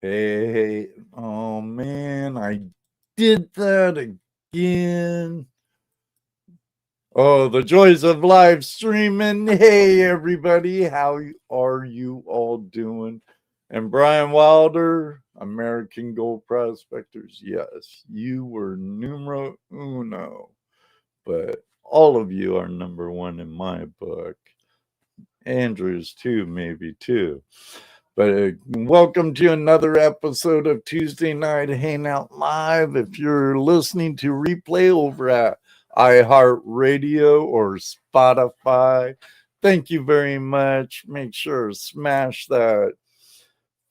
Hey, oh man, I did that again. Oh, the joys of live streaming. Hey, everybody, how are you all doing? And Brian Wilder, American Gold Prospectors. Yes, you were numero uno, but all of you are number one in my book. Andrews, too, maybe, too. But welcome to another episode of Tuesday Night Hangout Live. If you're listening to replay over at iHeartRadio or Spotify, thank you very much. Make sure to smash that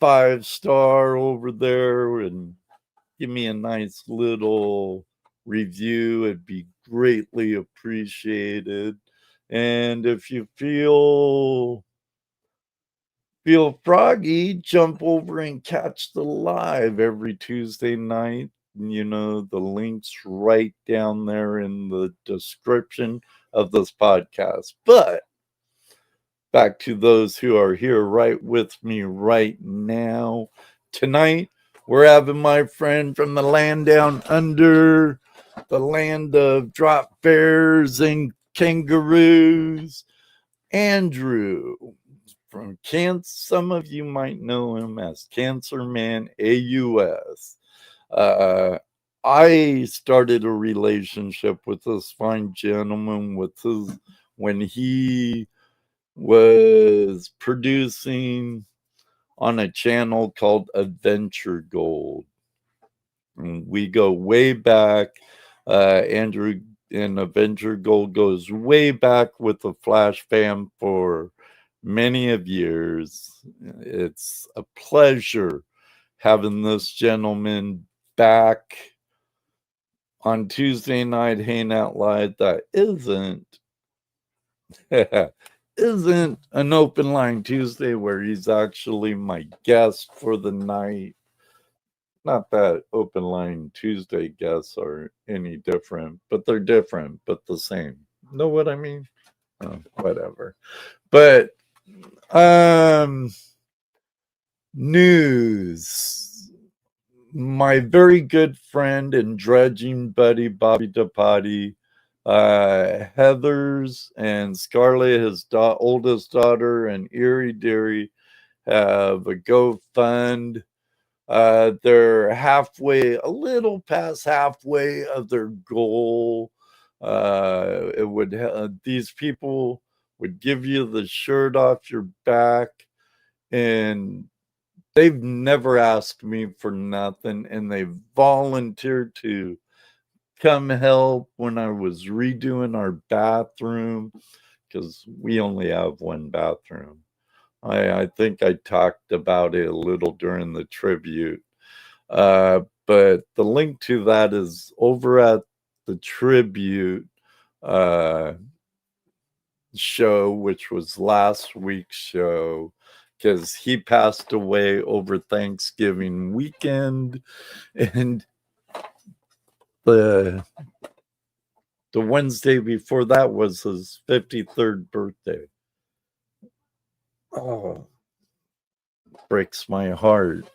5-star over there and give me a nice little review. It'd be greatly appreciated. And if you feel froggy, jump over and catch the live every Tuesday night. You know, the link's right down there in the description of this podcast. But back to those who are here right with me right now. Tonight, we're having my friend from the land down under, the land of drop bears and kangaroos, Andrew from some of you might know him as CancerManAUS. I started a relationship with this fine gentleman when he was producing on a channel called Adventure Gold. And we go way back. Andrew and Adventure Gold goes way back with the FlashFam for many of years. It's a pleasure having this gentleman back on Tuesday Night Hangout Live that isn't an open line Tuesday where he's actually my guest for the night. Not that open line Tuesday guests are any different, but they're different, but the same. Know what I mean? Oh, whatever. But news. My very good friend and dredging buddy Bobby DePotty, Heather's and Scarlett, his oldest daughter, and Erie Deary have a GoFund. They're a little past halfway of their goal. These people would give you the shirt off your back, and they've never asked me for nothing, and they volunteered to come help when I was redoing our bathroom because we only have one bathroom. I think I talked about it a little during the tribute. But the link to that is over at the tribute show, which was last week's show, because he passed away over Thanksgiving weekend, and the Wednesday before that was his 53rd birthday. Oh, breaks my heart.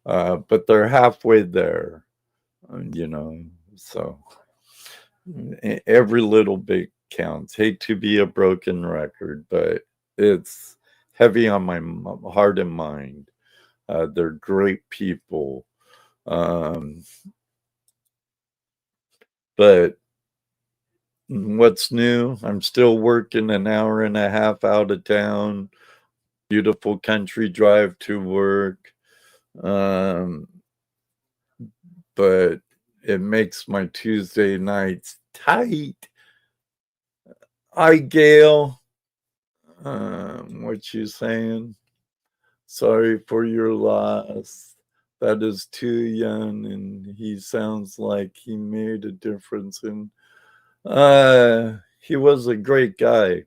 But they're halfway there, so every little bit counts. Hate to be a broken record, but it's heavy on my heart and mind. They're great people. But what's new? I'm still working an hour and a half out of town. Beautiful country drive to work. But it makes my Tuesday nights tight. Hi, Gail. What you saying? Sorry for your loss. That is too young, and he sounds like he made a difference. And he was a great guy.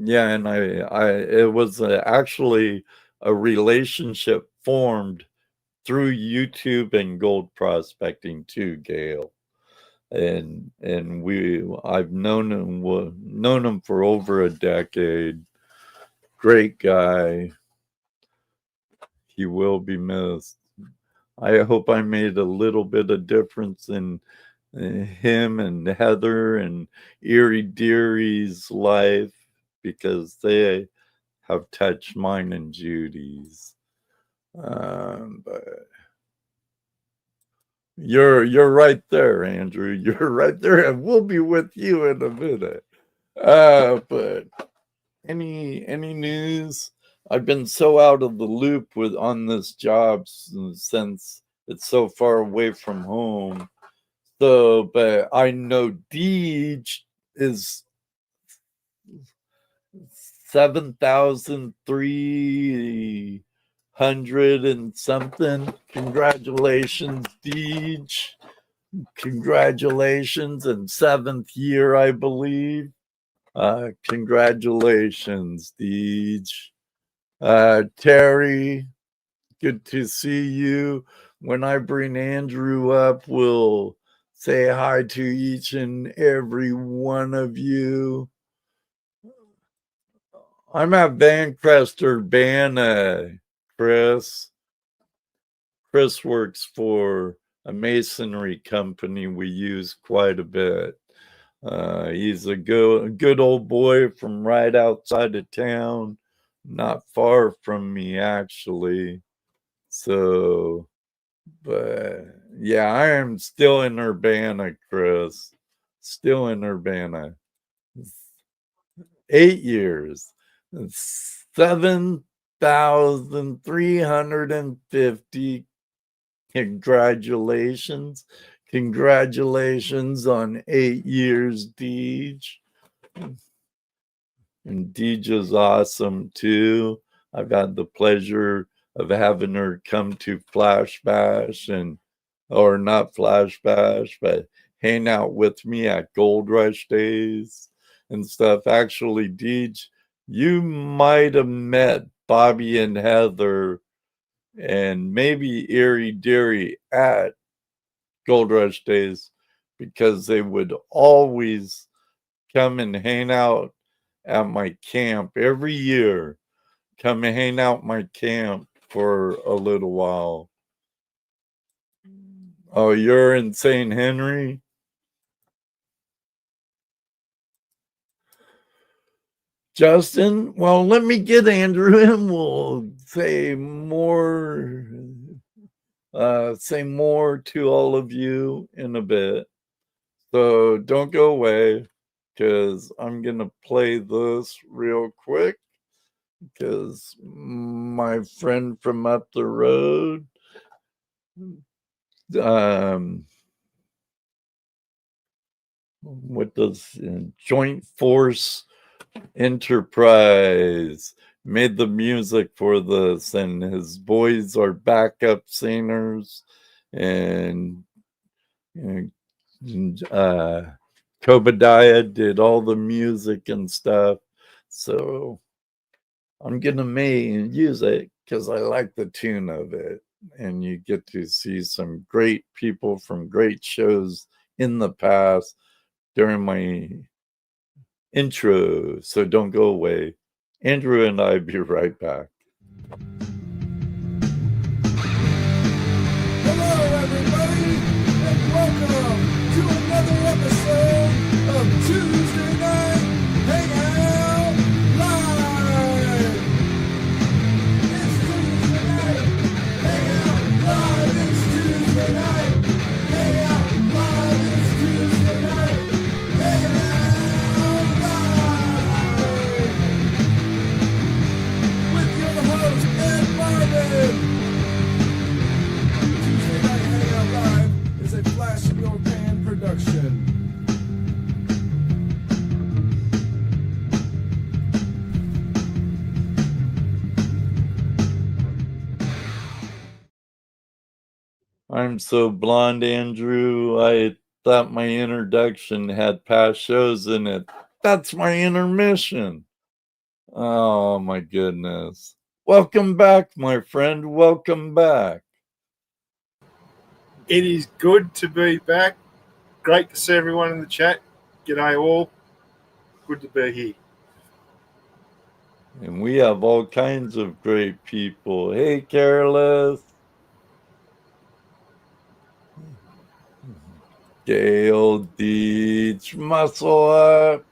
Yeah, and it was actually a relationship formed through YouTube and gold prospecting too, Gail. and I've known him for over a decade. Great guy. He will be missed. I hope I made a little bit of difference in him and Heather and Erie Deary's life, because they have touched mine and Judy's. But you're right there, Andrew. You're right there, and we'll be with you in a minute. But any news? I've been so out of the loop on this job since it's so far away from home. So, but I know Deej is 7,300 and something. Congratulations, Deej. Congratulations, in 7th year, I believe. Congratulations, Deej. Terry, good to see you. When I bring Andrew up, we'll say hi to each and every one of you. I'm at Vancrest, Urbana, Chris. Chris works for a masonry company we use quite a bit. He's a good old boy from right outside of town, not far from me, actually. So, but yeah, I am still in Urbana, Chris. Still in Urbana. 8 years. 7,350. Congratulations. Congratulations on 8 years, Deej. And Deej is awesome too. I've had the pleasure of having her come to Flash Bash, or not Flash Bash, but hang out with me at Gold Rush days and stuff. Actually, Deej, you might have met Bobby and Heather and maybe Erie Deary at Gold Rush days, because they would always come and hang out at my camp every year. Come and hang out my camp for a little while. Oh, you're in St. Henry? Justin, well, let me get Andrew and we'll say more to all of you in a bit. So don't go away, because I'm going to play this real quick, because my friend from up the road, what does Joint Force Enterprise made the music for this, and his boys are backup singers, and Kobadiah did all the music and stuff. So I'm gonna use it because I like the tune of it, and you get to see some great people from great shows in the past during my intro. So don't go away. Andrew and I be right back. Hello, everybody, and welcome to another episode of Tuesday Night Hangout Live. It's Tuesday night. Hangout Live. It's Tuesday night. Hangout Live. It's Tuesday night. Hangout Live. With your host, Ed Marvin. Tuesday Night Hangout Live is a Flash in Your Pan production. I'm so blonde, Andrew. I thought my introduction had past shows in it. That's my intermission. Oh my goodness. Welcome back, my friend. Welcome back. It is good to be back, Great to see everyone in the chat. G'day all. Good to be here. And we have all kinds of great people. Hey, Careless. Gail Deech, muscle up.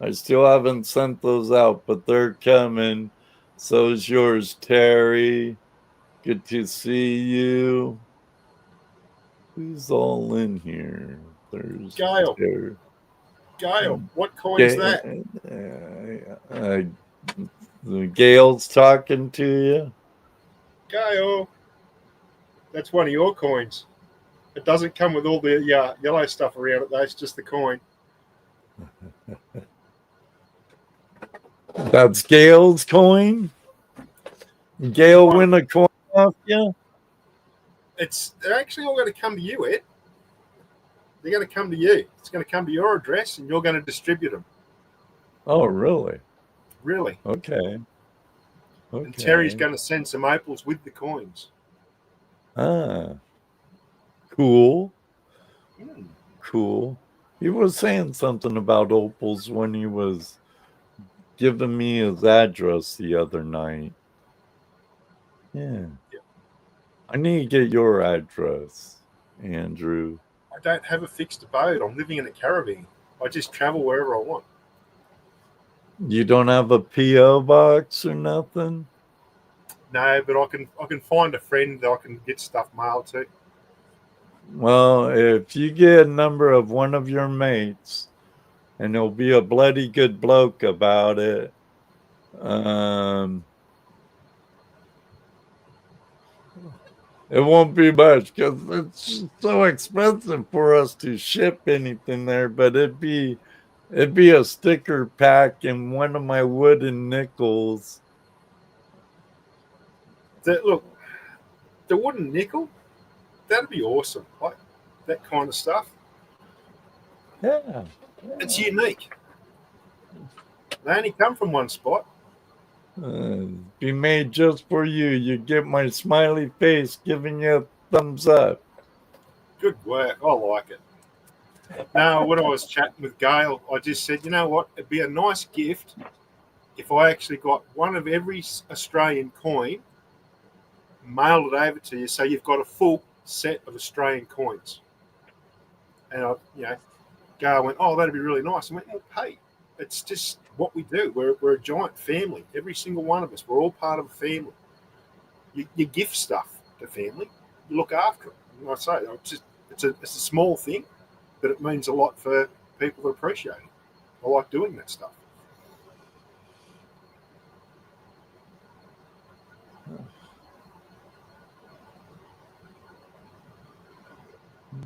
I still haven't sent those out, but they're coming. So is yours, Terry. Good to see you. Who's all in here? There's Gail. Terry. Gail, what coin's that? Gail's talking to you. Gail. That's one of your coins. It doesn't come with all the yellow stuff around it, though. It's just the coin. That's Gail's coin. Gail win a coin off you. They're actually all going to come to you, Ed. They're going to come to you. It's going to come to your address, and you're going to distribute them. Oh, really? Really? Okay. And Terry's going to send some opals with the coins. Ah. Cool. Mm. Cool. He was saying something about opals when he was giving me his address the other night. Yeah. I need to get your address, Andrew. I don't have a fixed abode. I'm living in a caravan. I just travel wherever I want. You don't have a P.O. box or nothing? No, but I can find a friend that I can get stuff mailed to. Well, if you get a number of one of your mates, and he'll be a bloody good bloke about it, it won't be much because it's so expensive for us to ship anything there, but it'd be a sticker pack and one of my wooden nickels. Look, the wooden nickel, that'd be awesome. Like that kind of stuff. Yeah. It's unique. They only come from one spot. Be made just for you. You get my smiley face giving you a thumbs up. Good work. I like it. Now, when I was chatting with Gail, I just said, you know what? It'd be a nice gift if I actually got one of every Australian coin, mailed it over to you, so you've got a full set of Australian coins. And Gail went, oh, that'd be really nice. I went, well, hey, it's just what we do. We're a giant family. Every single one of us. We're all part of a family. You gift stuff to family. You look after them. And I say, it's a small thing, but it means a lot for people to appreciate it. I like doing that stuff.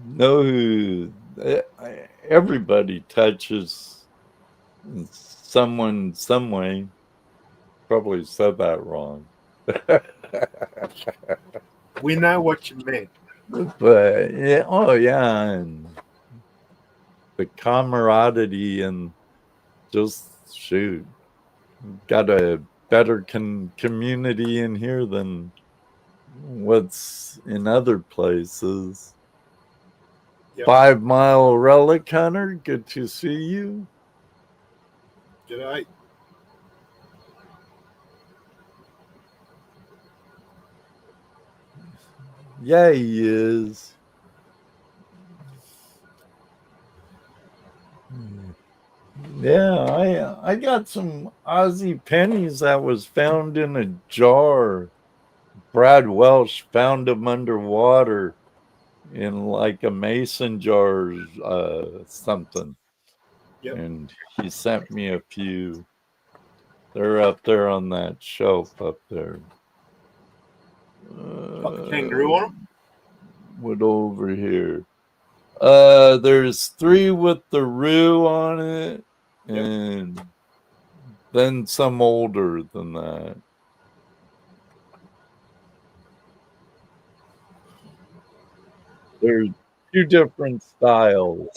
No, everybody touches someone some way. Probably said that wrong. We know what you meant. But yeah, oh yeah, and the camaraderie and just shoot, got a better community in here than what's in other places. Yep. 5 Mile Relic Hunter, good to see you. G'day. Yeah, he is. Yeah, I got some Aussie pennies that was found in a jar. Brad Welsh found them underwater in like a mason jar or something. Yep. And he sent me a few. They're up there on that shelf up there. Got the kangaroo on them? What over here? There's 3 with the roo on it, and then some older than that. There's 2 different styles.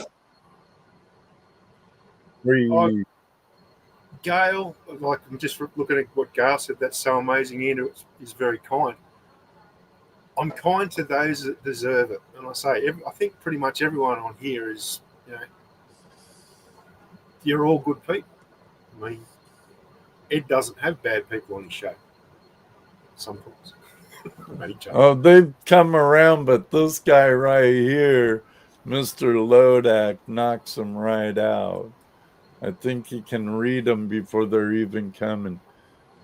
Gail, I'm just looking at what Gail said. That's so amazing. Andrew is very kind. I'm kind to those that deserve it. And I say, I think pretty much everyone on here is, you're all good people. I mean, Ed doesn't have bad people on his show. Sometimes. Oh, they've come around, but this guy right here, Mr. Lodak, knocks them right out. I think he can read them before they're even coming.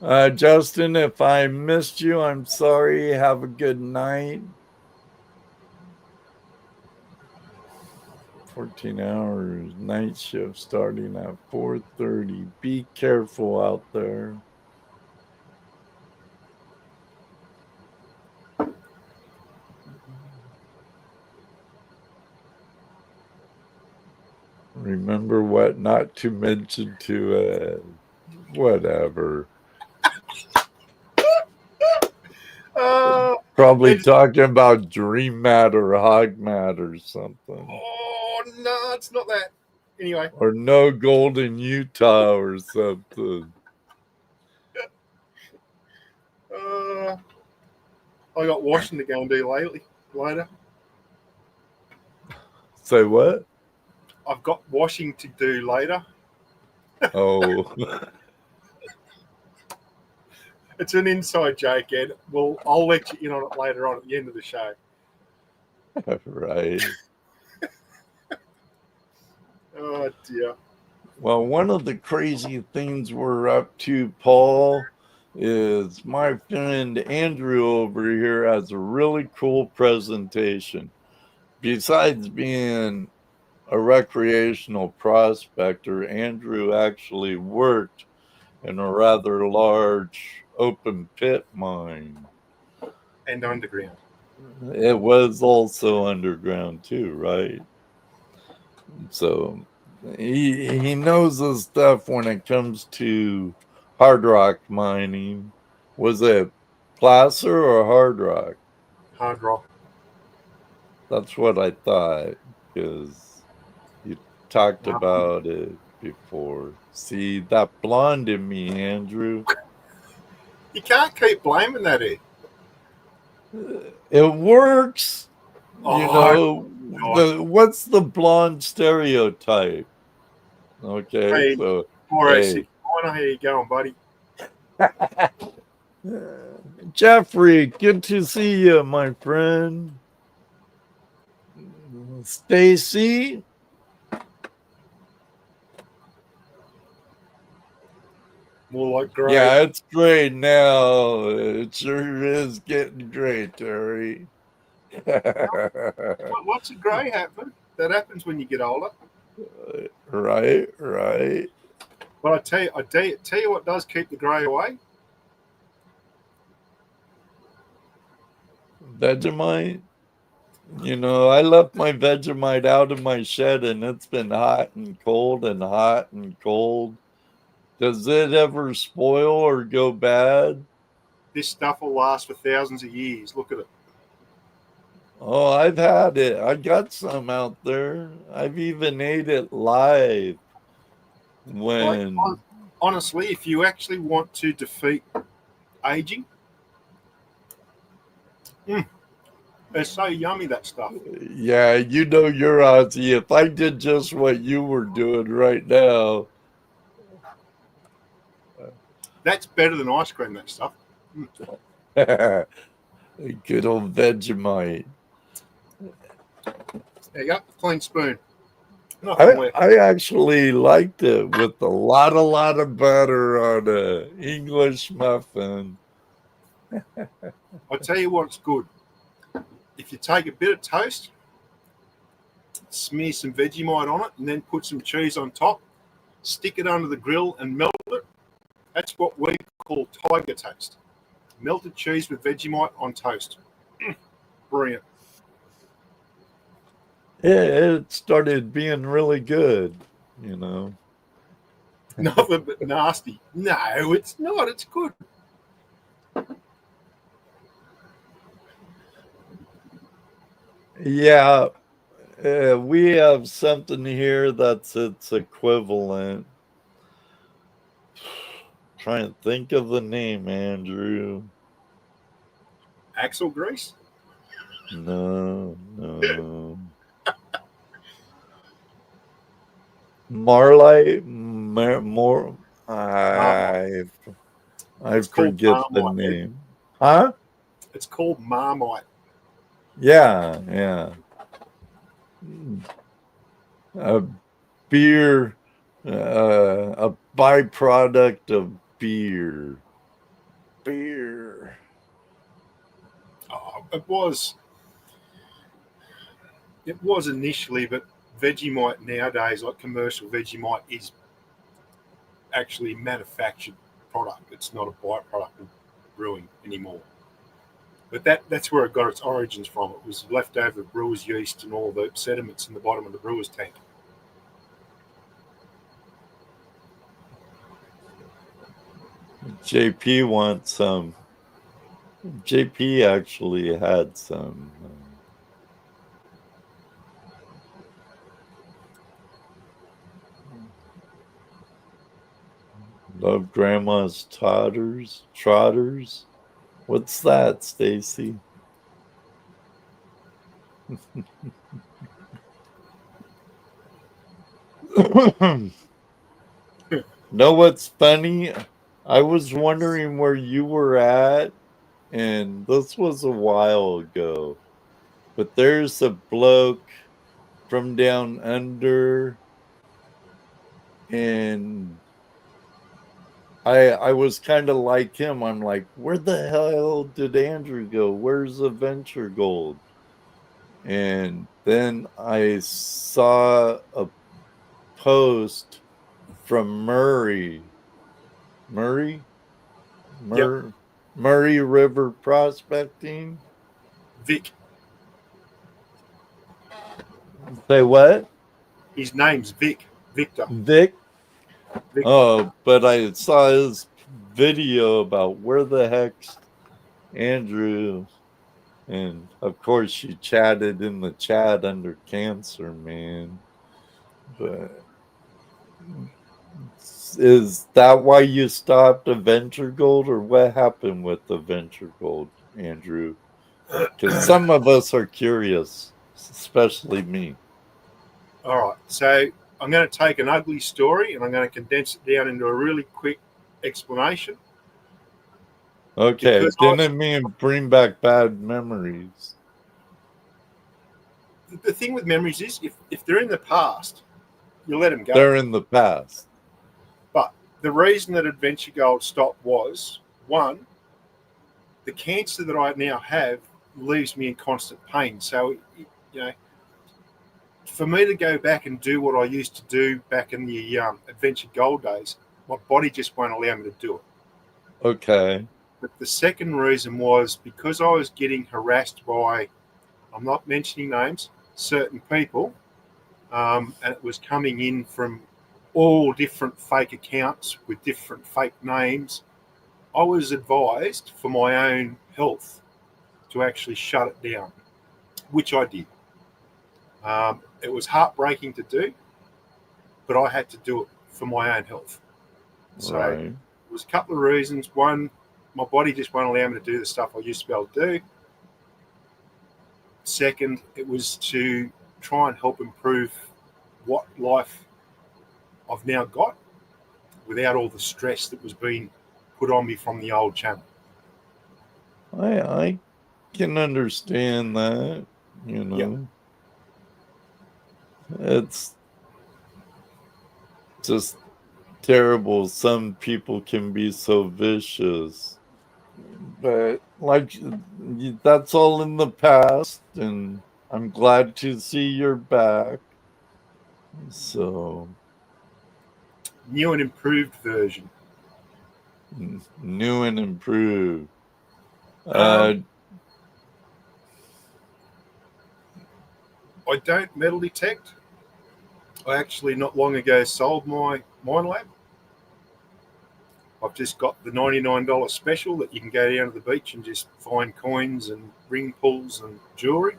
Justin, if I missed you, I'm sorry. Have a good night. 14 hours, night shift starting at 4:30. Be careful out there. Remember what not to mention to whatever. Probably talking about Dream Mat or Hog Mat or something. Oh, no, it's not that. Anyway. Or No Gold in Utah or something. I got washing to go and do later. Say what? I've got washing to do later. Oh. It's an inside joke, Ed. Well, I'll let you in on it later on at the end of the show. Right. Oh, dear. Well, one of the crazy things we're up to, Paul, is my friend Andrew over here has a really cool presentation. Besides being a recreational prospector, Andrew actually worked in a rather large open pit mine. And underground. It was also underground too, right? So he knows his stuff when it comes to hard rock mining. Was it placer or hard rock? Hard rock. That's what I thought, because you talked about it before. See, that blonde in me, Andrew. You can't keep blaming that, Ed. It works. What's the blonde stereotype? Okay, hey, so 406. I know how you going, buddy. Jeffrey, good to see you, my friend. Stacy. More like gray. Yeah, it's great now. It sure is getting great, Terry. What's a gray happen? That happens when you get older. Right. But I tell you what does keep the grey away. Vegemite. I left my Vegemite out in my shed, and it's been hot and cold and hot and cold. Does it ever spoil or go bad? This stuff will last for thousands of years. Look at it. Oh, I've had it. I got some out there. I've even ate it live. Honestly, if you actually want to defeat aging, it's so yummy, that stuff. Yeah, you're Aussie. If I did just what you were doing right now. That's better than ice cream, that stuff. Good old Vegemite. There you go, clean spoon. I actually liked it with a lot of butter on an English muffin. I'll tell you what's good. If you take a bit of toast, smear some Vegemite on it, and then put some cheese on top, stick it under the grill and melt it. That's what we call tiger toast. Melted cheese with Vegemite on toast. Brilliant. Yeah, it started being really good, Nothing but nasty. No, it's not. It's good. Yeah, we have something here that's its equivalent. Trying to think of the name, Andrew. Axle grease? No. Marlite, more. Marmite. I It's called forget the Marmite. name. Huh? It's called Marmite. Yeah. A beer, a byproduct of beer. Beer. Oh, it was initially, but Vegemite nowadays, like commercial Vegemite, is actually manufactured product. It's not a byproduct of brewing anymore. But that's where it got its origins from. It was leftover brewer's yeast and all the sediments in the bottom of the brewer's tank. JP wants some. JP actually had some. Love Grandma's Trotters. What's that, Stacy? Know what's funny? I was wondering where you were at, and this was a while ago. But there's a bloke from down under, and I was kind of like him. I'm like, where the hell did Andrew go? Where's the Venture Gold? And then I saw a post from Murray, Yep, Murray River Prospecting. Vic. Say what? His name's Vic. Victor. Vic? Victor. Oh, but I saw his video about where the heck's Andrew. And of course, she chatted in the chat under Cancer, man. But is that why you stopped Adventure Gold, or what happened with Adventure Gold, Andrew? Because some of us are curious, especially me. All right. So I'm going to take an ugly story and I'm going to condense it down into a really quick explanation. Okay, Because didn't mean bring back bad memories. the thing with memories is if they're in the past, you let them go. They're in the past. But the reason that Adventure Gold stopped was, one, the cancer that I now have leaves me in constant pain. So, for me to go back and do what I used to do back in the Adventure Gold days, my body just won't allow me to do it. Okay. But the second reason was because I was getting harassed by, I'm not mentioning names, certain people, and it was coming in from all different fake accounts with different fake names. I was advised for my own health to actually shut it down, which I did. It was heartbreaking to do, but I had to do it for my own health. So Right. it was a couple of reasons. One, my body just won't allow me to do the stuff I used to be able to do. Second, it was to try and help improve what life I've now got without all the stress that was being put on me from the old channel. I can understand that, you know. It's just terrible. Some people can be so vicious. But like that's all in the past, and I'm glad to see you're back. So New and improved version. new and improved. I don't metal detect. I actually not long ago sold my mine lab. I've just got the $99 special that you can go down to the beach and just find coins and ring pulls and jewelry.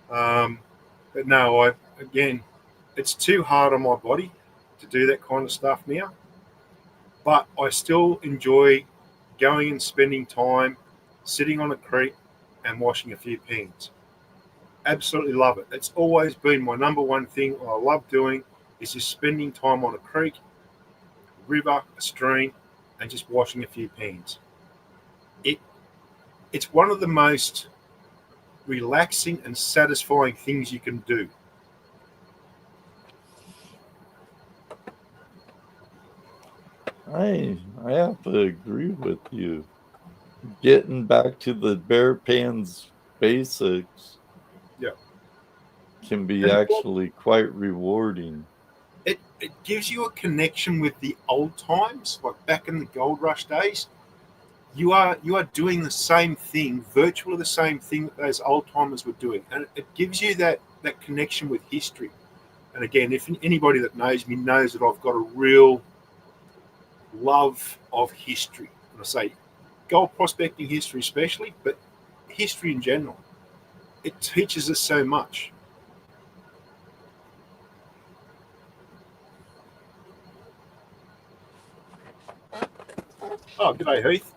But no, again, it's too hard on my body to do that kind of stuff now. But I still enjoy going and spending time sitting on a creek, and washing a few pans. Absolutely love it. It's always been my number one thing I love doing is just spending time on a creek, river, a stream, and just washing a few pans. It's one of the most relaxing and satisfying things you can do. I have to agree with you. Getting back to the bare pans basics, Yeah, can be and actually quite rewarding. it gives you a connection with the old times, like back in the gold rush days. You are doing the same thing, virtually the same thing that those old timers were doing, and it gives you that connection with history. And again, if anybody that knows me knows that I've got a real love of history, and I say gold prospecting history especially, but history in general, it teaches us so much. Oh, g'day, Heath.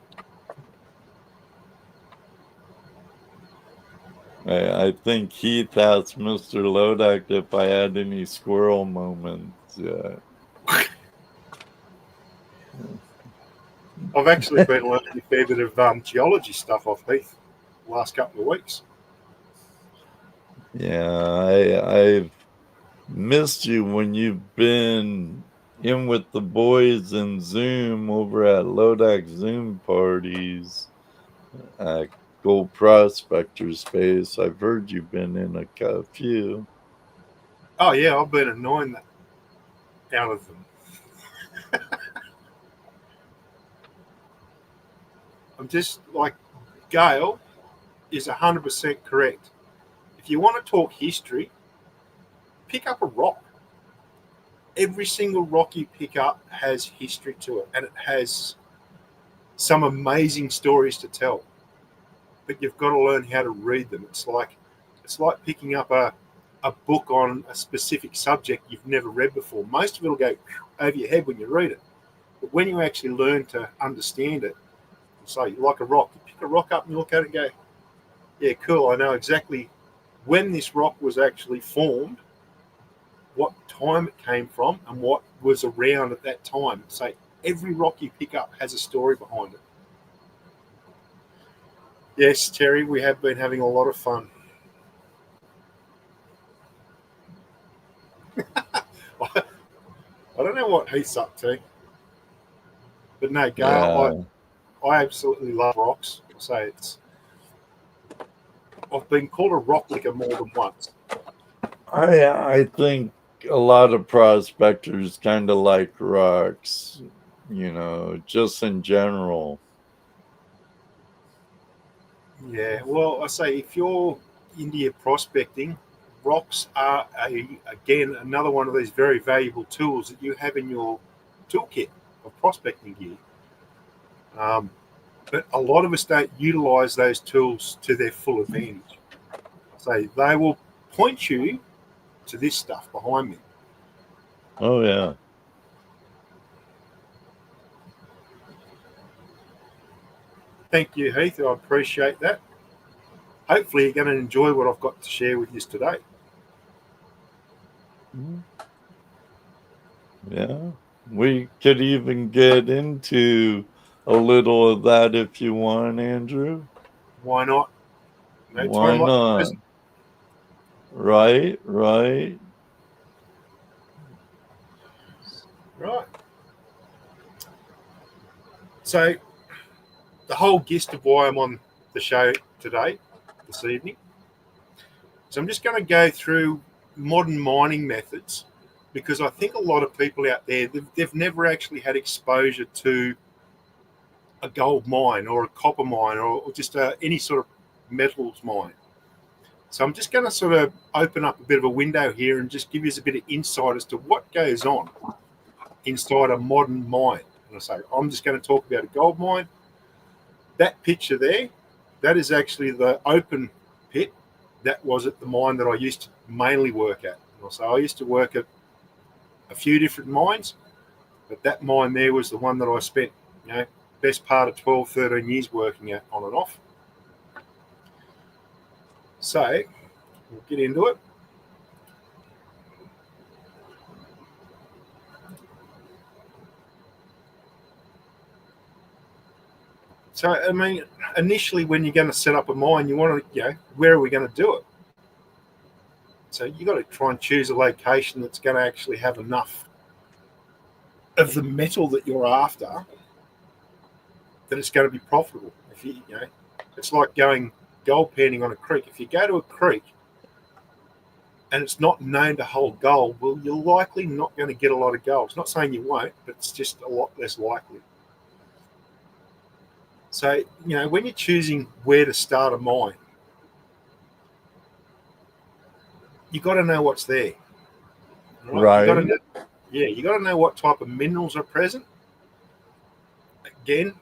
I think Keith asked Mr. Lodak if I had any squirrel moments. I've actually been learning a fair bit of geology stuff off Heath the last couple of weeks. Yeah, I've missed you when you've been in with the boys in Zoom over at Lodak Zoom parties at Gold Prospectors Space. I've heard you've been in a few. Oh yeah, I've been annoying that out of them. I'm just like, Gail is 100% correct. If you want to talk history, pick up a rock. Every single rock you pick up has history to it, and it has some amazing stories to tell. But you've got to learn how to read them. It's like picking up a book on a specific subject you've never read before. Most of it will go over your head when you read it. But when you actually learn to understand it, so like a rock, you pick a rock up and you look at it and go, yeah, cool, I know exactly when this rock was actually formed, what time it came from, and what was around at that time. So every rock you pick up has a story behind it. Yes, Terry, we have been having a lot of fun. I don't know what Heath's up to, but no, Yeah, Gail, I absolutely love rocks. So I've been called a rock licker more than once. I think a lot of prospectors kind of like rocks, just in general. Yeah, well, I say if you're India prospecting, rocks are again another one of these very valuable tools that you have in your toolkit of prospecting gear. But a lot of us don't utilize those tools to their full advantage. So they will point you to this stuff behind me. Oh yeah. Thank you, Heath. I appreciate that. Hopefully, you're going to enjoy what I've got to share with you today. Yeah. We could even get into a little of that if you want, Andrew. Why not? No Why time like the not? present. Right, right. Right. So, the whole gist of why I'm on the show today, this evening. So, I'm just going to go through modern mining methods because I think a lot of people out there, they've never actually had exposure to a gold mine or a copper mine or just any sort of metals mine. So I'm just going to sort of open up a bit of a window here and just give you a bit of insight as to what goes on inside a modern mine. And I say, I'm just going to talk about a gold mine. That picture there, that is actually the open pit. That was at the mine that I used to mainly work at. And I used to work at a few different mines, but that mine there was the one that I spent, best part of 12, 13 years working at on and off. So we'll get into it. So, I mean, initially when you're going to set up a mine, you want to, where are we going to do it? So you've got to try and choose a location that's going to actually have enough of the metal that you're after that it's going to be profitable. If it's like going gold panning on a creek. If you go to a creek and it's not known to hold gold, well, you're likely not going to get a lot of gold. It's not saying you won't, but it's just a lot less likely. So, when you're choosing where to start a mine, you got to know what's there. Right. You got to know what type of minerals are present. Again,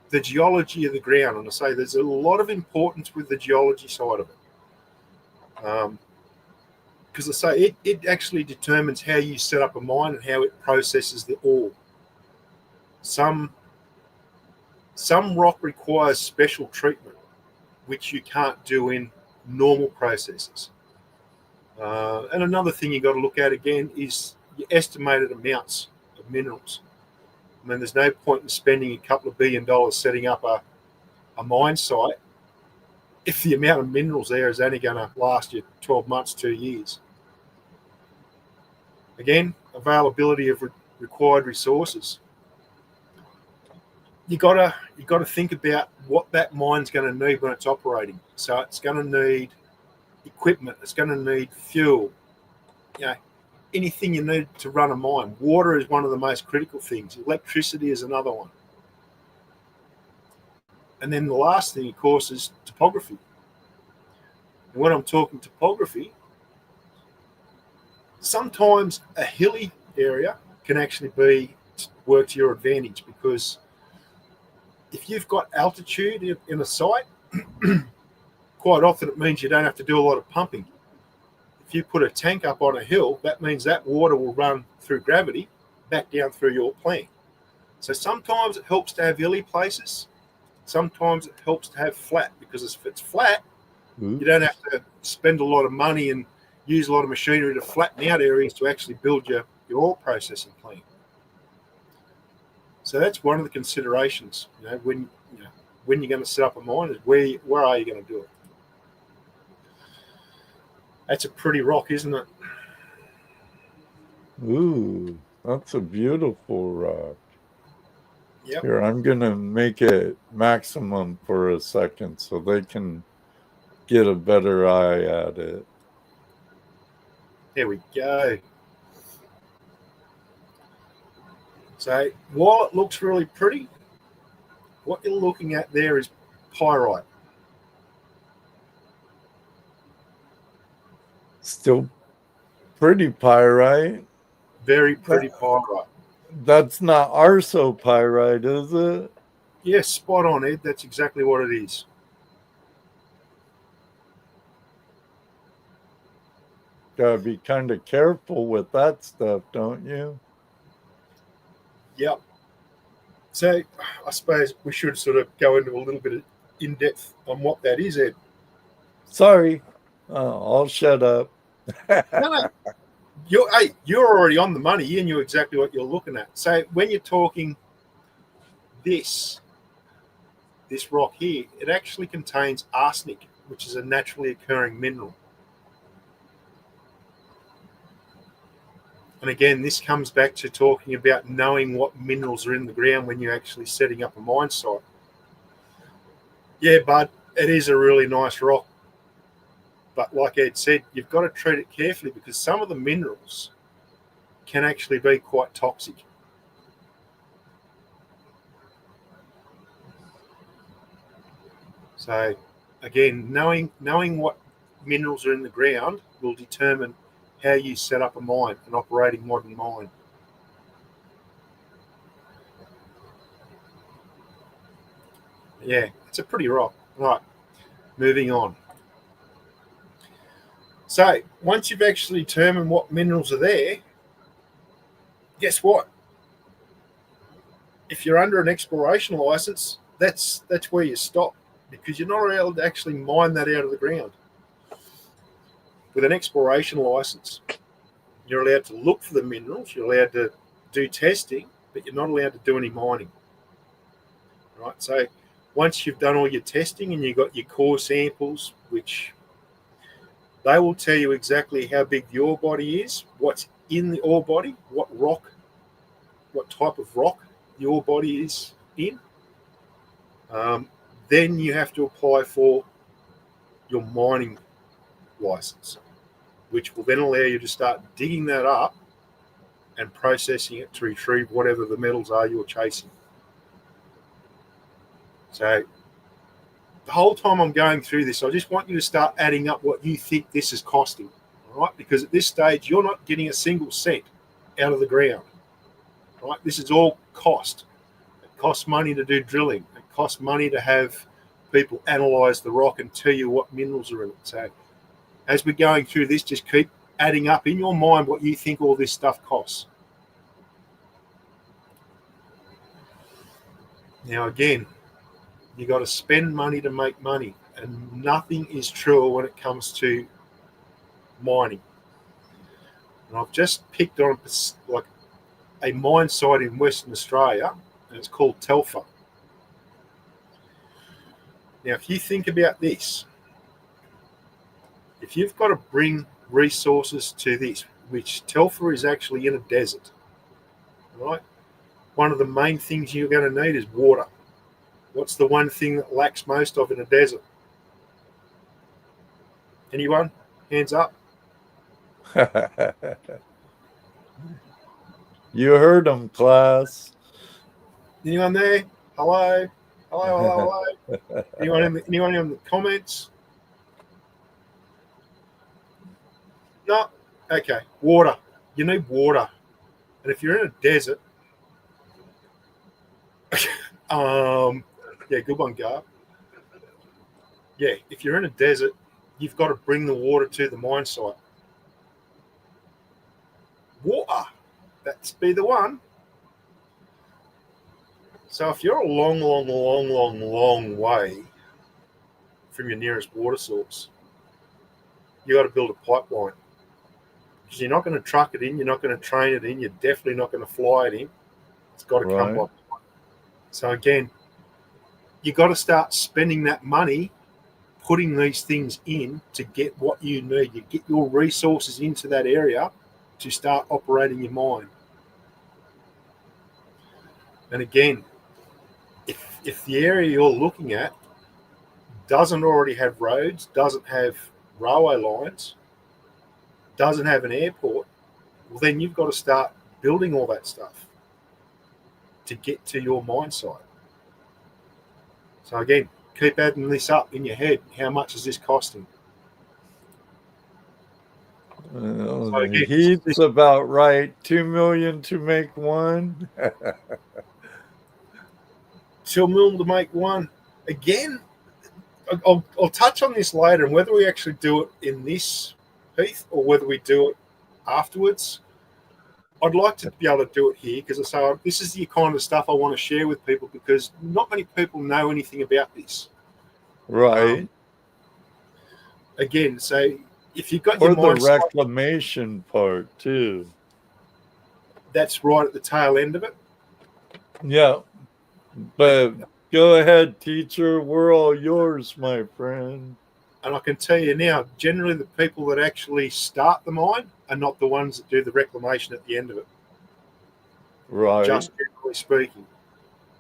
the geology of the ground. And I say there's a lot of importance with the geology side of it. Because I say it actually determines how you set up a mine and how it processes the ore. Some rock requires special treatment, which you can't do in normal processes. And another thing you got to look at again is your estimated amounts of minerals. I mean, there's no point in spending a couple of $1 billion setting up a mine site if the amount of minerals there is only going to last you 12 months, 2 years. Again, availability of required resources. You got to think about what that mine's going to need when it's operating. So it's going to need equipment. It's going to need fuel. Anything you need to run a mine. Water is one of the most critical things. Electricity is another one. And then the last thing, of course, is topography. And when I'm talking topography, sometimes a hilly area can actually work to your advantage, because if you've got altitude in a site, quite often it means you don't have to do a lot of pumping. If you put a tank up on a hill, that means that water will run through gravity back down through your plant. So sometimes it helps to have hilly places. Sometimes it helps to have flat, because if it's flat, you don't have to spend a lot of money and use a lot of machinery to flatten out areas to actually build your oil processing plant. So that's one of the considerations. When you're going to set up a mine, is where are you going to do it? That's a pretty rock, isn't it? Ooh, that's a beautiful rock. Yep. Here, I'm going to make it maximum for a second so they can get a better eye at it. There we go. So while it looks really pretty, what you're looking at there is pyrite. Still pretty pyrite. Very pretty pyrite. That's not arsopyrite, is it? Yes, spot on, Ed. That's exactly what it is. Gotta be kind of careful with that stuff, don't you? Yep. So I suppose we should sort of go into a little bit of in-depth on what that is, Ed. Sorry. I'll shut up. No. You're already on the money. You knew exactly what you're looking at. So when you're talking this rock here, it actually contains arsenic, which is a naturally occurring mineral. And again, this comes back to talking about knowing what minerals are in the ground when you're actually setting up a mine site. Yeah, bud, it is a really nice rock. But like Ed said, you've got to treat it carefully, because some of the minerals can actually be quite toxic. So again, knowing what minerals are in the ground will determine how you set up a mine, an operating modern mine. Yeah, it's a pretty rock. Right, moving on. So once you've actually determined what minerals are there, guess what? If you're under an exploration license, that's where you stop, because you're not allowed to actually mine that out of the ground. with an exploration license, you're allowed to look for the minerals, you're allowed to do testing, but you're not allowed to do any mining. Right? So once you've done all your testing and you've got your core samples, which they will tell you exactly how big the ore body is, what's in the ore body, what type of rock the ore body is in. Then you have to apply for your mining license, which will then allow you to start digging that up and processing it to retrieve whatever the metals are you're chasing. So the whole time I'm going through this, I just want you to start adding up what you think this is costing, all right? Because at this stage, you're not getting a single cent out of the ground, right? This is all cost. It costs money to do drilling. It costs money to have people analyze the rock and tell you what minerals are in it. So as we're going through this, just keep adding up in your mind what you think all this stuff costs. Now, again, you got to spend money to make money, and nothing is truer when it comes to mining. And I've just picked on like a mine site in Western Australia, and it's called Telfer. Now, if you think about this, if you've got to bring resources to this, which Telfer is actually in a desert, right? One of the main things you're going to need is water. What's the one thing that lacks most of in a desert? Anyone? Hands up. You heard them, class. Anyone there? Hello? Hello. Anyone in the comments? No? Okay. Water. You need water. And if you're in a desert, yeah, good one, Gar. Yeah, if you're in a desert, you've got to bring the water to the mine site. Water. That's be the one. So if you're a long way from your nearest water source, you got to build a pipeline. Because you're not going to truck it in, you're not going to train it in, you're definitely not going to fly it in. It's got to come by. So again, you got to start spending that money, putting these things in to get what you need. You get your resources into that area to start operating your mine. And again, if the area you're looking at doesn't already have roads, doesn't have railway lines, doesn't have an airport, well, then you've got to start building all that stuff to get to your mine site. So again, keep adding this up in your head. How much is this costing? So again, he's about right. 2 million to make one. 2 million to make one. Again, I'll touch on this later, and whether we actually do it in this piece or whether we do it afterwards. I'd like to be able to do it here because I say this is the kind of stuff I want to share with people because not many people know anything about this. Right. Again, so if you've got or your the reclamation part too. That's right at the tail end of it. Yeah. But go ahead, teacher. We're all yours, my friend. And I can tell you now, generally the people that actually start the mine are not the ones that do the reclamation at the end of it. Right. Just generally speaking.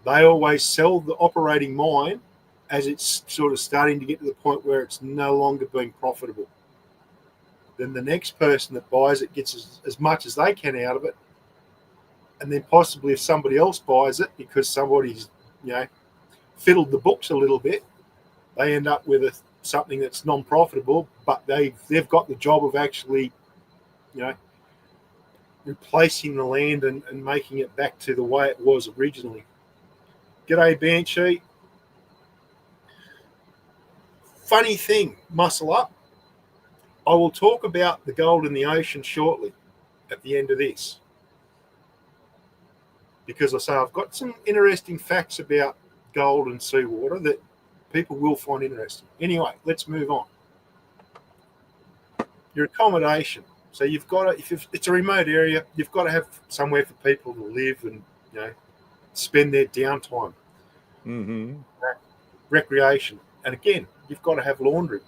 They always sell the operating mine as it's sort of starting to get to the point where it's no longer being profitable. Then the next person that buys it gets as much as they can out of it. And then possibly if somebody else buys it because somebody's, fiddled the books a little bit, they end up with something that's non-profitable, but they've got the job of actually, replacing the land and making it back to the way it was originally. G'day, Banshee. Funny thing, muscle up. I will talk about the gold in the ocean shortly at the end of this. Because I say I've got some interesting facts about gold and seawater that people will find interesting. Anyway, let's move on. your accommodation. So you've got to, if it's a remote area, you've got to have somewhere for people to live and, you know, spend their downtime. Mm-hmm. Recreation. And again, you've got to have laundry.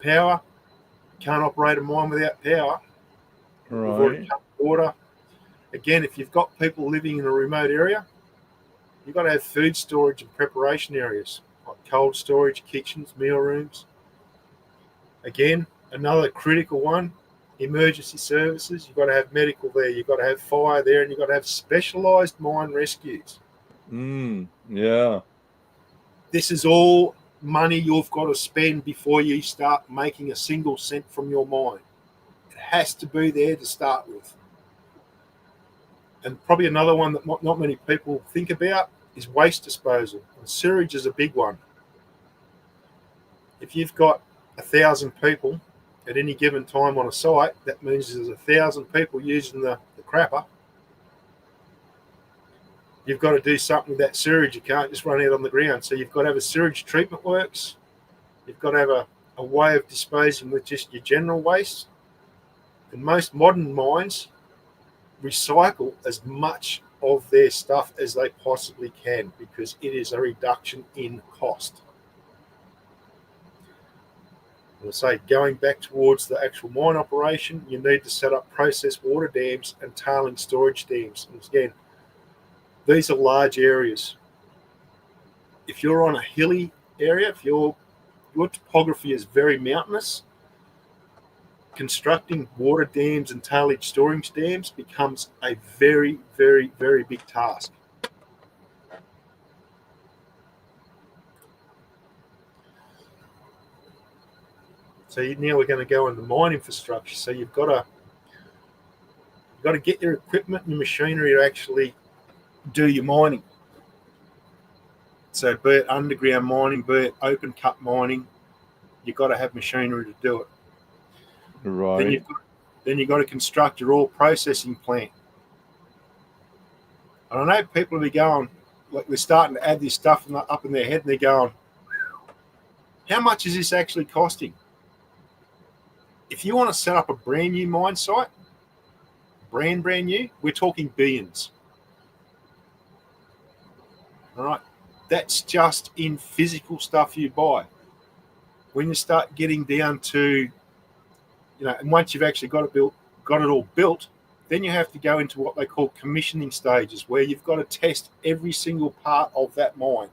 Power. Can't operate a mine without power. We've already Right. covered water. Again, if you've got people living in a remote area, you've got to have food storage and preparation areas, like cold storage, kitchens, meal rooms. Again, another critical one, emergency services. You've got to have medical there. You've got to have fire there, and you've got to have specialised mine rescues. Yeah. This is all money you've got to spend before you start making a single cent from your mine. It has to be there to start with. And probably another one that not many people think about is waste disposal. And sewage is a big one. If you've got 1,000 people at any given time on a site, that means there's 1,000 people using the crapper. You've got to do something with that sewage. You can't just run out on the ground. So you've got to have a sewage treatment works. You've got to have a way of disposing with just your general waste. And most modern mines recycle as much of their stuff as they possibly can because it is a reduction in cost. I'll say going back towards the actual mine operation, you need to set up process water dams and tailing storage dams. And again, these are large areas. If you're on a hilly area, if your topography is very mountainous, constructing water dams and tailage storage dams becomes a very, very, very big task. So now we're going to go into mine infrastructure. So you've got to get your equipment and your machinery to actually do your mining. So be it underground mining, be it open cut mining, you've got to have machinery to do it. Right. Then you've got to construct your ore processing plant. And I know people will be going, like they're starting to add this stuff up in their head and they're going, how much is this actually costing? If you want to set up a brand new mine site, brand new, we're talking billions. All right. That's just in physical stuff you buy. When you start getting down to, and once you've actually got it all built, then you have to go into what they call commissioning stages, where you've got to test every single part of that mine.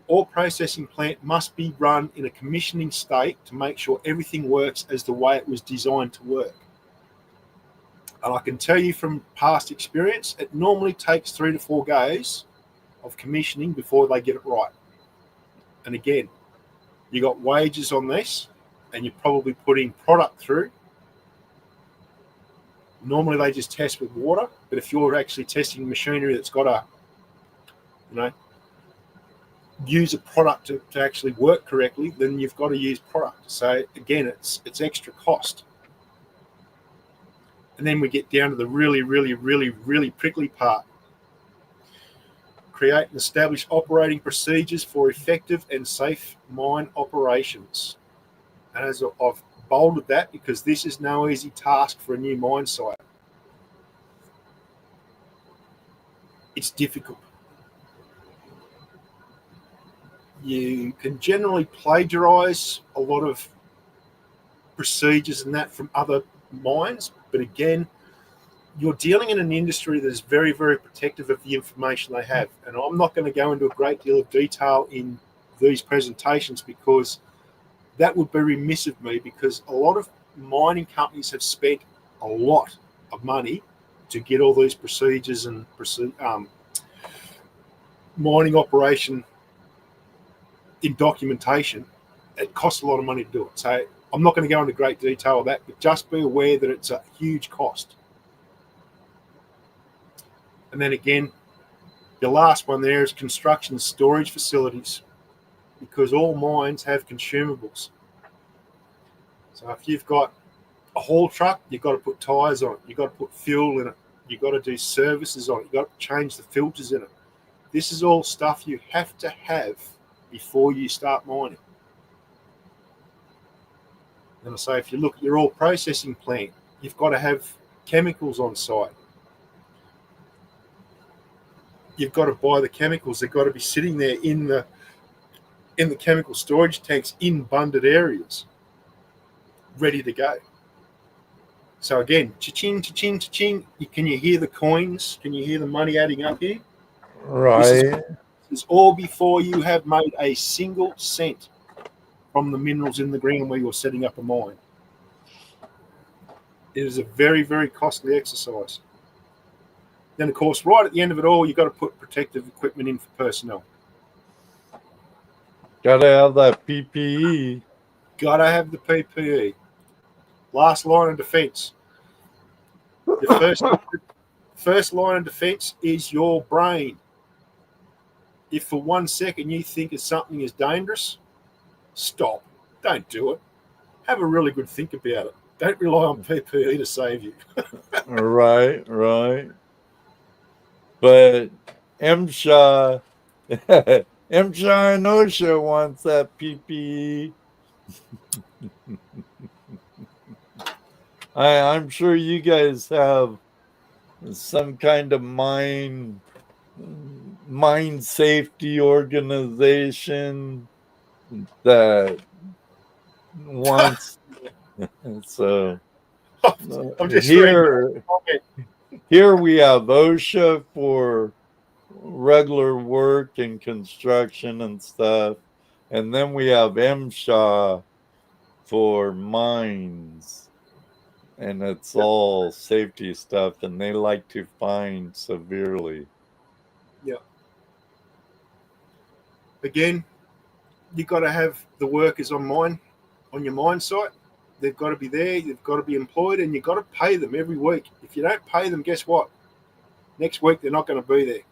Ore processing plant must be run in a commissioning state to make sure everything works as the way it was designed to work. And I can tell you from past experience, it normally takes 3 to 4 goes of commissioning before they get it right. And again, you got wages on this, and you're probably putting product through. Normally they just test with water, but if you're actually testing machinery that's got to, use a product to actually work correctly, then you've got to use product. So again, it's extra cost. And then we get down to the really, really, really, really prickly part. Create and establish operating procedures for effective and safe mine operations. And as I've bolded that because this is no easy task for a new mine site. It's difficult. You can generally plagiarize a lot of procedures and that from other mines, but again, you're dealing in an industry that is very, very protective of the information they have. And I'm not going to go into a great deal of detail in these presentations because that would be remiss of me, because a lot of mining companies have spent a lot of money to get all these procedures and mining operation in documentation. It costs a lot of money to do it. So I'm not going to go into great detail of that, but just be aware that it's a huge cost. And then again, the last one there is construction storage facilities, because all mines have consumables. So if you've got a haul truck, you've got to put tyres on it. You've got to put fuel in it. You've got to do services on it. You've got to change the filters in it. This is all stuff you have to have before you start mining. And I say, if you look at your oil processing plant, you've got to have chemicals on site. You've got to buy the chemicals. They've got to be sitting there in the chemical storage tanks in bunded areas, ready to go. So again, cha-ching, cha-ching, cha-ching. Can you hear the coins? Can you hear the money adding up here? Right. This is all before you have made a single cent from the minerals in the ground where you're setting up a mine. It is a very, very costly exercise. Then, of course, right at the end of it all, you've got to put protective equipment in for personnel. Gotta have that PPE. Got to have the PPE. Last line of defense. The first line of defense is your brain. If for 1 second you think something is dangerous, stop. Don't do it. Have a really good think about it. Don't rely on PPE to save you. Right. But MSHA and OSHA wants that PPE. I'm sure you guys have some kind of mine safety organization that wants. So I'm just here we have OSHA for regular work and construction and stuff, and then we have MSHA for mines, and it's all safety stuff, and they like to fine severely. Yeah. Again, you've got to have the workers on your mine site. They've got to be there, you've got to be employed, and you've got to pay them every week. If you don't pay them, guess what? Next week, they're not going to be there.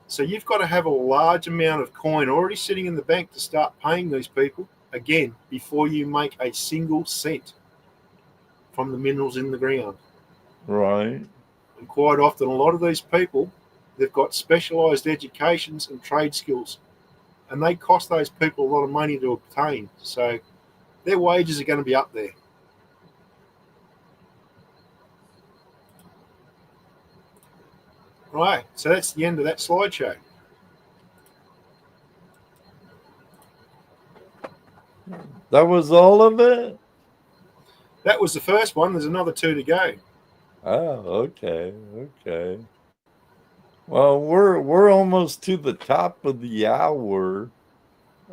So you've got to have a large amount of coin already sitting in the bank to start paying these people, again, before you make a single cent from the minerals in the ground. Right. And quite often, a lot of these people, they've got specialised educations and trade skills, and they cost those people a lot of money to obtain. So their wages are going to be up there. Right, so that's the end of that slideshow. That was all of it? That was the first one. There's another 2 to go. Oh, okay. Well, we're almost to the top of the hour.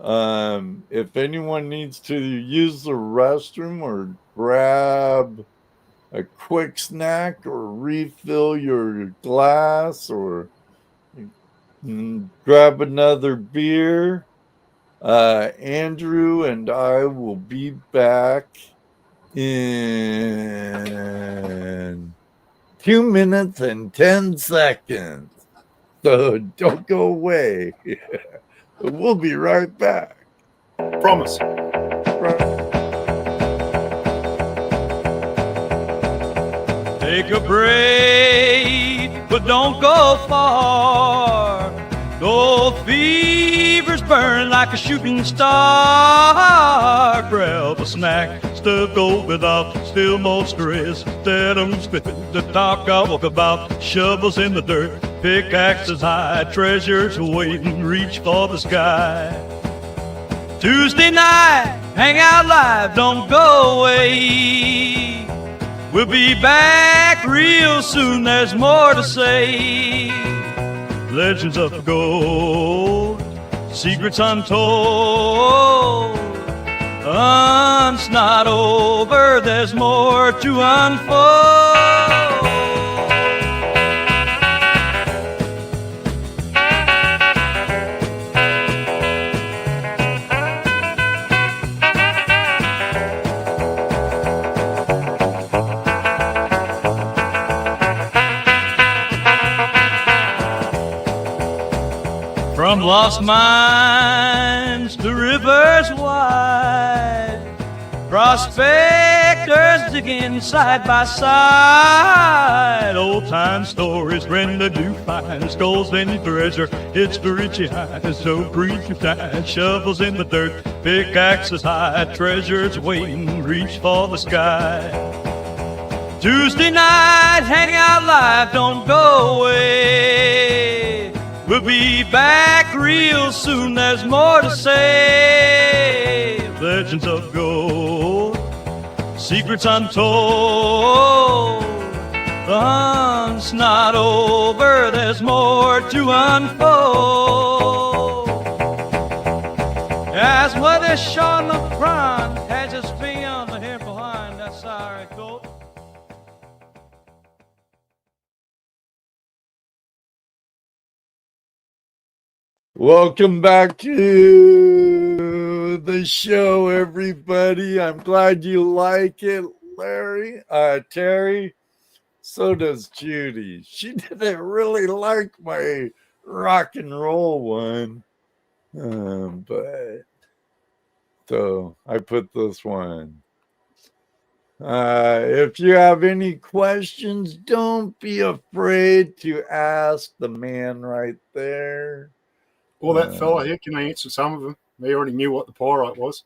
If anyone needs to use the restroom or grab a quick snack or refill your glass or grab another beer, Andrew and I will be back in 2 minutes and 10 seconds. So don't go away. We'll be right back. Promise. Take a break, but don't go far. Gold fevers burn like a shooting star. Grab a snack, stuff gold without still more stress. Instead of spitting the talk I walk about, shovels in the dirt, pickaxes high, treasures waiting, reach for the sky. Tuesday night, hangout live, don't go away. We'll be back real soon, there's more to say. Legends of gold, secrets untold. Hunt's not over, there's more to unfold. From lost mines to rivers wide, prospect prospectors digging side by side. Old time stories, Brenda do find skulls and treasure. It's the Richie High, so preacher time. Shovels in the dirt, pickaxes high, treasures waiting, reach for the sky. Tuesday night hangout live, don't go away. We'll be back real soon, there's more to say. Legends of gold, secrets untold. The hunt's not over, there's more to unfold. As Mother Sean LeBron has his finger on the hair behind, that's our gold. Welcome back to the show, everybody. I'm glad you like it, Larry. Terry. So does Judy. She didn't really like my rock and roll one. But so I put this one. If you have any questions, don't be afraid to ask the man right there. Well, that fella here can answer some of them. They already knew what the pyrite was.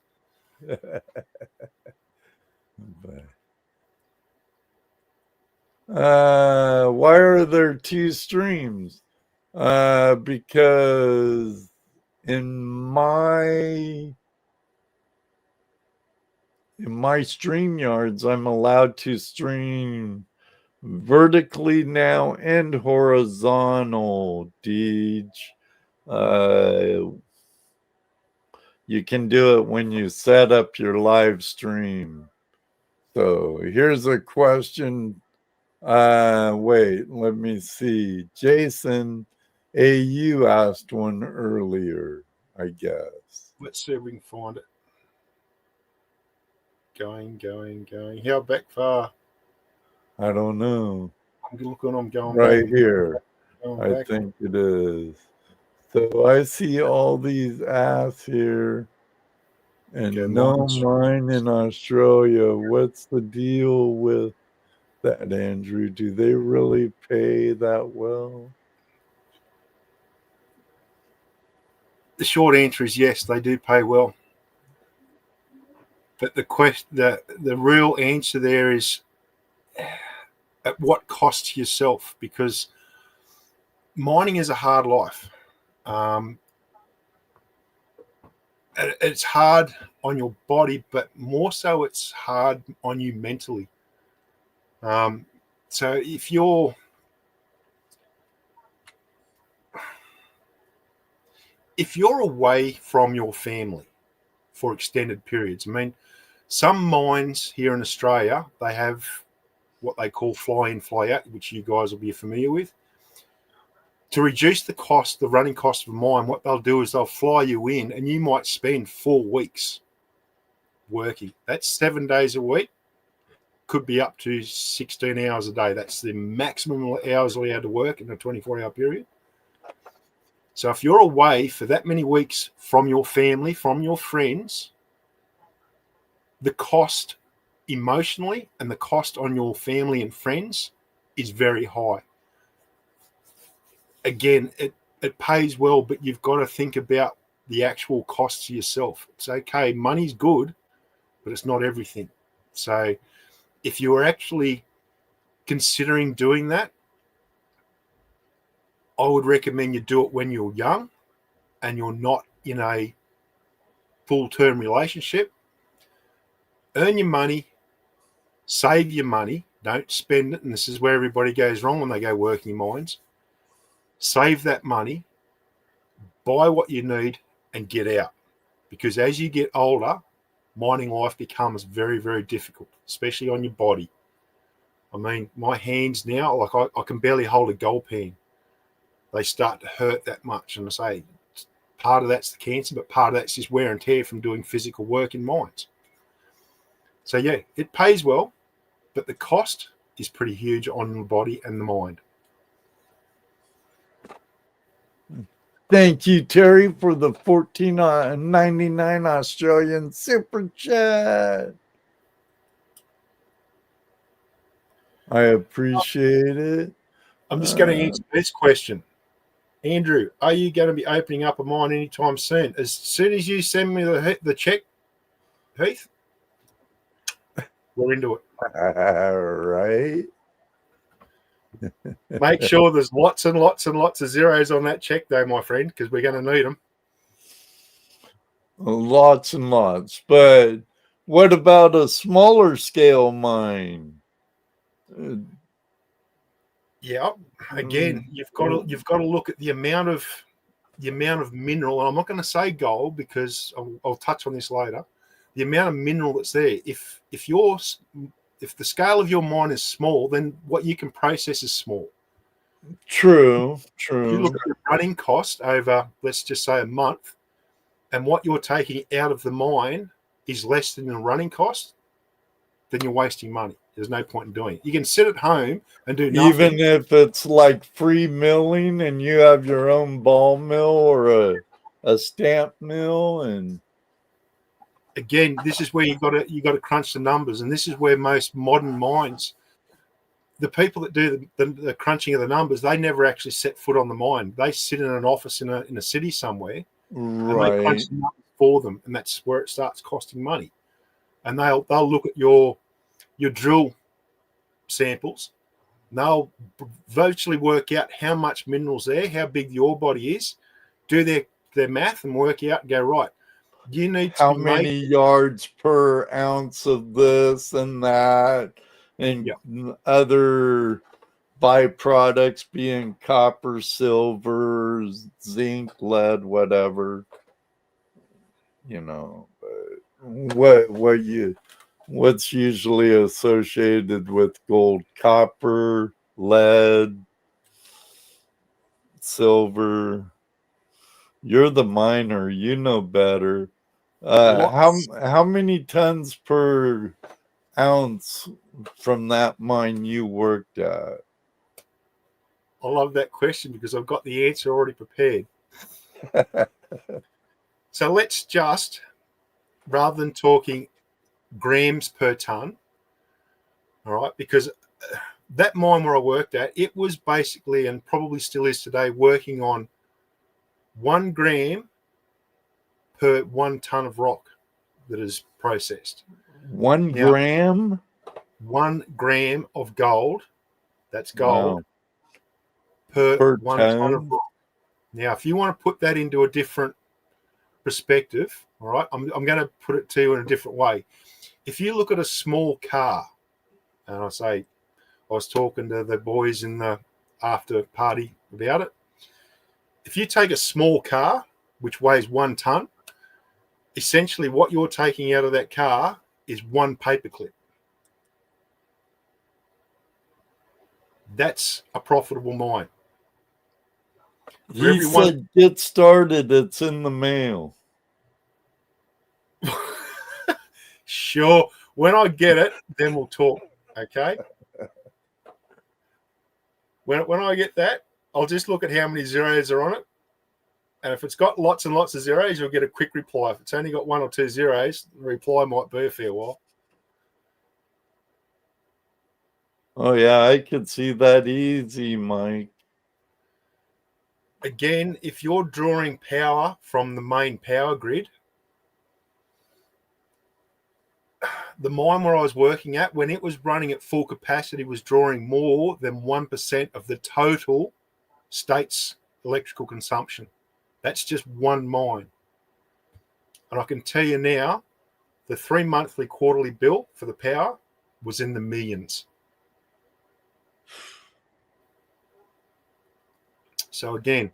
Why are there two streams? Because in my StreamYards, I'm allowed to stream vertically now and horizontal, Deej. You can do it when you set up your live stream. So here's a question. Wait, let me see. Jason AU asked one earlier, I guess. Let's see if we can find it. Going. How back far? I don't know. I'm looking, I'm going right back. Here. Going I back. think it is. So I see all these asks here. And Okay, no mine in Australia. What's the deal with that, Andrew? Do they really pay that well? The short answer is yes, they do pay well. But the real answer there is at what cost to yourself, because mining is a hard life. It's hard on your body, but more so it's hard on you mentally. So if you're away from your family for extended periods, I mean, some mines here in Australia, they have what they call fly in, fly out, which you guys will be familiar with. To reduce the cost, the running cost of a mine, what they'll do is they'll fly you in and you might spend 4 weeks working. That's 7 days a week. Could be up to 16 hours a day. That's the maximum hours allowed to work in a 24-hour period. So if you're away for that many weeks from your family, from your friends, the cost emotionally and the cost on your family and friends is very high. Again, it pays well, but you've got to think about the actual costs to yourself. It's okay, money's good, but it's not everything. So if you are actually considering doing that, I would recommend you do it when you're young and you're not in a full-term relationship. Earn your money, save your money, don't spend it. And this is where everybody goes wrong when they go working in mines. Save that money, buy what you need, and get out. Because as you get older, mining life becomes very, very difficult, especially on your body. I mean, my hands now, like I can barely hold a gold pan. They start to hurt that much. And I say, part of that's the cancer, but part of that's just wear and tear from doing physical work in mines. So yeah, it pays well, but the cost is pretty huge on the body and the mind. Thank you, Terry, for the $14.99 Australian super chat. I appreciate it. I'm just going to answer this question. Andrew, are you going to be opening up a mine anytime soon? As soon as you send me the check, Heath, we're into it. Right. Make sure there's lots and lots and lots of zeros on that check, though, my friend, because we're going to need them. Lots and lots. But what about a smaller scale mine? Yeah. Again, you've got to look at the amount of mineral. And I'm not going to say gold because I'll touch on this later. The amount of mineral that's there. If the scale of your mine is small, then what you can process is small. True. If you look at the running cost over, let's just say, a month, and what you're taking out of the mine is less than the running cost, then you're wasting money. There's no point in doing it. You can sit at home and do nothing. Even if it's like free milling and you have your own ball mill or a stamp mill, and again, this is where you got to crunch the numbers, and this is where most modern mines, the people that do the crunching of the numbers, they never actually set foot on the mine. They sit in an office in a city somewhere, right, and they crunch the numbers for them, and that's where it starts costing money. And they'll look at your drill samples, and they'll virtually work out how much minerals there, how big the ore body is, do their math and work out and go, right, you need to how many yards per ounce of this and that, and other byproducts being copper, silver, zinc, lead, whatever. What's usually associated with gold? Copper, lead, silver. You're the miner, you know better. How many tons per ounce from that mine you worked at? I love that question because I've got the answer already prepared. So let's just, rather than talking grams per ton, all right, because that mine where I worked at, it was basically, and probably still is today, working on 1 gram per 1 ton of rock that is processed. 1 gram? 1 gram of gold, that's gold, per 1 ton of rock. Now, if you want to put that into a different perspective, all right, I'm going to put it to you in a different way. If you look at a small car, and I was talking to the boys in the after party about it. If you take a small car, which weighs 1 ton, essentially what you're taking out of that car is 1 paperclip. That's a profitable mine. He said, get started, it's in the mail. Sure. When I get it, then we'll talk. Okay. When I get that, I'll just look at how many zeros are on it. And if it's got lots and lots of zeros, you'll get a quick reply. If it's only got 1 or 2 zeros, the reply might be a fair while. Oh, yeah, I could see that easy, Mike. Again, if you're drawing power from the main power grid, the mine where I was working at, when it was running at full capacity, was drawing more than 1% of the total state's electrical consumption. That's just one mine. And I can tell you now, the 3 monthly quarterly bill for the power was in the millions. So again,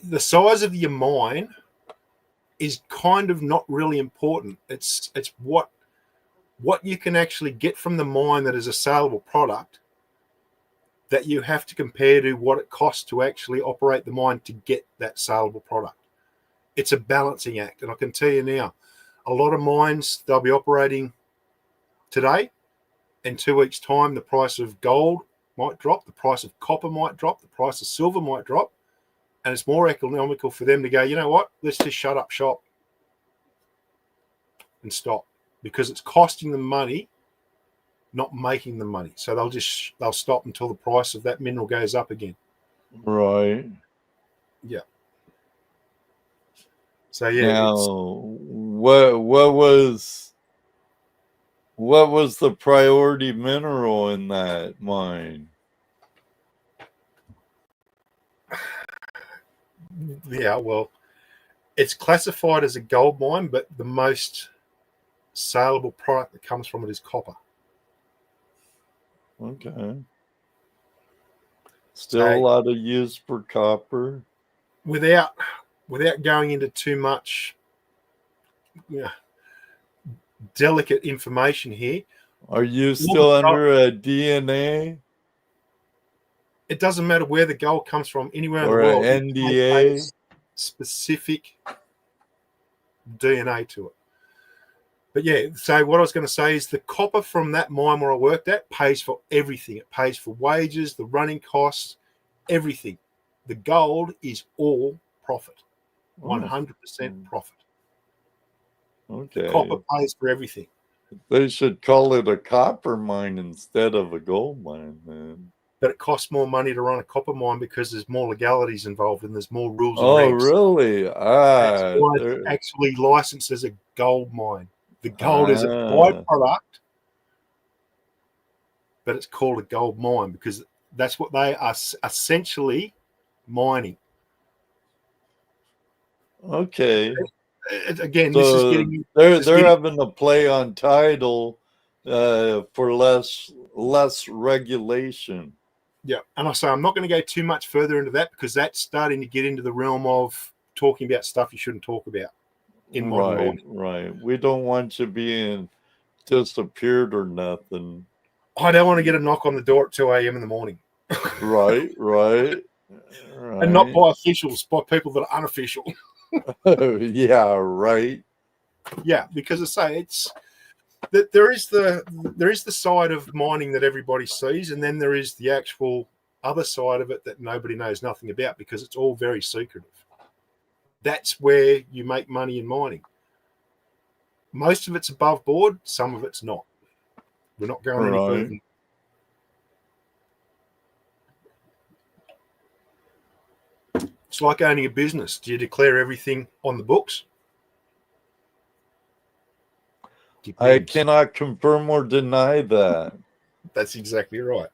the size of your mine is kind of not really important. It's what you can actually get from the mine that is a saleable product that you have to compare to what it costs to actually operate the mine to get that saleable product. It's a balancing act. And I can tell you now, a lot of mines, they'll be operating today. In 2 weeks' time, the price of gold might drop, the price of copper might drop, the price of silver might drop. And it's more economical for them to go, you know what, let's just shut up shop and stop, because it's costing them money not making the money. So they'll stop until the price of that mineral goes up again. Right. Yeah. So yeah. Now, what was the priority mineral in that mine? Yeah, well, it's classified as a gold mine, but the most saleable product that comes from it is copper. Okay. Still a lot of use for copper. Without going into too much delicate information here. Are you still under a DNA? It doesn't matter where the gold comes from, anywhere in the Or world. an NDA? Specific DNA to it. But yeah, so what I was going to say is the copper from that mine where I worked at pays for everything. It pays for wages, the running costs, everything. The gold is all profit, 100% profit. Okay. Copper pays for everything. They should call it a copper mine instead of a gold mine, then. But it costs more money to run a copper mine because there's more legalities involved and there's more rules and regs. regs. Really? That's why it's actually licensed as a gold mine. The gold is a byproduct, but it's called a gold mine because that's what they are essentially mining. Okay. Again, so this is getting they're having a play on title for less regulation. Yeah, and I say I'm not going to go too much further into that because that's starting to get into the realm of talking about stuff you shouldn't talk about in modern mining. Right. We don't want you being disappeared or nothing. I don't want to get a knock on the door at 2 a.m. in the morning. Right. And not by officials, by people that are unofficial. Yeah, right. Yeah, because I say it's that there is the side of mining that everybody sees, and then there is the actual other side of it that nobody knows nothing about because it's all very secretive. That's where you make money in mining. Most of it's above board, some of it's not. We're not going any further. It's like owning a business. Do you declare everything on the books? I cannot confirm or deny that. That's exactly right.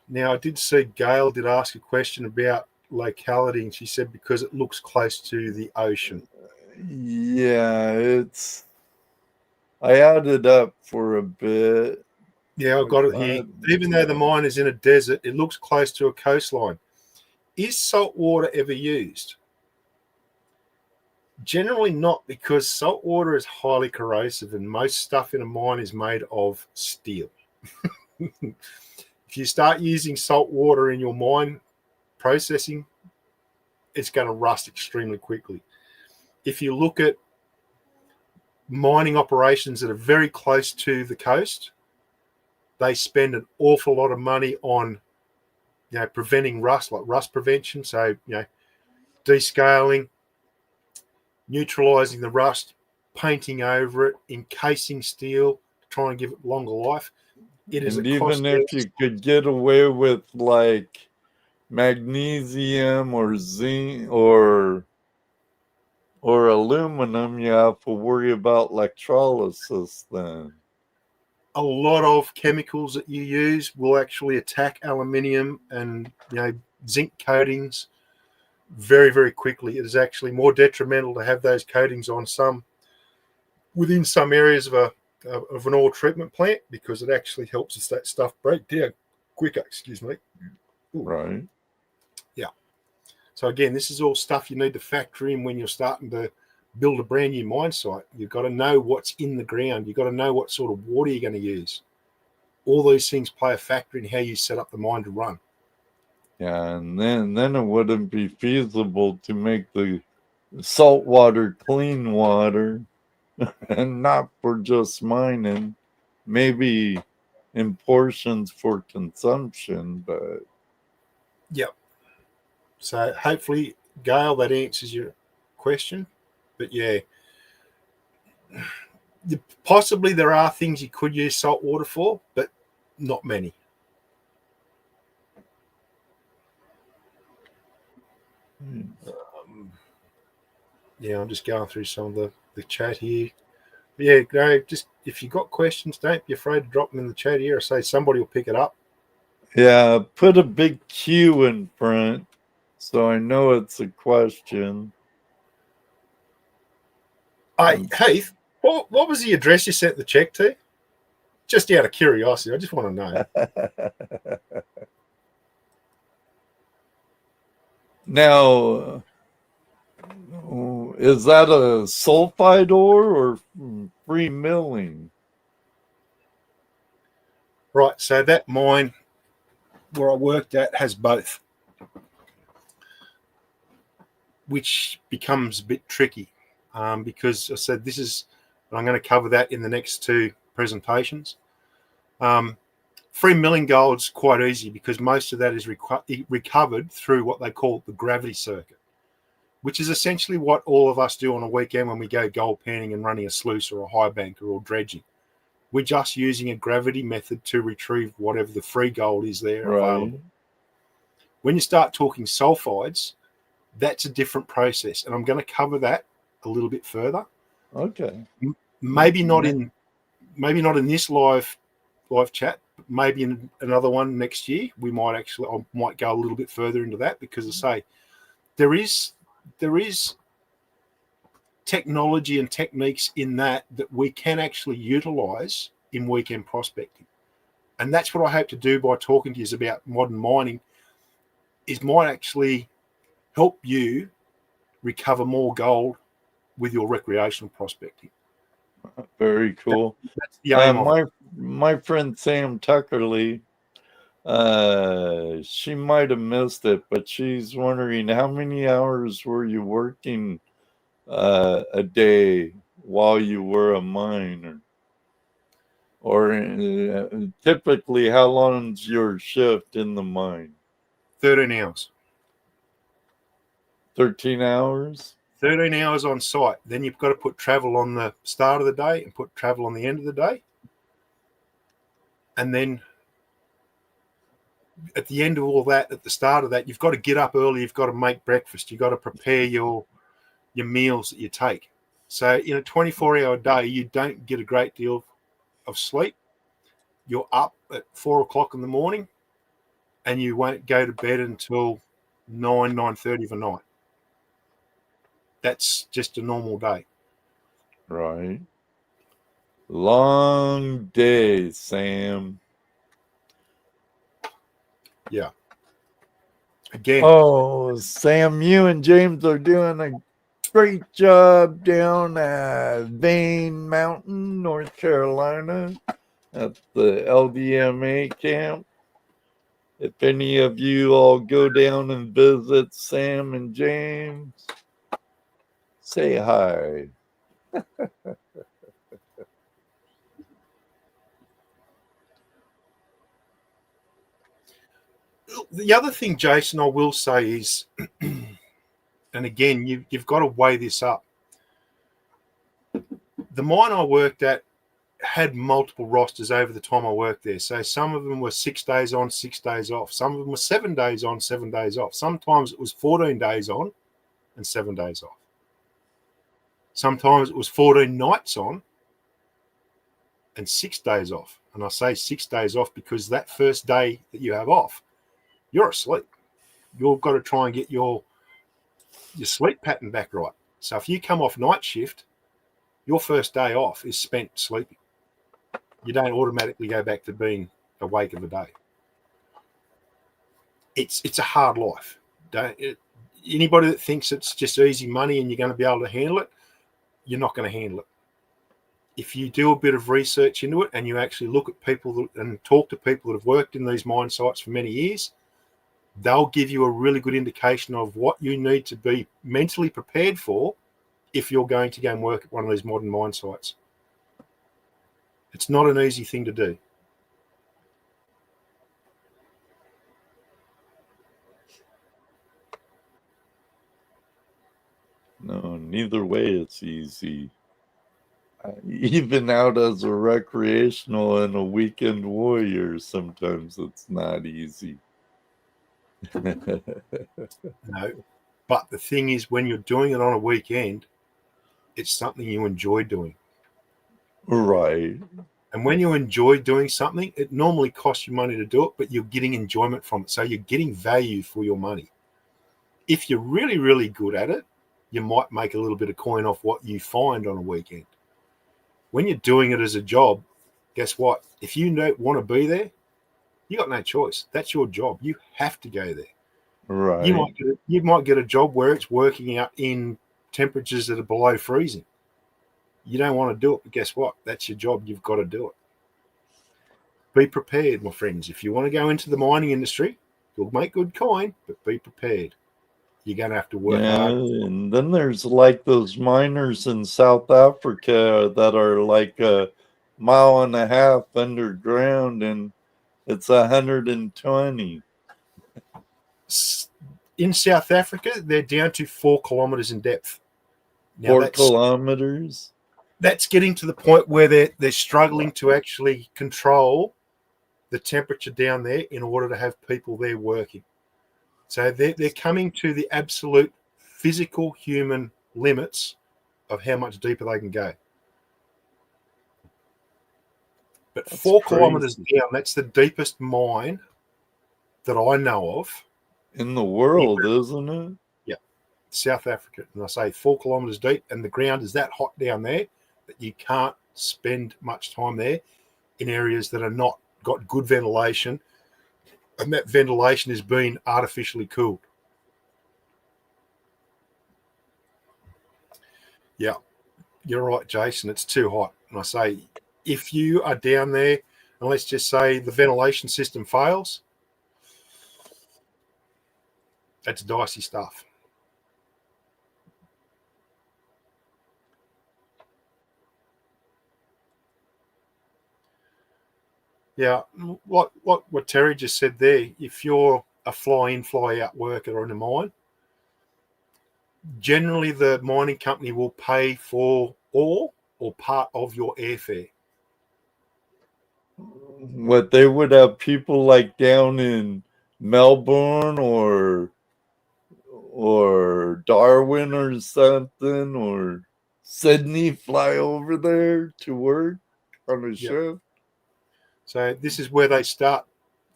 Now, I did see Gail did ask a question about locality, and she said because it looks close to the ocean. Yeah, I added up for a bit. Yeah, I've got it here. Even though the mine is in a desert, it looks close to a coastline. Is salt water ever used? Generally not, because salt water is highly corrosive and most stuff in a mine is made of steel. If you start using salt water in your mine processing, it's going to rust extremely quickly. If you look at mining operations that are very close to the coast, they spend an awful lot of money on, preventing rust, like rust prevention. So, descaling, neutralizing the rust, painting over it, encasing steel, trying to give it longer life. It is even if you could get away with like magnesium or zinc or aluminum, you have to worry about electrolysis then. A lot of chemicals that you use will actually attack aluminium and zinc coatings very, very quickly. It is actually more detrimental to have those coatings on within some areas of an oil treatment plant because it actually helps that stuff break down quicker. Excuse me. Ooh. Right. Yeah. So again, this is all stuff you need to factor in when you're starting to build a brand new mine site. You've got to know what's in the ground. You've got to know what sort of water you're going to use. All those things play a factor in how you set up the mine to run. Yeah, and then it wouldn't be feasible to make the salt water clean water and not for just mining, maybe in portions for consumption, but yep. So hopefully, Gail, that answers your question. But yeah, Possibly there are things you could use salt water for, but not many. Yeah, I'm just going through some of the chat here. Yeah, no, just if you got questions, don't be afraid to drop them in the chat here. Or say somebody will pick it up. Yeah, put a big Q in front so I know it's a question. Hey, Heath, what was the address you sent the check to? Just out of curiosity, I just want to know. Now, is that a sulfide ore or free milling? Right, so that mine where I worked at has both, which becomes a bit tricky because I said this is, I'm going to cover that in the next two presentations. Free milling gold's quite easy because most of that is recovered through what they call the gravity circuit, which is essentially what all of us do on a weekend when we go gold panning and running a sluice or a high banker or dredging. We're just using a gravity method to retrieve whatever the free gold is there available. When you start talking sulfides, that's a different process, and I'm going to cover that a little bit further. Okay. Maybe not in this live chat, but maybe in another one next year. I might go a little bit further into that because I say there is technology and techniques in that we can actually utilize in weekend prospecting. And that's what I hope to do by talking to you about modern mining, is might actually help you recover more gold with your recreational prospecting. Very cool. That's the aim of it. My friend Sam Tuckerly, she might have missed it, but she's wondering how many hours were you working a day while you were a miner? Or typically, how long's your shift in the mine? 13 hours. 13 hours? 13 hours on site. Then you've got to put travel on the start of the day and put travel on the end of the day. And then at the end of all that, at the start of that, you've got to get up early. You've got to make breakfast. You've got to prepare your meals that you take. So in a 24-hour day, you don't get a great deal of sleep. You're up at 4 o'clock in the morning and you won't go to bed until 9:30 of the night. That's just a normal day. Right. Long day, Sam. Yeah. Again. Oh, Sam, you and James are doing a great job down at Vane Mountain, North Carolina, at the LDMA camp. If any of you all go down and visit Sam and James, say hi. The other thing, Jason, I will say is, and again, you've got to weigh this up. The mine I worked at had multiple rosters over the time I worked there. So some of them were 6 days on, 6 days off. Some of them were 7 days on, 7 days off. Sometimes it was 14 days on and 7 days off. Sometimes it was 14 nights on and 6 days off. And I say 6 days off because that first day that you have off, you're asleep. You've got to try and get your sleep pattern back right. So if you come off night shift, your first day off is spent sleeping. You don't automatically go back to being awake of a day. It's a hard life. Anybody that thinks it's just easy money and you're going to be able to handle it, you're not going to handle it. If you do a bit of research into it and you actually look at people and talk to people that have worked in these mine sites for many years, they'll give you a really good indication of what you need to be mentally prepared for if you're going to go and work at one of these modern mine sites. It's not an easy thing to do. No, neither way it's easy. even out as a recreational and a weekend warrior, sometimes it's not easy. No. But the thing is, when you're doing it on a weekend, it's something you enjoy doing. Right. And when you enjoy doing something, it normally costs you money to do it, but you're getting enjoyment from it. So you're getting value for your money. If you're really, really good at it, you might make a little bit of coin off what you find on a weekend. When you're doing it as a job, guess what? If you don't want to be there, you got no choice. That's your job. You have to go there. Right. You might get a job where it's working out in temperatures that are below freezing. You don't want to do it, but guess what? That's your job. You've got to do it. Be prepared, my friends. If you want to go into the mining industry, you'll make good coin, but be prepared. You're going to have to work hard. And then there's like those miners in South Africa that are like 1.5 miles underground, and it's 120. In South Africa, they're down to 4 kilometers in depth. Now 4 kilometers? That's getting to the point where they're struggling to actually control the temperature down there in order to have people there working. So they're coming to the absolute physical human limits of how much deeper they can go. But that's 4 kilometers down, that's the deepest mine that I know of. In the world, isn't it? Yeah. South Africa. And I say 4 kilometers deep, and the ground is that hot down there that you can't spend much time there in areas that are not got good ventilation, and that ventilation is being artificially cooled. Yeah, you're right, Jason. It's too hot. And I say, if you are down there, and let's just say the ventilation system fails, that's dicey stuff. Yeah, what Terry just said there, if you're a fly-in, fly-out worker in a mine, generally the mining company will pay for all or part of your airfare. What, they would have people like down in Melbourne or Darwin or something, or Sydney, fly over there to work on a shift? So this is where they start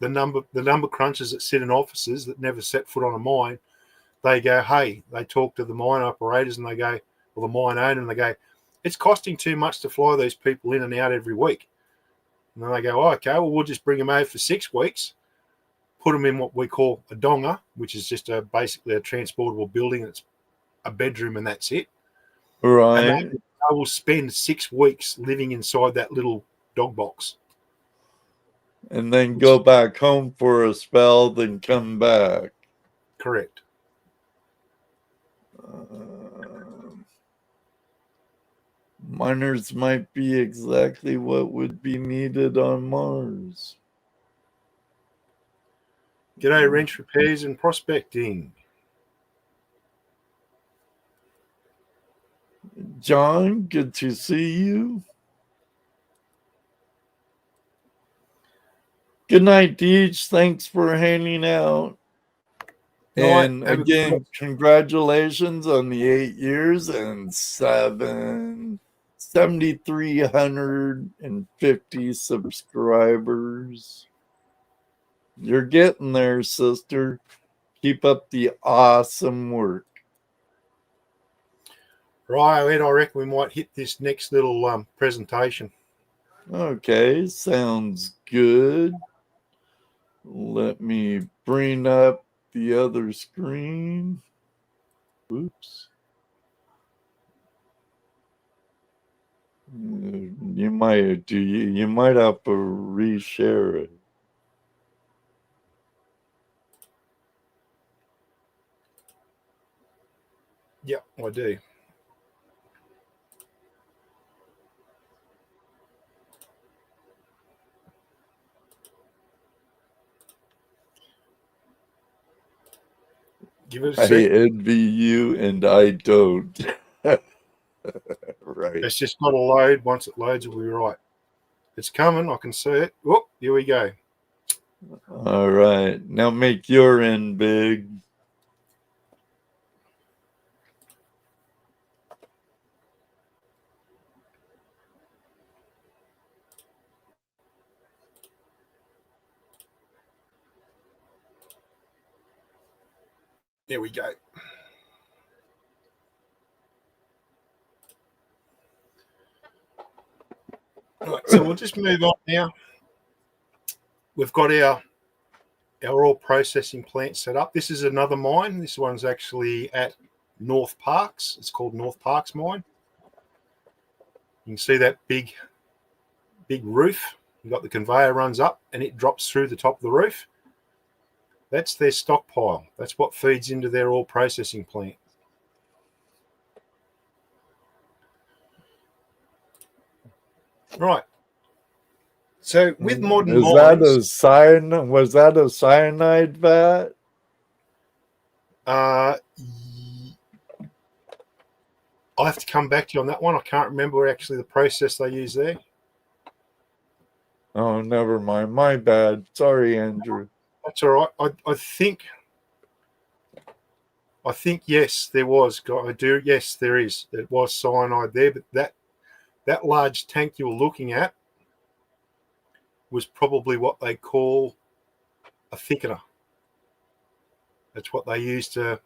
the number crunchers that sit in offices that never set foot on a mine. They go, hey, they talk to the mine operators and they go, or the mine owner, and they go, it's costing too much to fly these people in and out every week. And then they go, oh, okay, well, we'll just bring them over for 6 weeks, put them in what we call a donga, which is just basically a transportable building. That's a bedroom and that's it. Right. And they will spend 6 weeks living inside that little dog box. And then go back home for a spell, then come back. Correct. Miners might be exactly what would be needed on Mars. G'day, wrench repairs and prospecting. John, good to see you. Good night, Deej. Thanks for hanging out. And again, congratulations on the 8 years and 7,350 subscribers. You're getting there, sister. Keep up the awesome work. Right, Ed, I reckon we might hit this next little presentation. Okay, sounds good. Let me bring up the other screen. Oops. You might have to reshare it. Yep, I do. Give it a I second. envy you and I don't. Right. right. It's just got to load. Once it loads, it'll be right. It's coming. I can see it. Whoop, here we go. All right. Now make your end big. There we go. Right, so we'll just move on now. We've got our ore processing plant set up. This is another mine. This one's actually at North Parks. It's called North Parks Mine. You can see that big roof. You've got the conveyor runs up and it drops through the top of the roof. That's their stockpile. That's what feeds into their ore processing plant. Right. So with modern was mines, that a cyanide vat? I have to come back to you on that one. I can't remember actually the process they use there. Oh, never mind. My bad. Sorry, Andrew. That's all right. I think yes, there was. I do. Yes, there is. There was cyanide there, but that large tank you were looking at was probably what they call a thickener. That's what they use to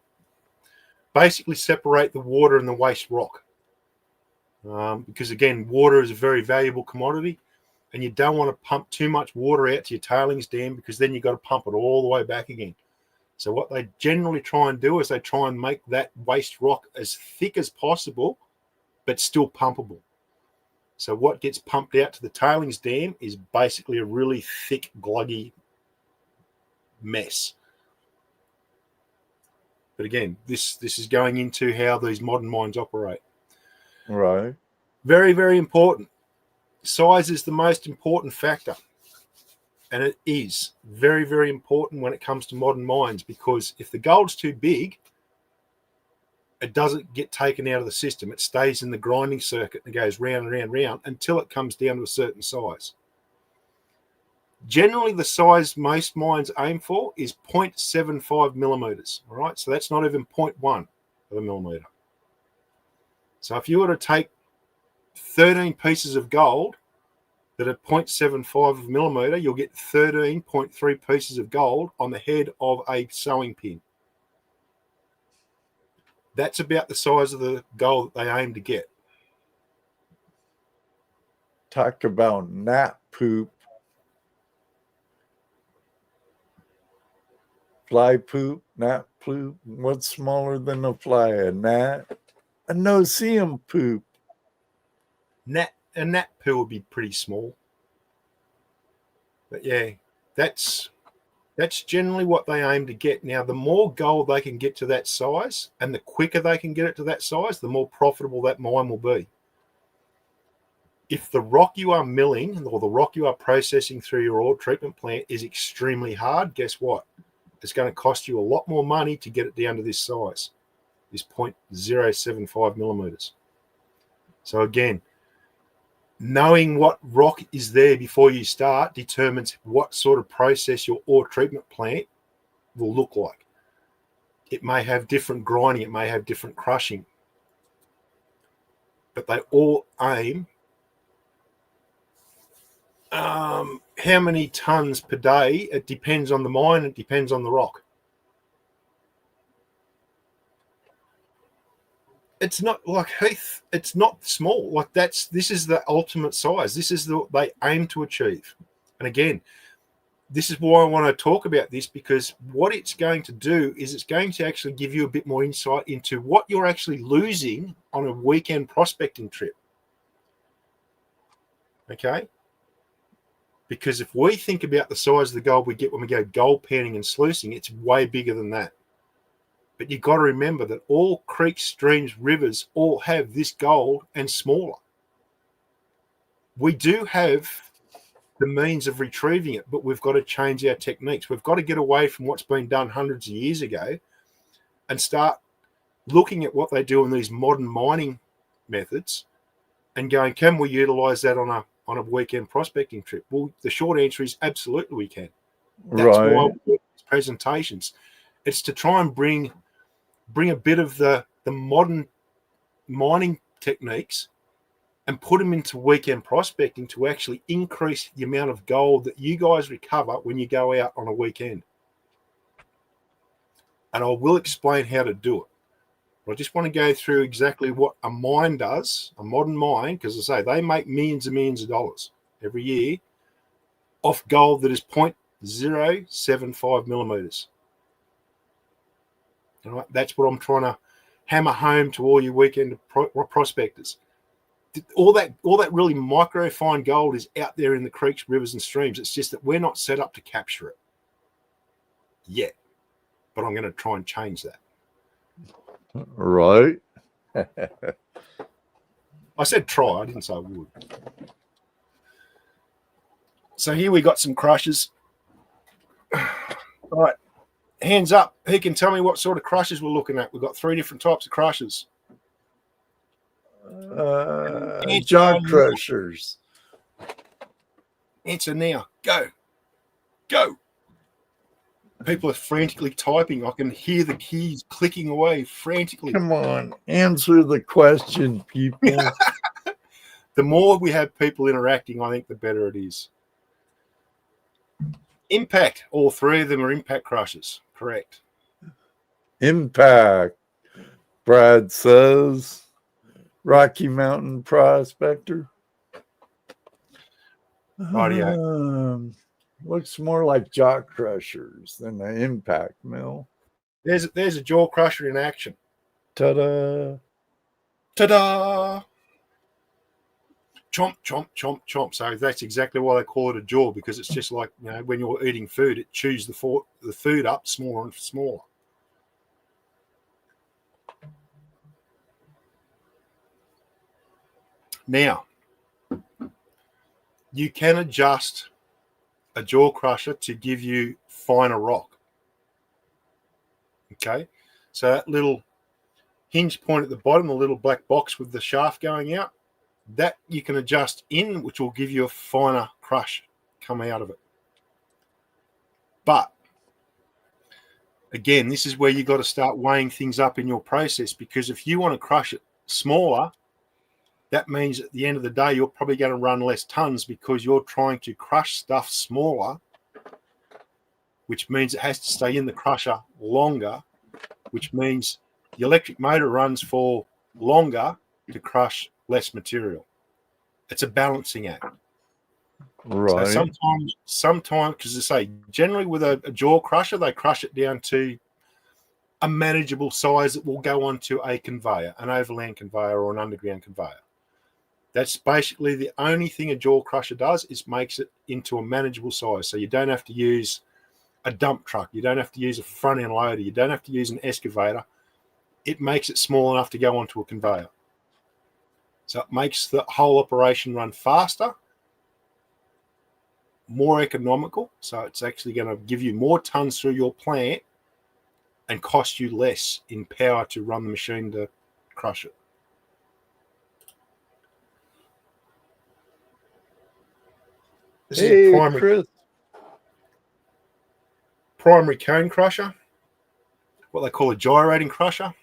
basically separate the water and the waste rock. Because again, water is a very valuable commodity, and you don't want to pump too much water out to your tailings dam because then you've got to pump it all the way back again. So what they generally try and do is they try and make that waste rock as thick as possible, but still pumpable. So what gets pumped out to the tailings dam is basically a really thick, gluggy mess. But again, this is going into how these modern mines operate. Right. Very, very important. Size is the most important factor. And it is very, very important when it comes to modern mines, because if the gold's too big, it doesn't get taken out of the system. It stays in the grinding circuit and goes round and round and round until it comes down to a certain size. Generally, the size most mines aim for is 0.75 millimeters. All right, so that's not even 0.1 of a millimeter. So if you were to take 13 pieces of gold that are 0.75 of a millimeter, you'll get 13.3 pieces of gold on the head of a sewing pin. That's about the size of the gold that they aim to get. Talk about gnat poop. Fly poop, gnat poop. What's smaller than a fly? A gnat? A no-see-em poop. A gnat poo would be pretty small. But yeah, that's generally what they aim to get. Now, the more gold they can get to that size, and the quicker they can get it to that size, the more profitable that mine will be. If the rock you are milling or the rock you are processing through your ore treatment plant is extremely hard, guess what? It's going to cost you a lot more money to get it down to this size, this 0.075 millimeters. So again, knowing what rock is there before you start determines what sort of process your ore treatment plant will look like. It may have different grinding, it may have different crushing, but they all aim how many tons per day. It depends on the mine, it depends on the rock. It's not like Heath, it's not small. Like this is the ultimate size. This is what they aim to achieve. And again, this is why I want to talk about this, because what it's going to do is it's going to actually give you a bit more insight into what you're actually losing on a weekend prospecting trip. Okay? Because if we think about the size of the gold we get when we go gold panning and sluicing, it's way bigger than that. But you've got to remember that all creeks, streams, rivers all have this gold and smaller. We do have the means of retrieving it, but we've got to change our techniques. We've got to get away from what's been done hundreds of years ago and start looking at what they do in these modern mining methods and going, can we utilize that on a weekend prospecting trip? Well, the short answer is absolutely we can. That's why we do these presentations. It's to try and bring a bit of the modern mining techniques and put them into weekend prospecting to actually increase the amount of gold that you guys recover when you go out on a weekend. And I will explain how to do it. But I just want to go through exactly what a mine does, a modern mine, because I say they make millions and millions of dollars every year off gold that is 0.075 millimeters. All right, that's what I'm trying to hammer home to all you weekend prospectors. All that really micro fine gold is out there in the creeks, rivers, and streams. It's just that we're not set up to capture it yet. But I'm going to try and change that. Right. I said try. I didn't say I would. So here we got some crushers. All right. Hands up. Who can tell me what sort of crushers we're looking at? We've got 3 different types of crushers. Jaw crushers. Answer now. Go. Go. People are frantically typing. I can hear the keys clicking away frantically. Come on, answer the question, people. The more we have people interacting, I think the better it is. Impact. All 3 of them are impact crushers. Correct. Impact. Brad says. Rocky Mountain Prospector. Rightio. Looks more like jaw crushers than an impact mill. There's a jaw crusher in action. Ta-da. Ta-da! Chomp, chomp, chomp, chomp. So that's exactly why they call it a jaw, because it's just like, when you're eating food, it chews the food up smaller and smaller. Now, you can adjust a jaw crusher to give you finer rock. Okay, so that little hinge point at the bottom, the little black box with the shaft going out, that you can adjust in, which will give you a finer crush come out of it. But again, this is where you've got to start weighing things up in your process, because if you want to crush it smaller, that means at the end of the day, you're probably going to run less tons because you're trying to crush stuff smaller, which means it has to stay in the crusher longer, which means the electric motor runs for longer to crush less material. It's a balancing act. Right. So sometimes, because I say, generally with a jaw crusher, they crush it down to a manageable size that will go onto a conveyor, an overland conveyor or an underground conveyor. That's basically the only thing a jaw crusher does, is makes it into a manageable size. So you don't have to use a dump truck. You don't have to use a front end loader. You don't have to use an excavator. It makes it small enough to go onto a conveyor. So it makes the whole operation run faster, more economical. So it's actually going to give you more tons through your plant and cost you less in power to run the machine to crush it. This is a primary cone crusher, what they call a gyrating crusher.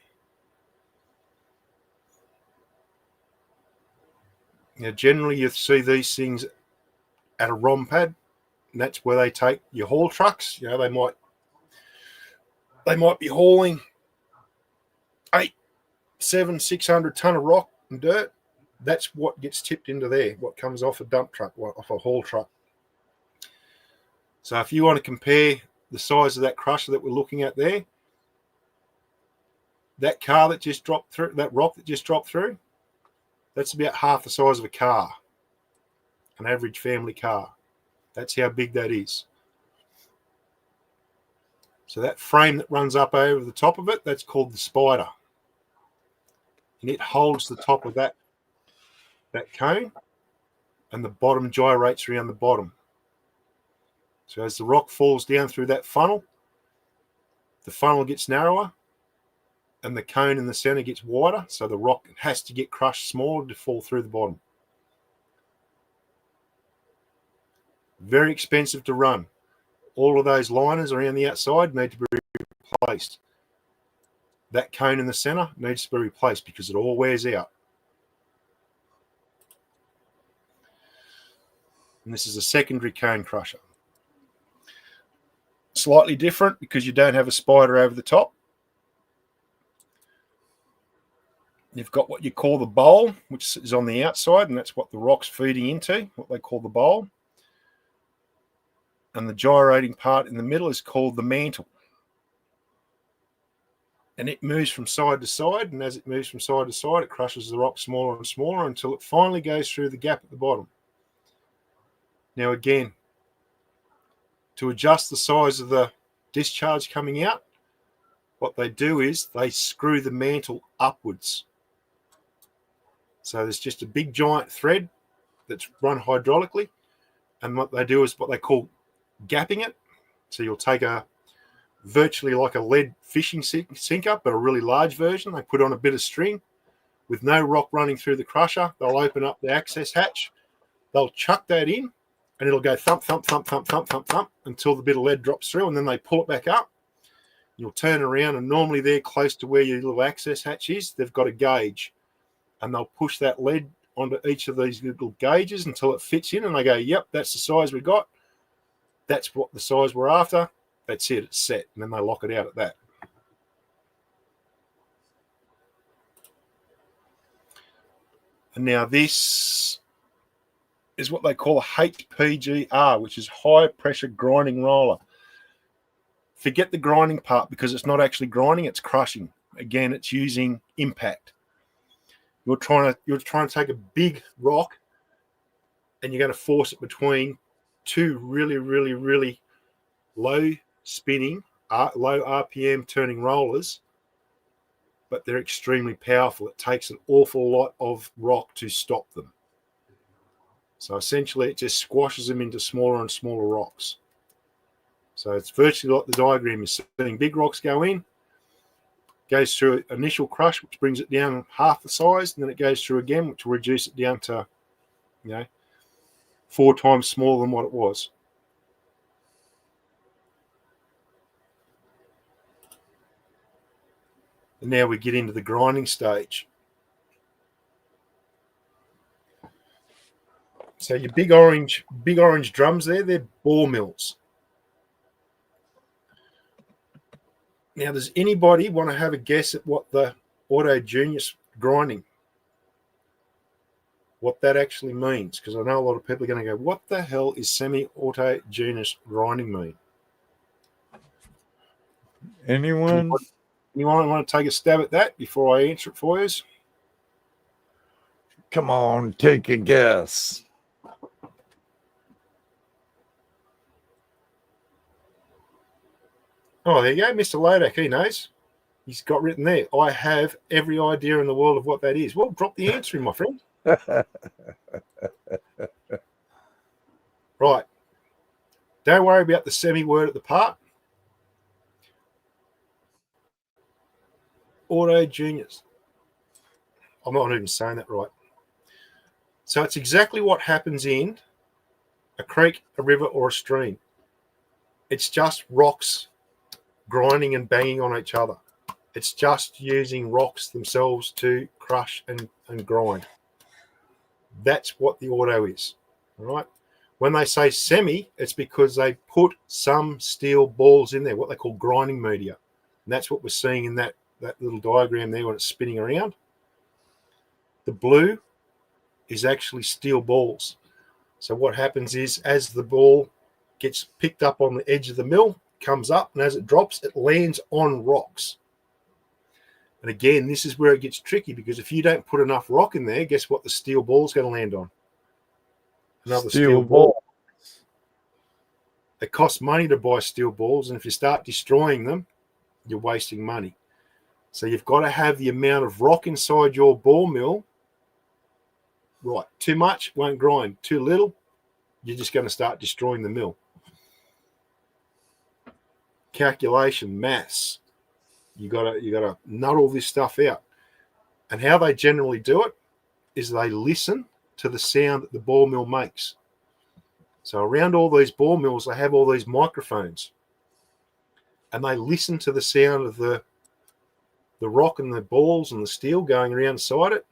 Now, generally you see these things at a ROM pad, and that's where they take your haul trucks. They might be hauling 600 ton of rock and dirt. That's what gets tipped into there, what comes off a dump truck, off a haul truck. So if you want to compare the size of that crusher that we're looking at there, that car that just dropped through, that rock that just dropped through, that's about half the size of a car, an average family car. That's how big that is. So that frame that runs up over the top of it, that's called the spider. And it holds the top of that cone, and the bottom gyrates around the bottom. So as the rock falls down through that funnel, the funnel gets narrower, and the cone in the center gets wider, so the rock has to get crushed smaller to fall through the bottom. Very expensive to run. All of those liners around the outside need to be replaced. That cone in the center needs to be replaced because it all wears out. And this is a secondary cone crusher. Slightly different because you don't have a spider over the top. You've got what you call the bowl, which is on the outside, and that's what the rock's feeding into, what they call the bowl. And the gyrating part in the middle is called the mantle. And it moves from side to side, and as it moves from side to side, it crushes the rock smaller and smaller until it finally goes through the gap at the bottom. Now again, to adjust the size of the discharge coming out, what they do is they screw the mantle upwards. So there's just a big giant thread that's run hydraulically, and what they do is what they call gapping it. So you'll take a virtually like a lead fishing sinker, but a really large version. They put on a bit of string with no rock running through the crusher. They'll open up the access hatch. They'll chuck that in, and it'll go thump, thump, thump, thump, thump, thump, thump until the bit of lead drops through, and then they pull it back up. You'll turn around, and normally they're close to where your little access hatch is. They've got a gauge, and they'll push that lead onto each of these little gauges until it fits in, and they go, yep, that's the size we got. That's what the size we're after. That's it, it's set. And then they lock it out at that. And now this is what they call a HPGR, which is high pressure grinding roller. Forget the grinding part because it's not actually grinding, it's crushing. Again, it's using impact. You're trying to take a big rock and you're going to force it between two really, really, really low spinning, low RPM turning rollers, but they're extremely powerful. It takes an awful lot of rock to stop them. So essentially it just squashes them into smaller and smaller rocks. So it's virtually like the diagram is seeing. Big rocks go in, goes through initial crush, which brings it down half the size, and then it goes through again, which will reduce it down to, 4 times smaller than what it was. And now we get into the grinding stage. So your big orange drums there, they're ball mills. Now, does anybody want to have a guess at what the autogenous grinding, what that actually means? Because I know a lot of people are going to go, what the hell is semi-autogenous grinding mean? Anyone want to take a stab at that before I answer it for you? Come on, take a guess. Oh, there you go. Mr. Lodak, he knows. He's got written there, I have every idea in the world of what that is. Well, drop the answer in, my friend. Right. Don't worry about the semi-word at the part. Autogenous. I'm not even saying that right. So it's exactly what happens in a creek, a river, or a stream. It's just rocks grinding and banging on each other. It's just using rocks themselves to crush and grind. That's what the auto is. All right. When they say semi, it's because they put some steel balls in there, what they call grinding media. And that's what we're seeing in that little diagram there when it's spinning around. The blue is actually steel balls. So what happens is as the ball gets picked up on the edge of the mill, comes up, and as it drops, it lands on rocks. And again, this is where it gets tricky because if you don't put enough rock in there, guess what the steel ball is going to land on? Another steel ball. It costs money to buy steel balls, and if you start destroying them, you're wasting money. So you've got to have the amount of rock inside your ball mill right. Too much, won't grind. Too little, you're just going to start destroying the mill. Calculation, mass. You gotta nut all this stuff out. And how they generally do it is they listen to the sound that the ball mill makes. So around all these ball mills, they have all these microphones, and they listen to the sound of the rock and the balls and the steel going around inside it,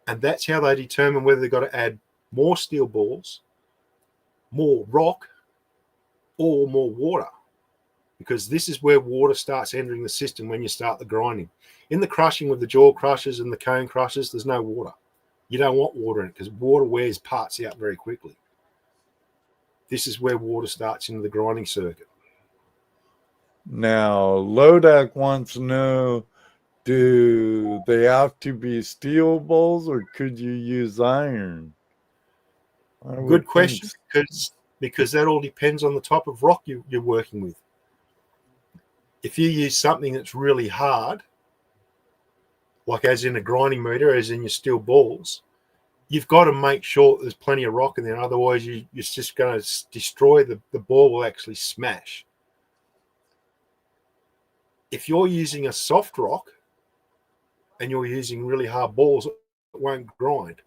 and that's how they determine whether they've got to add more steel balls, more rock, or more water. Because this is where water starts entering the system when you start the grinding. In the crushing with the jaw crushers and the cone crushers, there's no water. You don't want water in it because water wears parts out very quickly. This is where water starts into the grinding circuit. Now, Lodak wants to know, do they have to be steel bowls or could you use iron? Good question, because that all depends on the type of rock you're working with. If you use something that's really hard, like as in a grinding meter, as in your steel balls, you've got to make sure there's plenty of rock in there. Otherwise, it's just going to destroy the ball will actually smash. If you're using a soft rock and you're using really hard balls, it won't grind.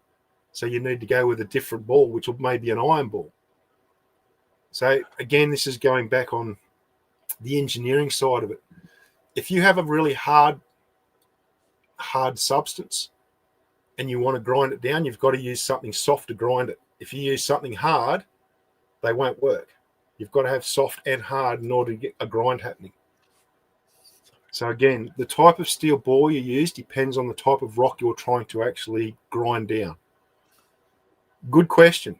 So you need to go with a different ball, which will maybe an iron ball. So again, this is going back on the engineering side of it. If you have a really hard substance and you want to grind it down, you've got to use something soft to grind it. If you use something hard, they won't work. You've got to have soft and hard in order to get a grind happening. So again, the type of steel ball you use depends on the type of rock you're trying to actually grind down. Good question.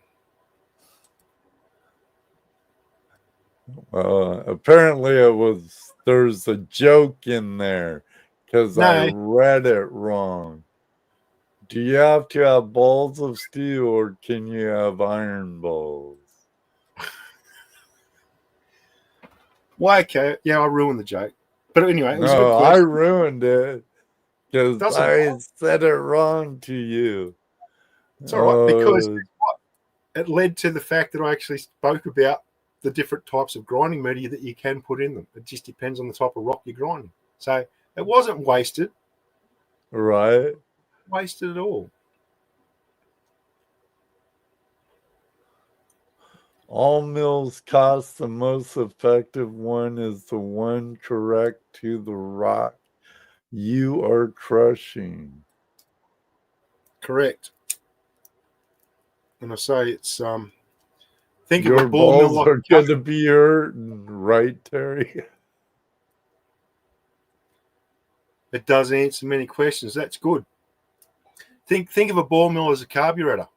Apparently there's a joke in there because I read it wrong. Do you have to have balls of steel or can you have iron balls? Well, okay. Yeah, I ruined the joke. But anyway, it was a good question. I ruined it because I said it wrong to you. It's all right, because it led to the fact that I actually spoke about the different types of grinding media that you can put in them. It just depends on the type of rock you're grinding. So it wasn't wasted. Right. Wasted at all. All mills cost the most effective one is the one correct to the rock you are crushing. Correct. And I say it's think your of a ball balls mill are going to be hurting, right, Terry? It does answer many questions. That's good. Think of a ball mill as a carburetor.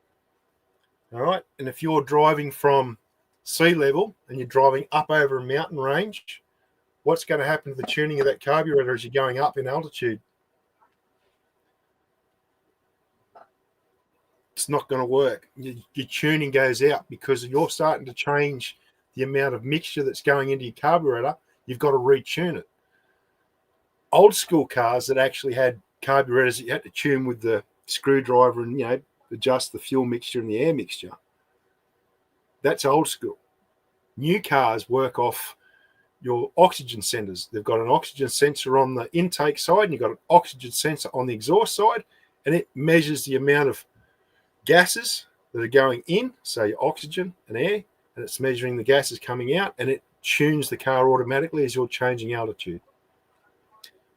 All right. And if you're driving from sea level and you're driving up over a mountain range, what's going to happen to the tuning of that carburetor as you're going up in altitude? It's not going to work. Your tuning goes out because you're starting to change the amount of mixture that's going into your carburetor. You've got to retune it. Old school cars that actually had carburetors that you had to tune with the screwdriver and, adjust the fuel mixture and the air mixture. That's old school. New cars work off your oxygen sensors. They've got an oxygen sensor on the intake side and you've got an oxygen sensor on the exhaust side, and it measures the amount of gases that are going in, so your oxygen and air, and it's measuring the gases coming out, and it tunes the car automatically as you're changing altitude.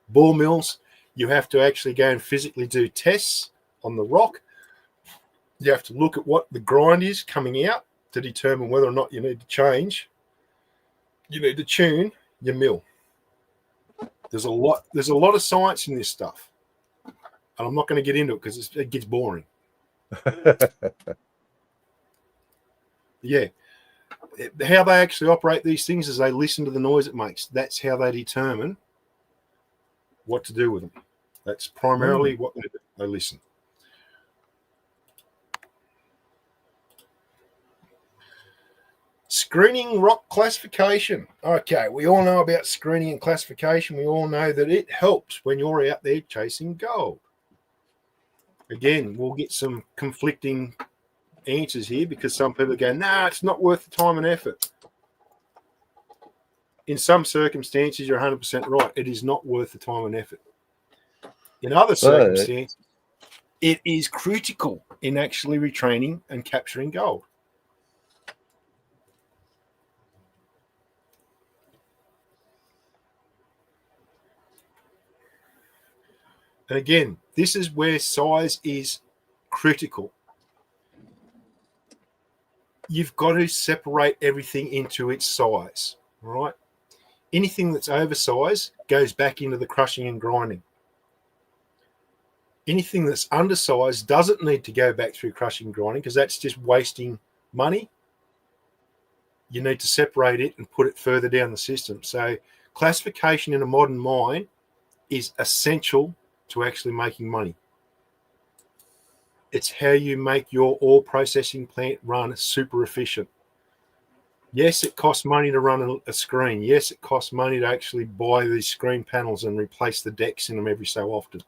Ball mills, you have to actually go and physically do tests on the rock. You have to look at what the grind is coming out to determine whether or not you need to change. You need to tune your mill. There's a lot of science in this stuff, and I'm not going to get into it because it gets boring. Yeah, how they actually operate these things is they listen to the noise it makes. That's how they determine what to do with them. That's primarily what they do. They listen. Screening rock classification. Okay, we all know about screening and classification. We all know that it helps when you're out there chasing gold. Again, we'll get some conflicting answers here because some people go, nah, it's not worth the time and effort. in some circumstances, you're 100% right. It is not worth the time and effort. In other circumstances, it is critical in actually retraining and capturing gold. And again, this is where size is critical. You've got to separate everything into its size, right? Anything that's oversized goes back into the crushing and grinding. Anything that's undersized doesn't need to go back through crushing and grinding because that's just wasting money. You need to separate it and put it further down the system. So classification in a modern mine is essential to actually making money. It's how you make your ore processing plant run super efficient. Yes, it costs money to run a screen. Yes, it costs money to actually buy these screen panels and replace the decks in them every so often.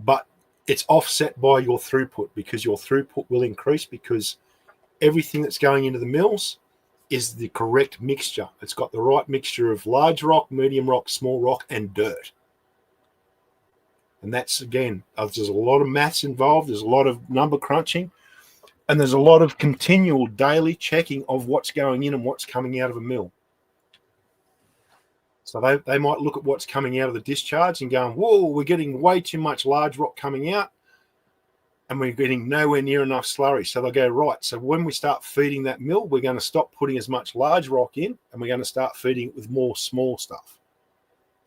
But it's offset by your throughput because your throughput will increase because everything that's going into the mills is the correct mixture. It's got the right mixture of large rock, medium rock, small rock, and dirt. And that's, again, there's a lot of maths involved. There's a lot of number crunching. And there's a lot of continual daily checking of what's going in and what's coming out of a mill. So they might look at what's coming out of the discharge and going, whoa, we're getting way too much large rock coming out and we're getting nowhere near enough slurry. So they'll go, right, so when we start feeding that mill, we're going to stop putting as much large rock in and we're going to start feeding it with more small stuff.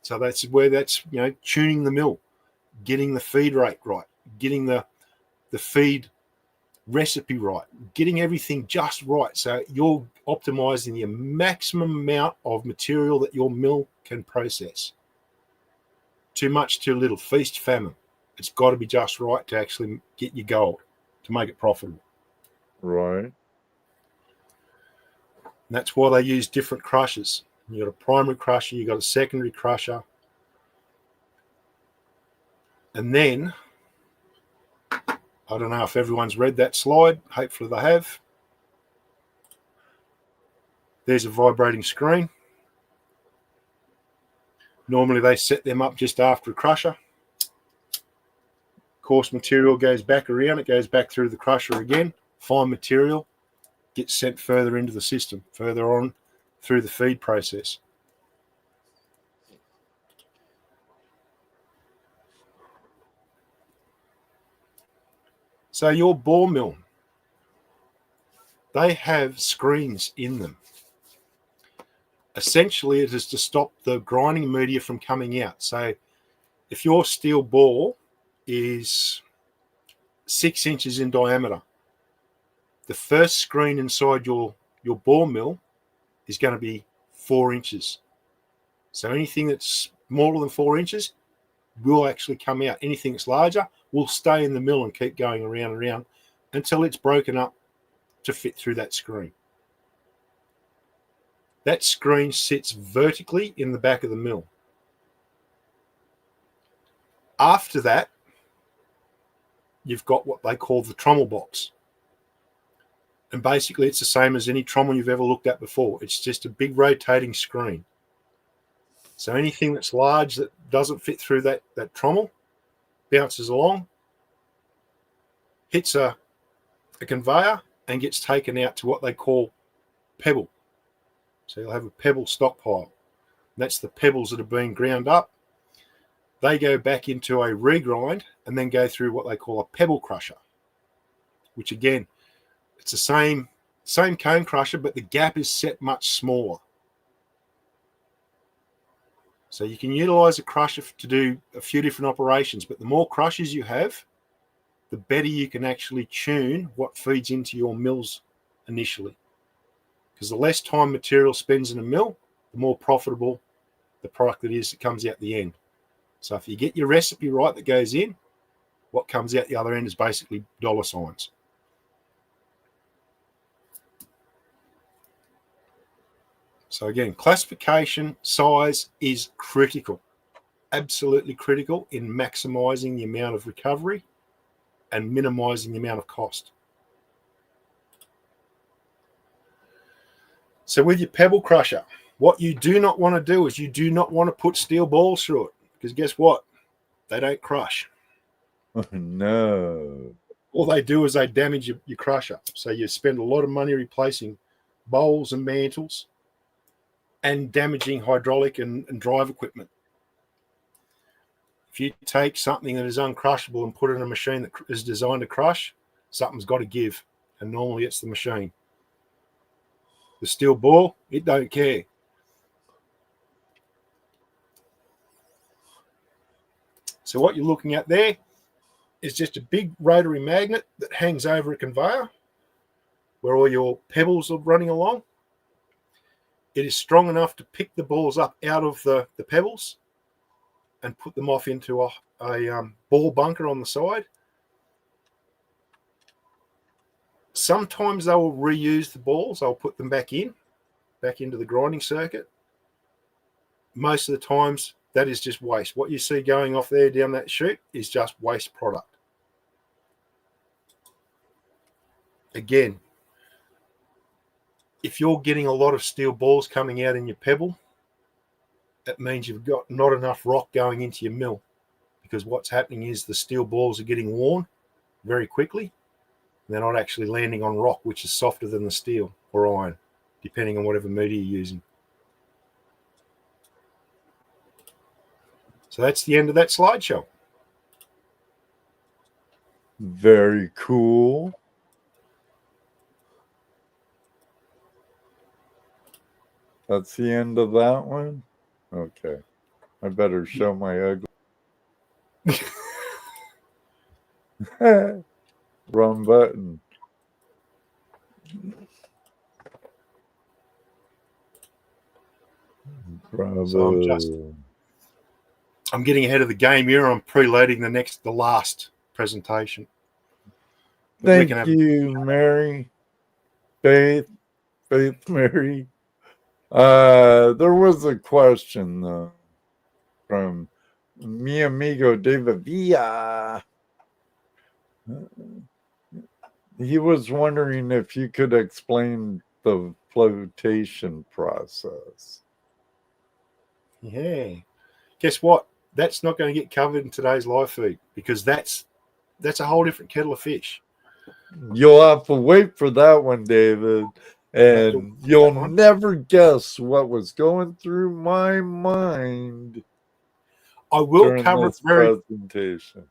So that's where that's, tuning the mill, getting the feed rate right, getting the feed recipe right, getting everything just right. So you're optimizing the maximum amount of material that your mill can process. Too much, too little, feast, famine. It's got to be just right to actually get your gold, to make it profitable. Right. And that's why they use different crushers. You got a primary crusher, you got a secondary crusher. And then, I don't know if everyone's read that slide. Hopefully they have. There's a vibrating screen. Normally they set them up just after a crusher. Coarse material goes back around. It goes back through the crusher again. Fine material gets sent further into the system, further on through the feed process. So your bore mill, they have screens in them. Essentially, it is to stop the grinding media from coming out. So if your steel bore is 6 inches in diameter, the first screen inside your bore mill is going to be 4 inches. So anything that's smaller than 4 inches will actually come out. Anything that's larger will stay in the mill and keep going around and around until it's broken up to fit through that screen. That screen sits vertically in the back of the mill. After that, you've got what they call the trommel box. And basically it's the same as any trommel you've ever looked at before. It's just a big rotating screen. So anything that's large that doesn't fit through that trommel bounces along, hits a conveyor and gets taken out to what they call pebble. So you'll have a pebble stockpile. That's the pebbles that are being ground up. They go back into a regrind and then go through what they call a pebble crusher, which again, it's the same cone crusher, but the gap is set much smaller. So you can utilize a crusher to do a few different operations, but the more crushers you have, the better you can actually tune what feeds into your mills initially. Because the less time material spends in a mill, the more profitable the product it is that comes out the end. So if you get your recipe right that goes in, what comes out the other end is basically dollar signs. So again, classification, size is critical, absolutely critical in maximizing the amount of recovery and minimizing the amount of cost. So with your pebble crusher, What you do not want to do is you do not want to put steel balls through it, because guess what? They don't crush. No. All they do is they damage your crusher. So you spend a lot of money replacing bowls and mantles and damaging hydraulic and drive equipment. If you take something that is uncrushable and put it in a machine that is designed to crush, something's got to give. And normally it's the machine. The steel ball, it don't care. So what you're looking at there is just a big rotary magnet that hangs over a conveyor where all your pebbles are running along. It is strong enough to pick the balls up out of the pebbles and put them off into a ball bunker on the side. Sometimes they will reuse the balls. They'll put them back into the grinding circuit. Most of the times, that is just waste. What you see going off there down that chute is just waste product. Again, if you're getting a lot of steel balls coming out in your pebble, that means you've got not enough rock going into your mill, because what's happening is the steel balls are getting worn very quickly. They're not actually landing on rock, which is softer than the steel or iron, depending on whatever media you're using. So that's the end of that slideshow. Very cool. That's the end of that one? Okay. I better show my ugly. Wrong button. Bravo. So I'm getting ahead of the game here. I'm preloading the last presentation. Thank you, Mary. Faith Mary. There was a question though from mi amigo David Villa. He was wondering if you could explain the flotation process. Yeah. Guess what? That's not going to get covered in today's live feed, because that's a whole different kettle of fish. You'll have to wait for that one, David. And you'll never guess what was going through my mind. I will cover this presentation.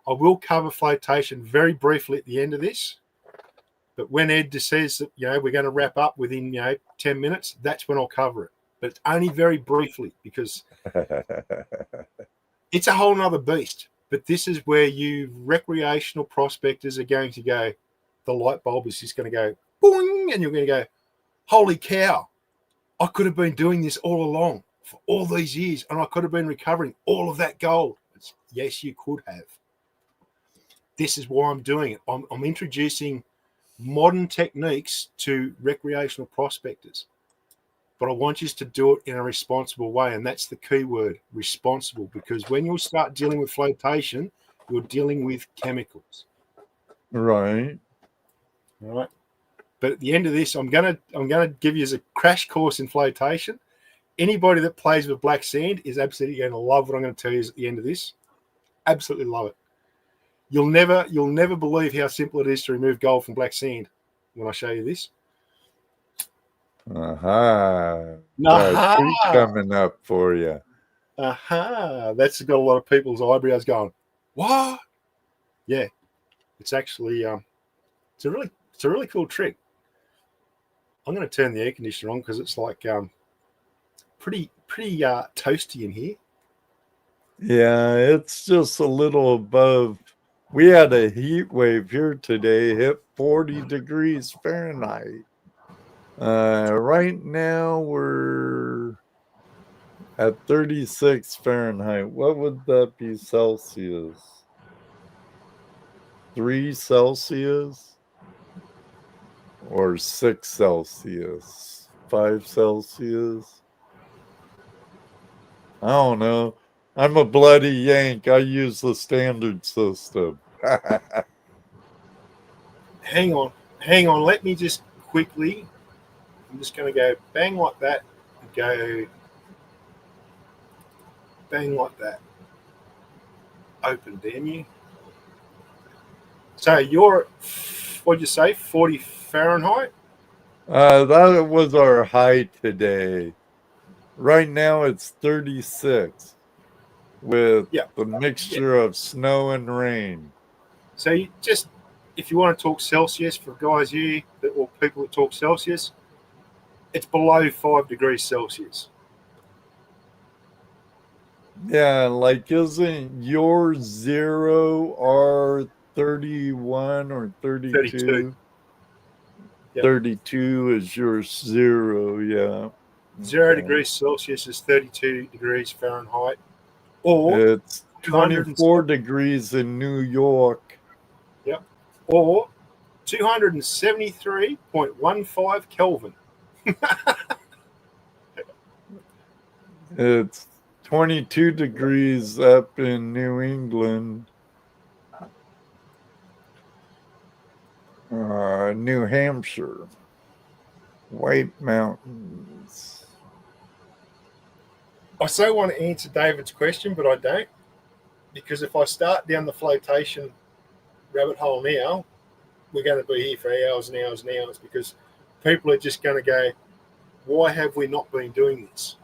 I will cover flotation very briefly at the end of this. But when Ed just says that, we're going to wrap up within, 10 minutes, that's when I'll cover it. But it's only very briefly, because it's a whole nother beast. But this is where you recreational prospectors are going to go, the light bulb is just going to go, boing, and you're going to go, holy cow, I could have been doing this all along for all these years, and I could have been recovering all of that gold. Yes, you could have. This is why I'm doing it. I'm introducing modern techniques to recreational prospectors, but I want you to do it in a responsible way, and that's the key word, responsible, because when you start dealing with flotation, you're dealing with chemicals. Right. All right. But at the end of this, I'm gonna give you a crash course in flotation. Anybody that plays with black sand is absolutely going to love what I'm going to tell you at the end of this. Absolutely love it. You'll never believe how simple it is to remove gold from black sand when I show you this. Aha. Treat coming up for you. Aha. That's got a lot of people's eyebrows going, what? Yeah. It's actually it's a really cool trick. I'm going to turn the air conditioner on because it's like pretty toasty in here. Yeah, it's just a little above. We had a heat wave here today, hit 40 degrees Fahrenheit. Right now we're at 36 Fahrenheit. What would that be Celsius? 3 Celsius? Or 6 Celsius? 5 Celsius? I don't know. I'm a bloody Yank. I use the standard system. Hang on. Let me just quickly, I'm just going to go bang like that, go bang like that. Open, damn you. So you're, what'd you say, 40 Fahrenheit? That was our high today. Right now it's 36 with Yeah. the mixture of snow and rain. So you just, if you want to talk Celsius for guys here, or people that talk Celsius, it's below 5 degrees Celsius. Yeah, like isn't your 0 or 31 or 32? 32. Yep. 32 is your 0, yeah. 0 degrees Celsius is 32 degrees Fahrenheit. Or it's 24 degrees in New York. Yep. Or 273.15 Kelvin. It's 22 degrees up in New England. New Hampshire. White Mountains. I so want to answer David's question, but I don't. Because if I start down the flotation rabbit hole now, we're going to be here for hours and hours and hours, because people are just going to go, why have we not been doing this?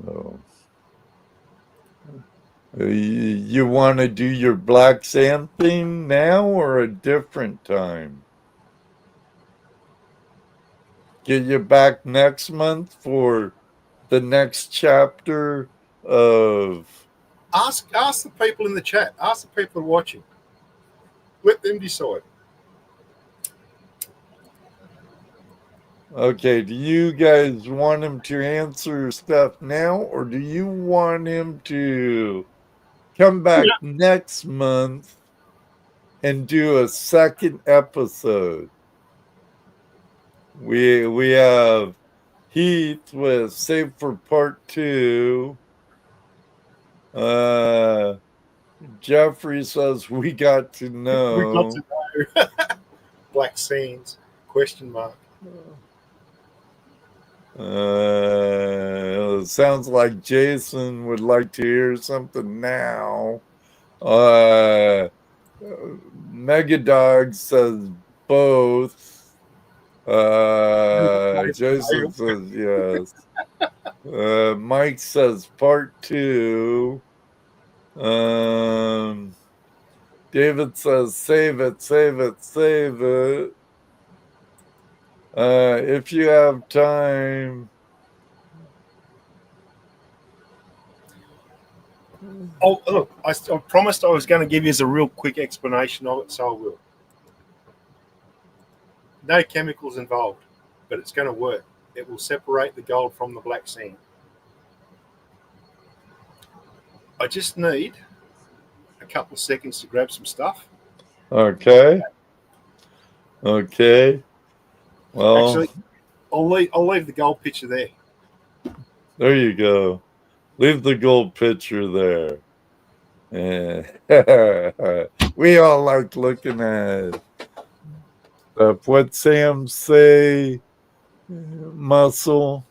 So, you want to do your black sand thing now or a different time? Get you back next month for the next chapter of... Ask the people in the chat. Ask the people watching. Let them decide. Okay, do you guys want him to answer stuff now, or do you want him to come back next month and do a second episode? We have Heath with Save for Part 2. Jeffrey says we got to know. We got to know. Black sands, question mark. It sounds like Jason would like to hear something now. Megadog says both. Jason says yes. Mike says part 2. David says save it, save it, save it. If you have time. Oh, look, I promised I was going to give you a real quick explanation of it, so I will. No chemicals involved, but it's going to work. It will separate the gold from the black sand. I just need a couple of seconds to grab some stuff. Okay. Okay. Well, actually, I'll leave the gold picture there. There you go. Leave the gold picture there. We all like looking at what Sam say. Muscle.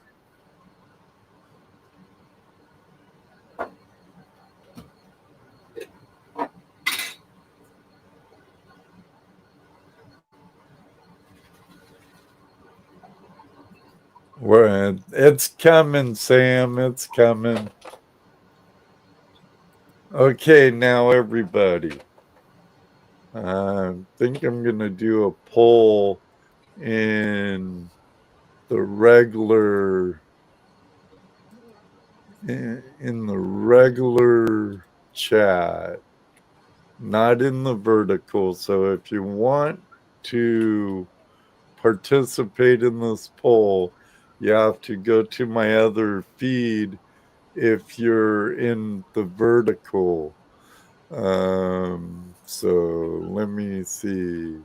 It's coming, Sam. It's coming. Okay, now everybody. I think I'm going to do a poll in the regular chat, not in the vertical. So if you want to participate in this poll, you have to go to my other feed if you're in the vertical. So let me see.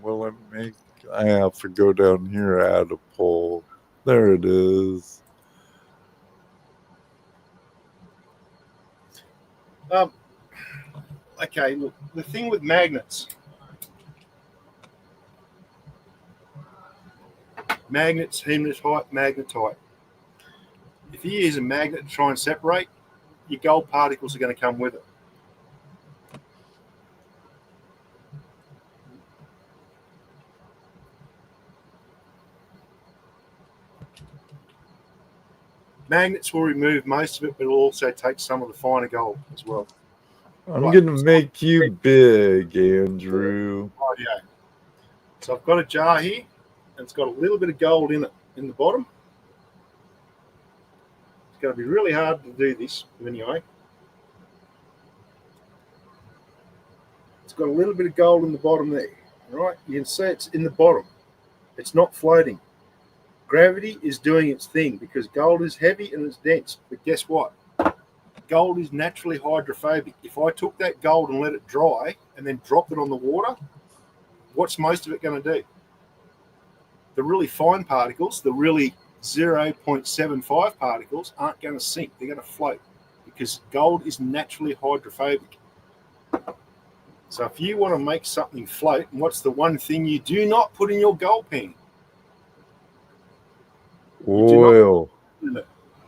Will it make... I have to go down here, add a poll. There it is. Okay, look, the thing with magnets, hematite, magnetite. If you use a magnet to try and separate, your gold particles are going to come with it. Magnets will remove most of it, but it'll also take some of the finer gold as well. I'm Right, going to so make you big, Andrew. Rightio. So I've got a jar here, and it's got a little bit of gold in it in the bottom. It's going to be really hard to do this anyway. It's got a little bit of gold in the bottom there. Right? You can see it's in the bottom. It's not floating. Gravity is doing its thing because gold is heavy and it's dense. But guess what? Gold is naturally hydrophobic. If I took that gold and let it dry and then dropped it on the water, what's most of it going to do? The really fine particles, the really 0.75 particles, aren't going to sink. They're going to float because gold is naturally hydrophobic. So if you want to make something float, what's the one thing you do not put in your gold pen? Oil.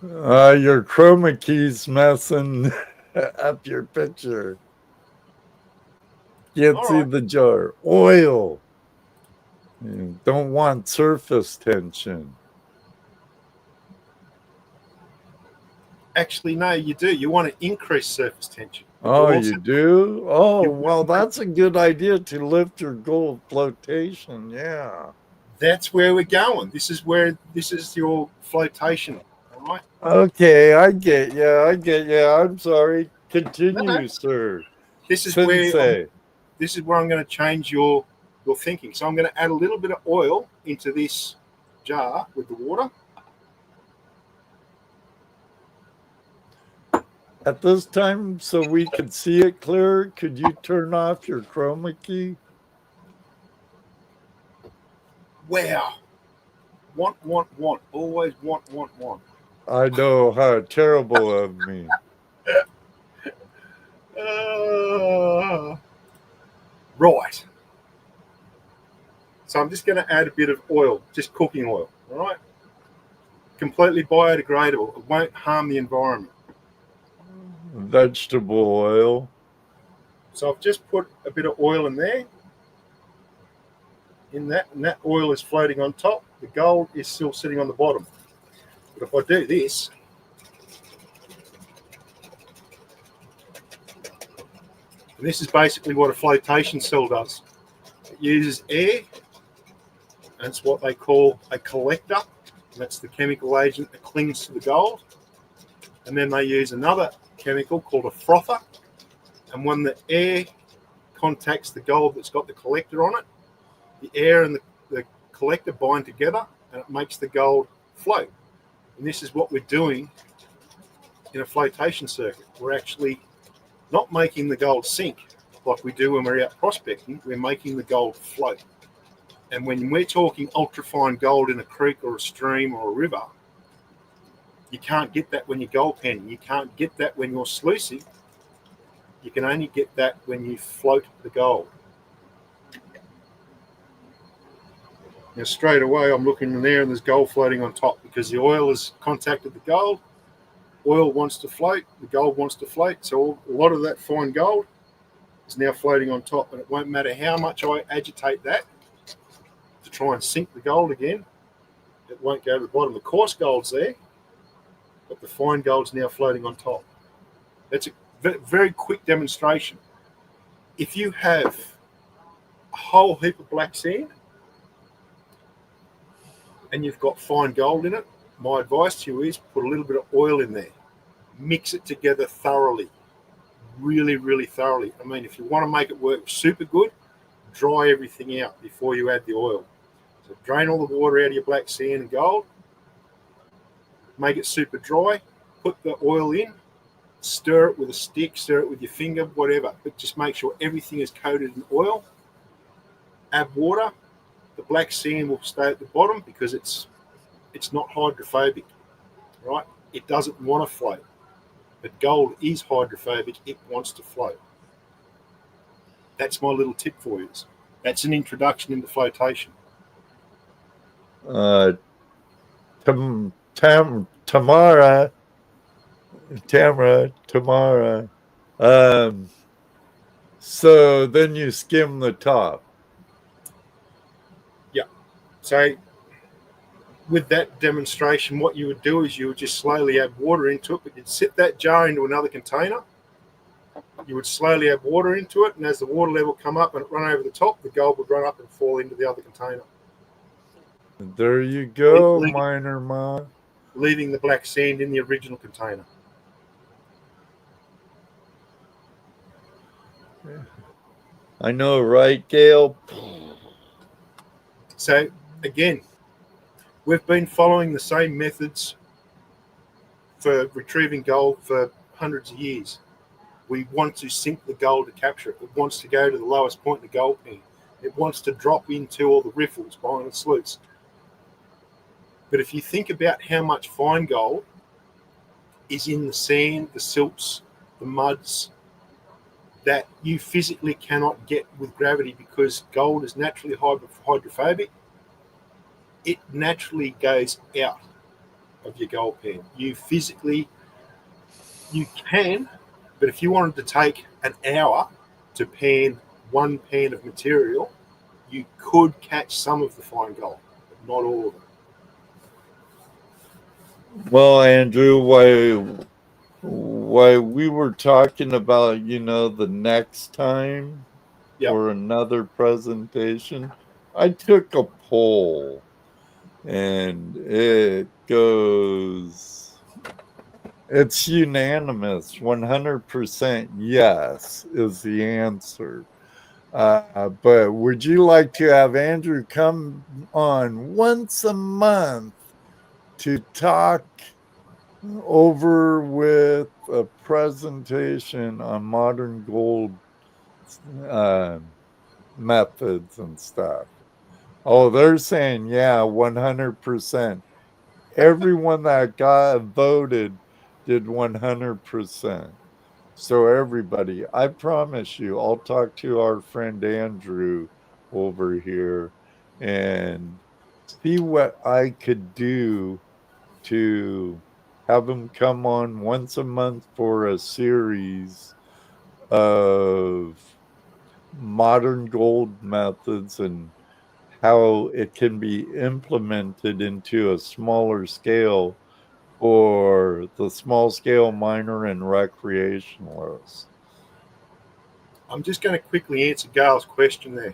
Your chroma key's messing up your picture. Can't see the jar. Oil. You don't want surface tension. Actually, no, you do. You want to increase surface tension. Oh, you do? Oh, well, that's a good idea to lift your gold flotation. Yeah. That's where we're going. This is your flotation. All right. Okay, I get you. I'm sorry. Continue, sir. This is Sensei. where I'm going to change your thinking. So I'm going to add a little bit of oil into this jar with the water. At this time, so we could see it clearer, could you turn off your chroma key? Wow. Want. Always want. I know, how terrible of me. Right. So I'm just going to add a bit of oil, just cooking oil, all right? Completely biodegradable. It won't harm the environment. Vegetable oil. So I've just put a bit of oil in there. And that oil is floating on top. The gold is still sitting on the bottom. But if I do this, and this is basically what a flotation cell does. It uses air, and it's what they call a collector. That's the chemical agent that clings to the gold. And then they use another chemical called a frother. And when the air contacts the gold that's got the collector on it, the air and the collector bind together and it makes the gold float. And this is what we're doing in a flotation circuit. We're actually not making the gold sink like we do when we're out prospecting. We're making the gold float. And when we're talking ultrafine gold in a creek or a stream or a river, you can't get that when you're gold panning. You can't get that when you're sluicing. You can only get that when you float the gold. Now straight away I'm looking in there and there's gold floating on top because the oil has contacted the gold. Oil wants to float, the gold wants to float. So a lot of that fine gold is now floating on top, and it won't matter how much I agitate that to try and sink the gold again, it won't go to the bottom. The coarse gold's there, but the fine gold's now floating on top. That's a very quick demonstration. If you have a whole heap of black sand and you've got fine gold in it, my advice to you is put a little bit of oil in there. Mix it together thoroughly. Really, really thoroughly. I mean, if you want to make it work super good, dry everything out before you add the oil. So drain all the water out of your black sand and gold. Make it super dry. Put the oil in. Stir it with a stick, stir it with your finger, whatever. But just make sure everything is coated in oil. Add water. The black sand will stay at the bottom because it's not hydrophobic, right? It doesn't want to float. But gold is hydrophobic. It wants to float. That's my little tip for you. That's an introduction into flotation. Tamara. So then you skim the top. Yeah. So with that demonstration, what you would do is you would just slowly add water into it, but you'd sit that jar into another container. You would slowly add water into it, and as the water level come up and it run over the top, the gold would run up and fall into the other container. There you go, Miner Ma. Leaving the black sand in the original container. I know, right, Gail? So, again, we've been following the same methods for retrieving gold for hundreds of years. We want to sink the gold to capture it. It wants to go to the lowest point in the gold pen. It wants to drop into all the riffles behind the sleuths. But if you think about how much fine gold is in the sand, the silts, the muds, that you physically cannot get with gravity because gold is naturally hydrophobic, it naturally goes out of your gold pan. You can, but if you wanted to take an hour to pan one pan of material, you could catch some of the fine gold, but not all of it. Well, Andrew, why we were talking about, the next time for another presentation, I took a poll and it goes, it's unanimous, 100% yes is the answer. But would you like to have Andrew come on once a month to talk over with a presentation on modern gold methods and stuff? Oh, they're saying, yeah, 100%. Everyone that got voted did 100%. So everybody, I promise you, I'll talk to our friend Andrew over here and see what I could do to have him come on once a month for a series of modern gold methods and how it can be implemented into a smaller scale for the small scale miner and recreationalists. I'm just going to quickly answer Gail's question there.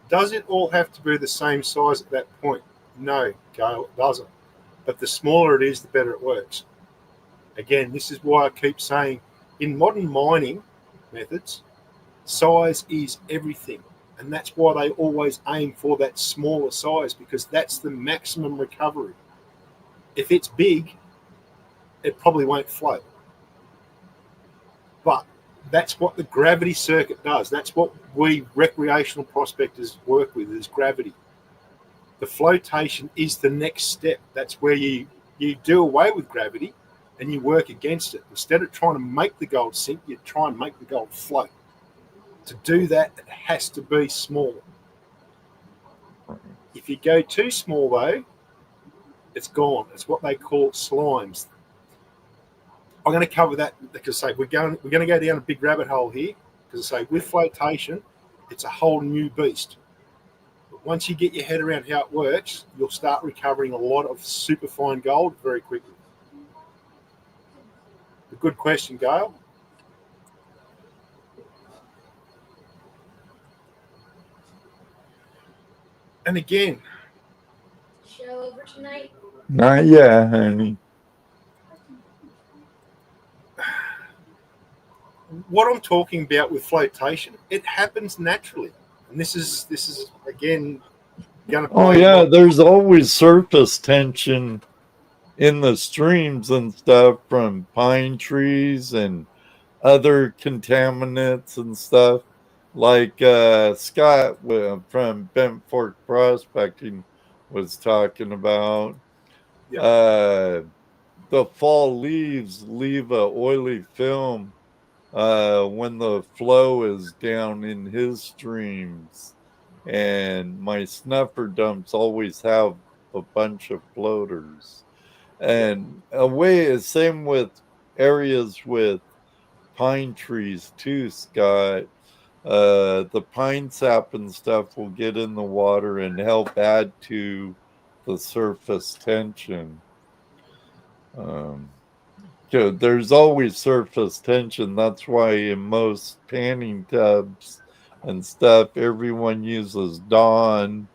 Does it all have to be the same size at that point? No, Gail, it doesn't. But the smaller it is, the better it works. Again, this is why I keep saying in modern mining methods, size is everything. And that's why they always aim for that smaller size, because that's the maximum recovery. If it's big, it probably won't float. But that's what the gravity circuit does. That's what we recreational prospectors work with, is gravity. The flotation is the next step. That's where you do away with gravity and you work against it. Instead of trying to make the gold sink, you try and make the gold float. To do that, it has to be small. If you go too small, though, it's gone. It's what they call slimes. I'm going to cover that because we're going to go down a big rabbit hole here, because with flotation, it's a whole new beast. But once you get your head around how it works, you'll start recovering a lot of superfine gold very quickly. A good question, Gail. And again, show over tonight? Not yet, honey. What I'm talking about with flotation, it happens naturally. And this is again going to. Oh yeah, there's always surface tension in the streams and stuff from pine trees and other contaminants and stuff. Like Scott from Bent Fork Prospecting was talking about. Yeah. the fall leaves leave a oily film when the flow is down in his streams. And my snuffer dumps always have a bunch of floaters. And same with areas with pine trees too, Scott. The pine sap and stuff will get in the water and help add to the surface tension. There's always surface tension. That's why in most panning tubs and stuff, everyone uses Dawn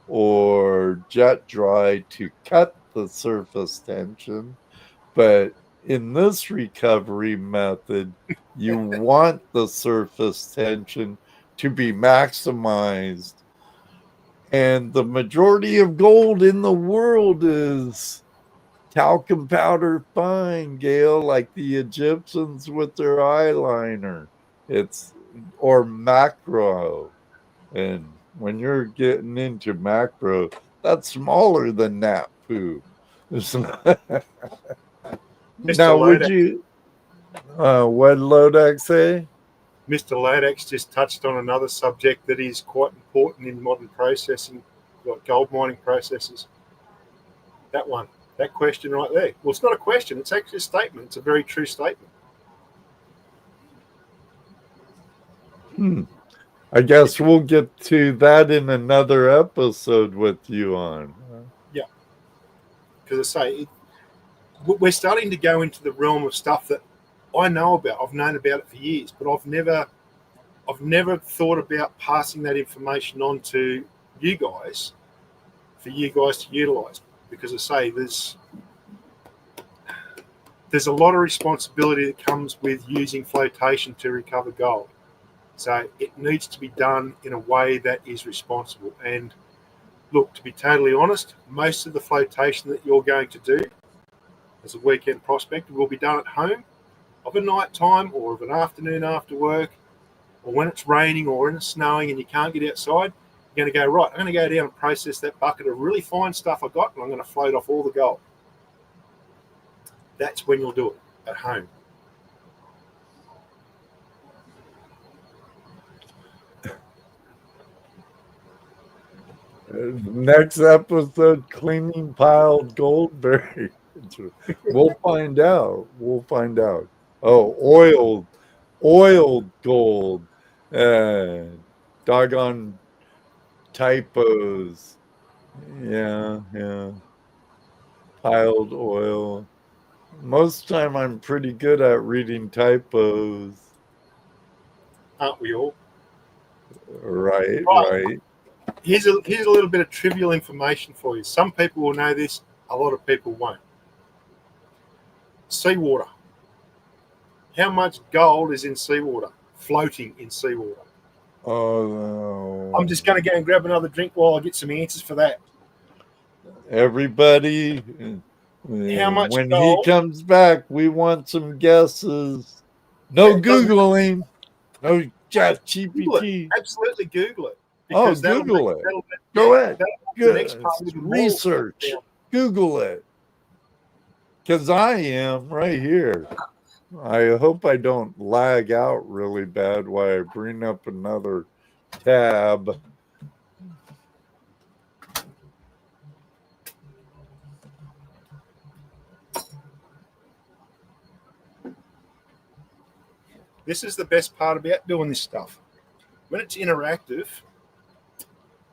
or Jet Dry to cut the surface tension. But in this recovery method, you want the surface tension to be maximized. And the majority of gold in the world is talcum powder fine, Gail, like the Egyptians with their eyeliner. It's or macro. And when you're getting into macro, that's smaller than that poo. Now, would you? What Lodax say? Mr. Lodax just touched on another subject that is quite important in modern processing, like gold mining processes. That one, that question right there. Well, it's not a question, it's actually a statement. It's a very true statement. I guess we'll get to that in another episode with you on. Yeah. Because I say, we're starting to go into the realm of stuff that I know about. I've known about it for years, but I've never thought about passing that information on to you guys for you guys to utilize. Because I say there's a lot of responsibility that comes with using flotation to recover gold. So it needs to be done in a way that is responsible. And look, to be totally honest, most of the flotation that you're going to do as a weekend prospector will be done at home of a night time or of an afternoon after work, or when it's raining or when it's snowing and you can't get outside. You're going to go, right, I'm going to go down and process that bucket of really fine stuff I got, and I'm going to float off all the gold. That's when you'll do it, at home. Next episode, cleaning piled gold berries. We'll find out. Oh, oiled gold. Doggone typos. Yeah. Piled oil. Most time I'm pretty good at reading typos. Aren't we all? Right. Here's a little bit of trivial information for you. Some people will know this, a lot of people won't. Seawater. How much gold is in seawater, floating in seawater? Oh, no. I'm just going to go and grab another drink while I get some answers for that. Everybody, How much when gold? he comes back, we want some guesses. No Googling. No chat GPT. Absolutely Google it. Oh, Google it. Go ahead. Research. Google it. Because I am right here. I hope I don't lag out really bad while I bring up another tab. This is the best part about doing this stuff. When it's interactive,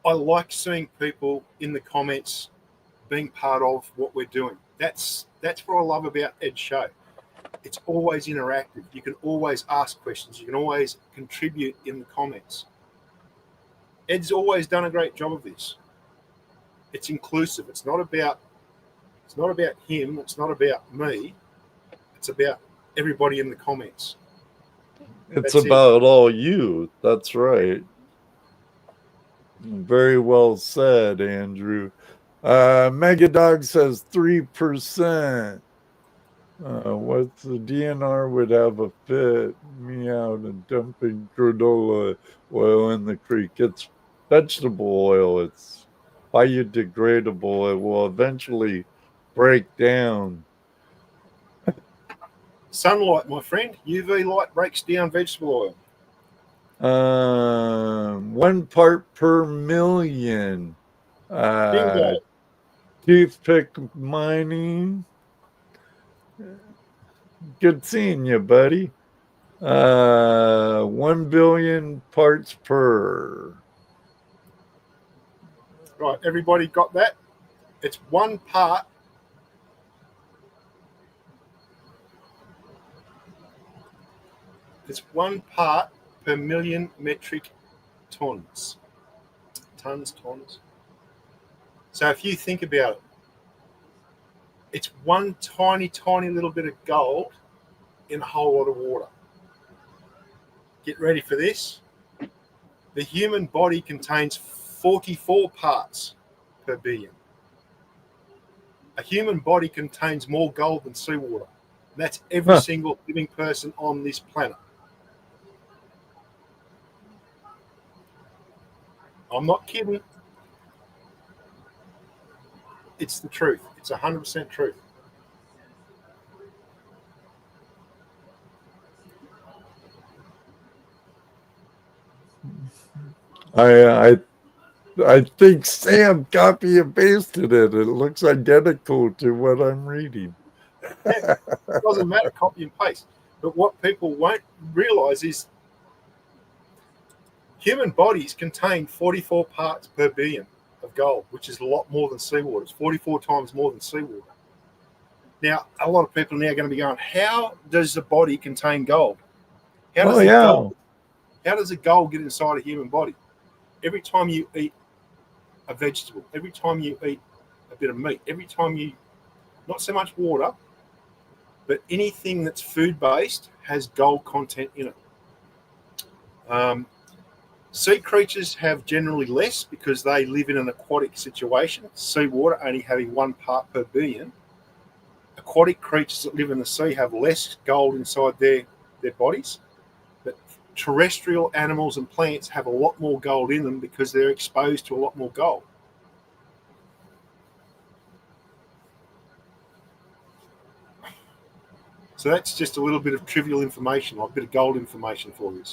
I like seeing people in the comments being part of what we're doing. That's what I love about Ed's show. It's always interactive. You can always ask questions. You can always contribute in the comments. Ed's always done a great job of this. It's inclusive. It's not about him. It's not about me. It's about everybody in the comments. It's about all you. That's right. Very well said, Andrew. Megadog says 3%. What's the DNR would have a fit me out and dumping granola oil in the creek. It's vegetable oil. It's biodegradable. It will eventually break down. Sunlight, my friend. UV light breaks down vegetable oil. 1 part per million. Bingo. Toothpick mining. Good seeing you, buddy. 1 billion parts per. Right, everybody got that? It's 1 part. It's 1 part per million metric tons. Tons. So if you think about it, it's one tiny little bit of gold in a whole lot of water. Get ready for this. The human body contains 44 parts per billion. A human body contains more gold than seawater. That's every single living person on this planet. I'm not kidding. It's the truth. It's 100% truth. I think Sam copy and pasted it. It looks identical to what I'm reading. Yeah, it doesn't matter, copy and paste. But what people won't realize is human bodies contain 44 parts per billion of gold, which is a lot more than seawater. It's 44 times more than seawater. Now, a lot of people now are going to be going, how does the body contain gold? How does the gold get inside a human body? Every time you eat a vegetable, every time you eat a bit of meat, every time you, not so much water, but anything that's food-based has gold content in it. Sea creatures have generally less because they live in an aquatic situation. Seawater only having 1 part per billion. Aquatic creatures that live in the sea have less gold inside their bodies. But terrestrial animals and plants have a lot more gold in them because they're exposed to a lot more gold. So that's just a little bit of trivial information, like a bit of gold information for you.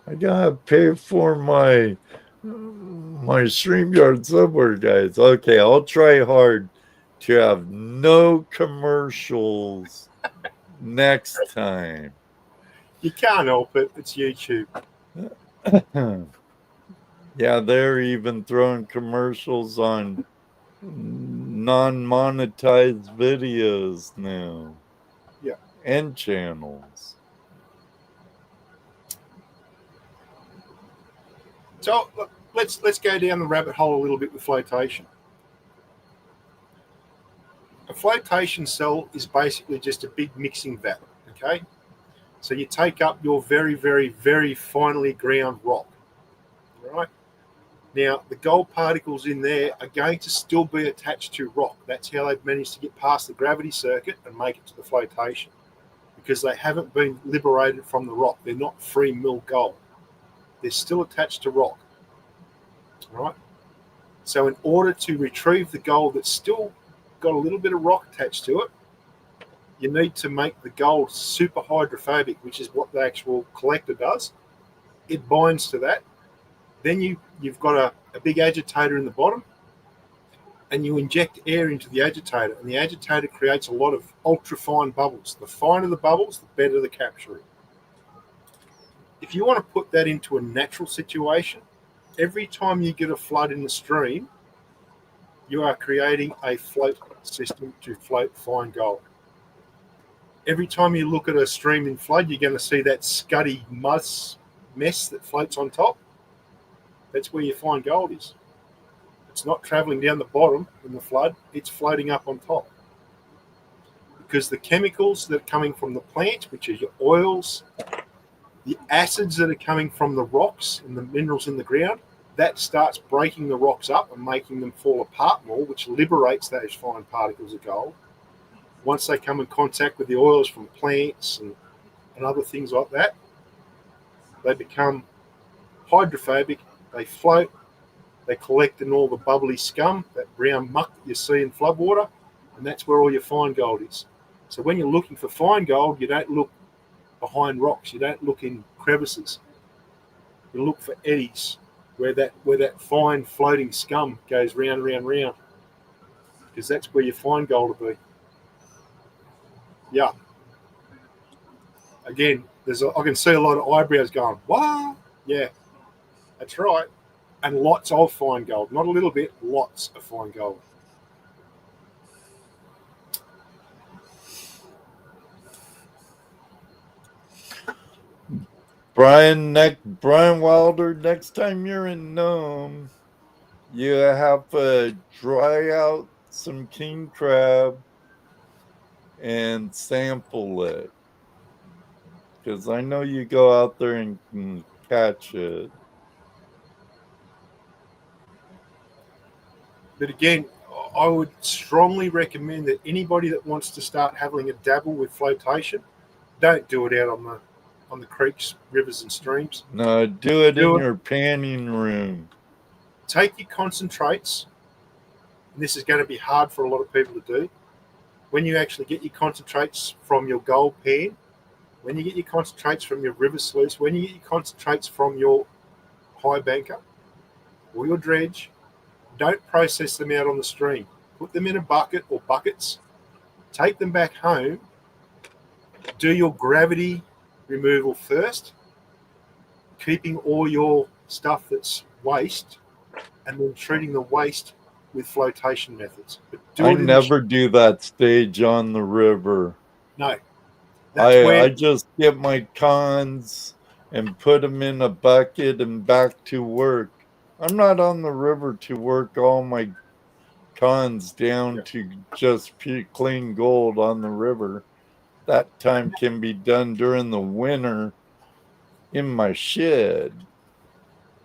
I gotta pay for my StreamYard somewhere, guys. Okay, I'll try hard to have no commercials next time. You can't help it. It's YouTube. Yeah, they're even throwing commercials on non-monetized videos now. Yeah. And channels. So look, let's go down the rabbit hole a little bit with flotation. A flotation cell is basically just a big mixing vat, okay? So you take up your very, very, very finely ground rock, right? Now, the gold particles in there are going to still be attached to rock. That's how they've managed to get past the gravity circuit and make it to the flotation, because they haven't been liberated from the rock. They're not free mill gold. They're still attached to rock, right? So in order to retrieve the gold that's still got a little bit of rock attached to it, you need to make the gold super hydrophobic, which is what the actual collector does. It binds to that. Then you've got a big agitator in the bottom, and you inject air into the agitator, and the agitator creates a lot of ultra-fine bubbles. The finer the bubbles, the better the capture. If you want to put that into a natural situation, every time you get a flood in the stream, you are creating a float system to float fine gold. Every time you look at a stream in flood, you're going to see that scuddy mess that floats on top. That's where your fine gold is. It's not traveling down the bottom in the flood, it's floating up on top. Because the chemicals that are coming from the plant, which are your oils, the acids that are coming from the rocks and the minerals in the ground, that starts breaking the rocks up and making them fall apart more, which liberates those fine particles of gold. Once they come in contact with the oils from plants and other things like that, they become hydrophobic, they float, They collect in all the bubbly scum, that brown muck that you see in floodwater, and that's where all your fine gold is. So when you're looking for fine gold, you don't look behind rocks. You don't look in crevices. You look for eddies where that fine floating scum goes round, because that's where your fine gold will be. Yeah. Again, I can see a lot of eyebrows going, what? Yeah, that's right. And lots of fine gold. Not a little bit, lots of fine gold. Brian Wilder, next time you're in Nome, you have to dry out some king crab and sample it. Because I know you go out there and can catch it. But again, I would strongly recommend that anybody that wants to start having a dabble with flotation, don't do it out on the creeks, rivers, and streams. No, do it in your panning room. Take your concentrates, and this is going to be hard for a lot of people to do. When you actually get your concentrates from your gold pan, when you get your concentrates from your river sluice, when you get your concentrates from your high banker or your dredge, don't process them out on the stream. Put them in a bucket or buckets. Take them back home. Do your gravity removal first, keeping all your stuff that's waste, and then treating the waste with flotation methods. But I never do that stage on the river. No. I just get my cons and put them in a bucket and back to work. I'm not on the river to work all my cons down to just clean gold on the river. That time can be done during the winter in my shed.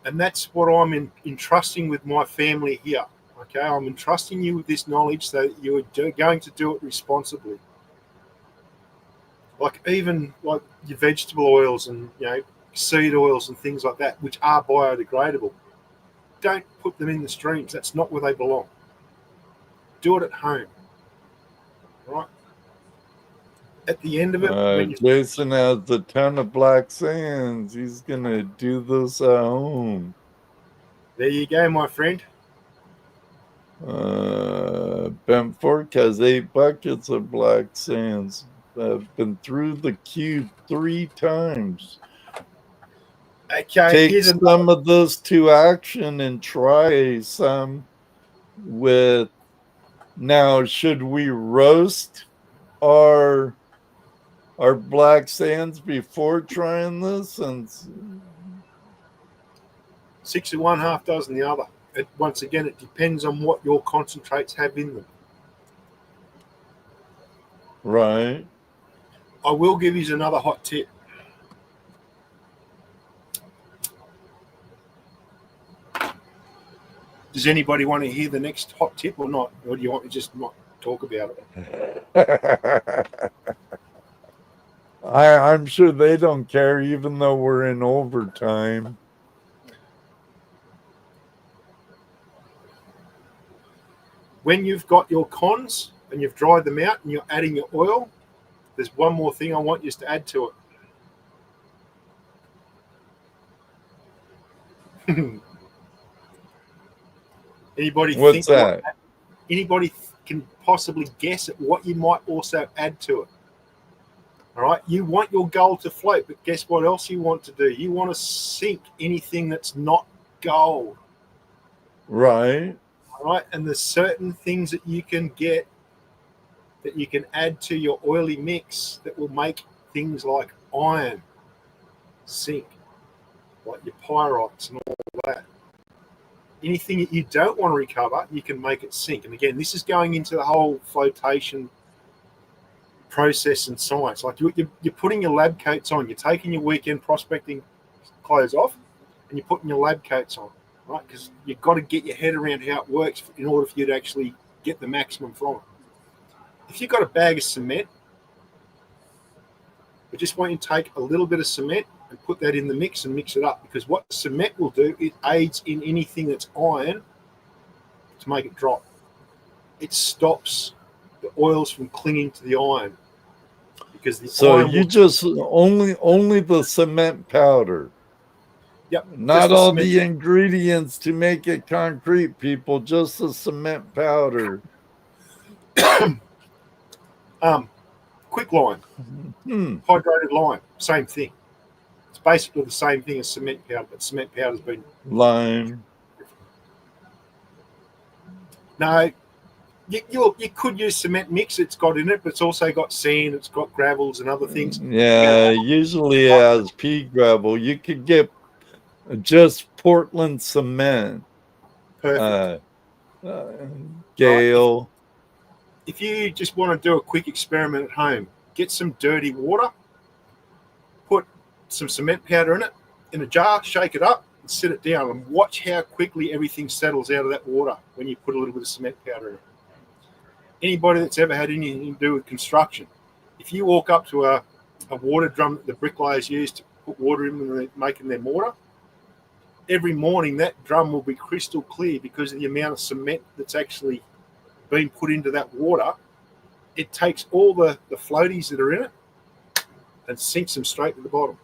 And that's what I'm entrusting with my family here. Okay, I'm entrusting you with this knowledge so that you're going to do it responsibly. Even your vegetable oils and seed oils and things like that, which are biodegradable. Don't put them in the streams. That's not where they belong. Do it at home. Right? At the end of it, Jason has a ton of black sands. He's going to do this at home. There you go, my friend. Ben Fork has 8 buckets of black sands. I've been through the cube 3 times. Okay, take some of this to action and try some with. Now, should we roast our black sands before trying this? And 6 of one, half dozen the other. Once again, it depends on what your concentrates have in them. Right. I will give you another hot tip. Does anybody want to hear the next hot tip or not? Or do you want me to just not talk about it? I'm sure they don't care, even though we're in overtime. When you've got your cons and you've dried them out and you're adding your oil, there's one more thing I want you to add to it. What's that? Anybody can possibly guess at what you might also add to it. All right, you want your gold to float, but guess what else you want to do? You want to sink anything that's not gold. Right. All right, and there's certain things that you can get that you can add to your oily mix that will make things like iron sink, like your pyrites and all that. Anything that you don't want to recover, you can make it sink. And again, this is going into the whole flotation process and science. Like you're putting your lab coats on, you're taking your weekend prospecting clothes off, and you're putting your lab coats on, right? Because you've got to get your head around how it works in order for you to actually get the maximum from it. If you've got a bag of cement, I just want you to take a little bit of cement and put that in the mix and mix it up, because what cement will do, it aids in anything that's iron to make it drop. It stops the oils from clinging to the iron, because the So iron you will, just only the cement powder, yep, just not the all cement. the ingredients to make it concrete, people, just the cement powder. Quicklime, hydrated lime, same thing. It's basically the same thing as cement powder, but cement powder's been Lime. no. You could use cement mix it's got in it, but it's also got sand, it's got gravels and other things. Yeah, usually it has pea gravel. You could get just Portland cement. Perfect. Gale. If you just want to do a quick experiment at home, get some dirty water, put some cement powder in it, in a jar, shake it up, and sit it down, and watch how quickly everything settles out of that water when you put a little bit of cement powder in it. Anybody that's ever had anything to do with construction, if you walk up to a water drum that the bricklayers use to put water in when they're making their mortar, every morning that drum will be crystal clear because of the amount of cement that's actually been put into that water. It takes all the floaties that are in it and sinks them straight to the bottom.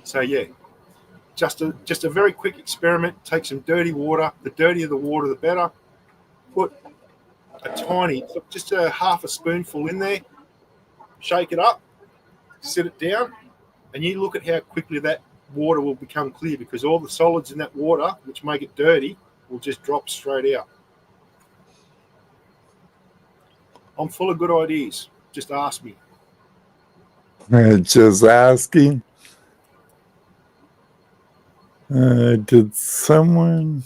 So yeah, just a very quick experiment. Take some dirty water. The dirtier the water, the better. Put a tiny, just a half a spoonful in there. Shake it up. Sit it down, and you look at how quickly that water will become clear, because all the solids in that water, which make it dirty, will just drop straight out. I'm full of good ideas. Just ask me. Just asking. Did someone?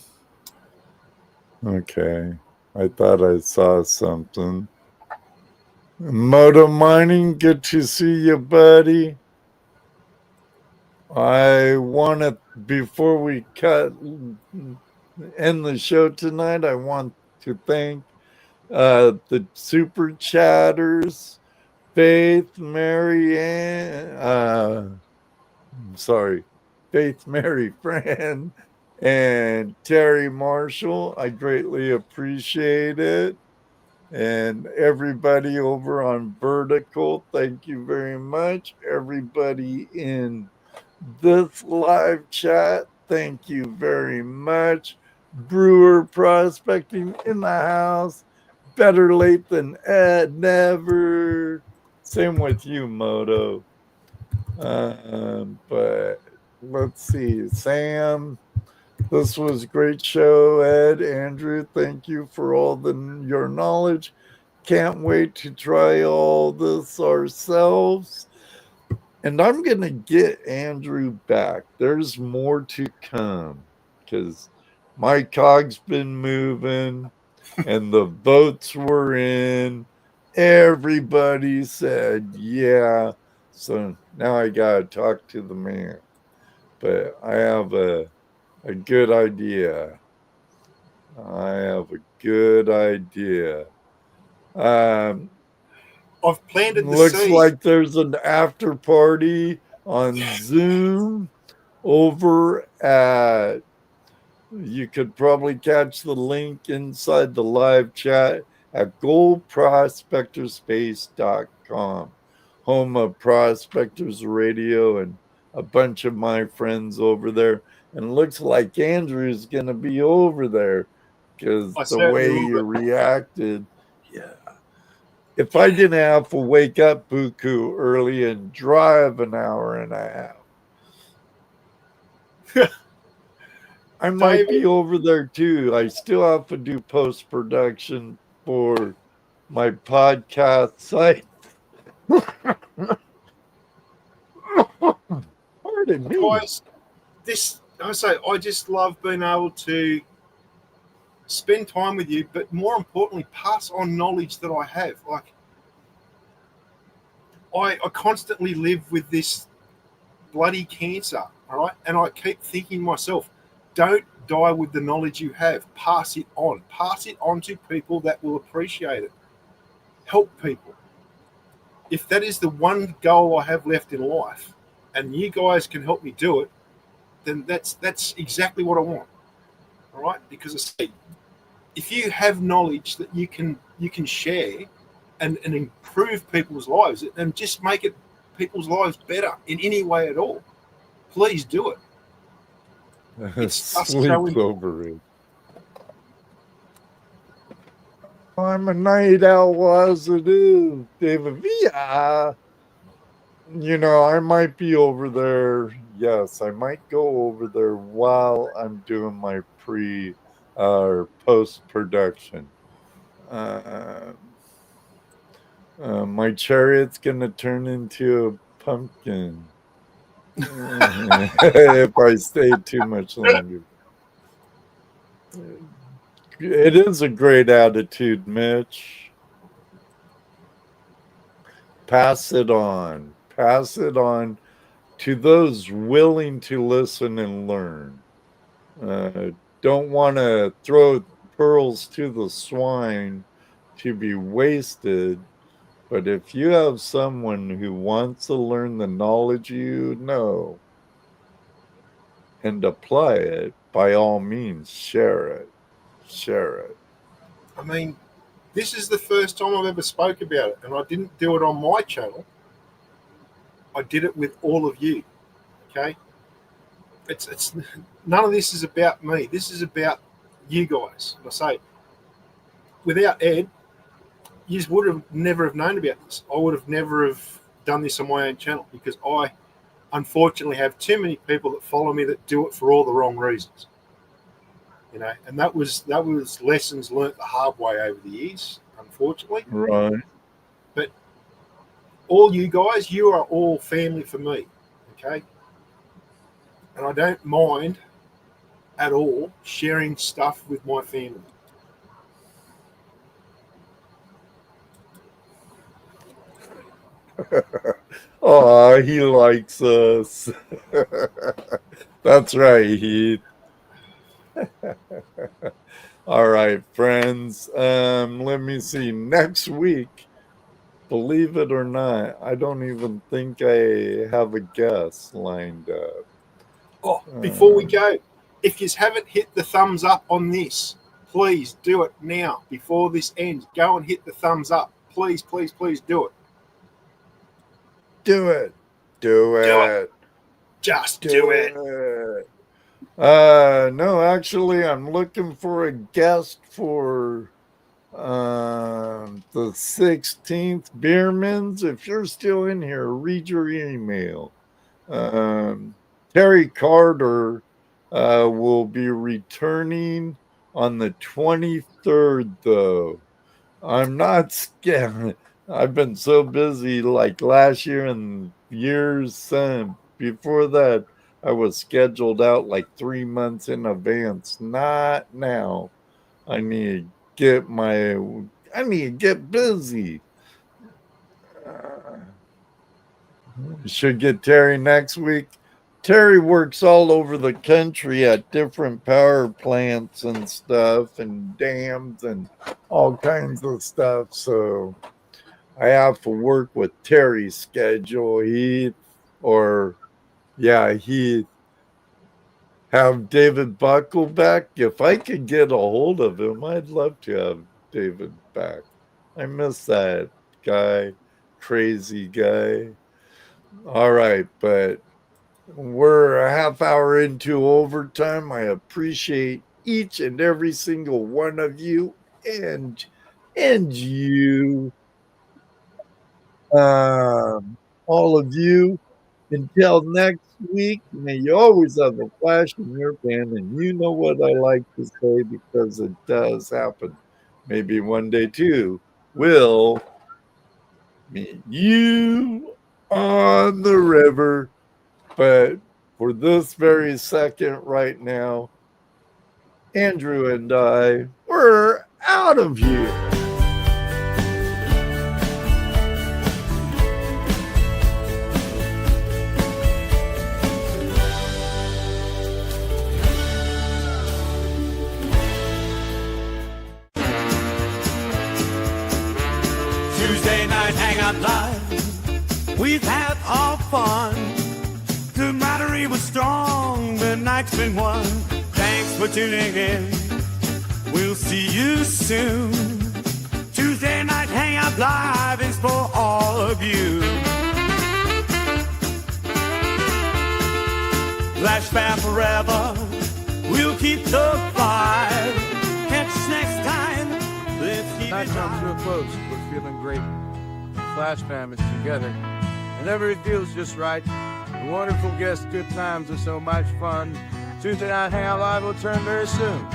Okay, I thought I saw something. Moto Mining, good to see you, buddy. I want to, before we end the show tonight, I want to thank the super chatters, Faith, Mary, Faith, Mary, Fran, and Terry Marshall. I greatly appreciate it. And everybody over on Vertical, thank you very much. Everybody in this live chat, thank you very much. Brewer Prospecting in the house. Better late than never. Same with you, Moto. But let's see. Sam, this was a great show. Ed, Andrew, thank you for all your knowledge. Can't wait to try all this ourselves. And I'm going to get Andrew back. There's more to come because my cog's been moving and the votes were in. Everybody said, yeah. So now I got to talk to the man. But I have a good idea. I've planted the looks seed. like there's an after party on Zoom over at, you could probably catch the link inside the live chat at goldprospectorspace.com, home of Prospectors Radio and a bunch of my friends over there. And it looks like Andrew's going to be over there because the way you reacted. Yeah. If I didn't have to wake up buku early and drive an hour and a half, I might be over there too. I still have to do post-production for my podcast site. Pardon me. Guys, I just love being able to spend time with you, but more importantly, pass on knowledge that I have. Like, I constantly live with this bloody cancer, all right? And I keep thinking to myself, don't die with the knowledge you have. Pass it on. Pass it on to people that will appreciate it. Help people. if that is the one goal I have left in life, and you guys can help me do it, then that's exactly what I want. All right, because I say, if you have knowledge that you can share and improve people's lives and just make it people's lives better in any way at all, please do it. It's just Sleep so important. over it. I'm a night owl as it is, David. Yeah. You know, I might be over there. Yes, I might go over there while I'm doing my post-production. My chariot's gonna turn into a pumpkin if I stay too much longer. It is a great attitude, Mitch. Pass it on. Pass it on to those willing to listen and learn. Don't want to throw pearls to the swine to be wasted. But if you have someone who wants to learn the knowledge you know and apply it, by all means, share it. Share it. I mean, this is the first time I've ever spoke about it, and I didn't do it on my channel. I did it with all of you. Okay, it's none of this is about me. This is about you guys. I say, without Ed, you would have never have known about this. I would have never have done this on my own channel because I, unfortunately, have too many people that follow me that do it for all the wrong reasons. You know, and that was lessons learnt the hard way over the years, unfortunately. Right. But all you guys, you are all family for me, okay? And I don't mind at all sharing stuff with my family. Oh, he likes us. That's right, Heath. All right, friends. Let me see. Next week, believe it or not, I don't even think I have a guest lined up. Oh, before we go, if you haven't hit the thumbs up on this, please do it now before this ends. Go and hit the thumbs up. Please, please, please do it. Do it. Do it. Just do it. No, actually, I'm looking for a guest for the 16th. Beermans, if you're still in here, read your email. Terry Carter will be returning on the 23rd, though. I'm not scared. I've been so busy like last year and years before that. I was scheduled out like 3 months in advance. Not now. I need to get busy. Should get Terry next week. Terry works all over the country at different power plants and stuff and dams and all kinds of stuff. So I have to work with Terry's schedule. He have David Buckle back. If I could get a hold of him, I'd love to have David back. I miss that guy, crazy guy. All right, but we're a half hour into overtime. I appreciate each and every single one of you and you. All of you. Until next week, may you always have a flash in your pan, and you know what I like to say because it does happen. Maybe one day too, we'll meet you on the river. But for this very second right now, Andrew and I, we're out of here. Tuesday Night Hangout Live. We've had our fun. The camaraderie was strong, the night's been won. Thanks for tuning in. We'll see you soon. Tuesday Night Hangout Live is for all of you. FlashFam forever. We'll keep the vibe. Catch us next time. Let's keep Night it comes to live. a close. We're feeling great. FlashFam is together. Whenever it feels just right. The wonderful guests, good times are so much fun. Tuesday Night Hangout Live will turn very soon.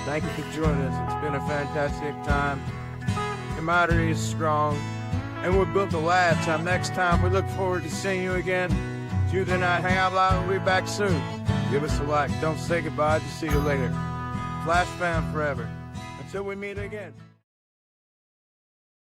Thank you for joining us. It's been a fantastic time. Camaraderie is strong. And we're built to last. Till next time, we look forward to seeing you again. Tuesday Night Hangout Live will be back soon. Give us a like. Don't say goodbye. Just see you later. FlashFam forever. Until we meet again.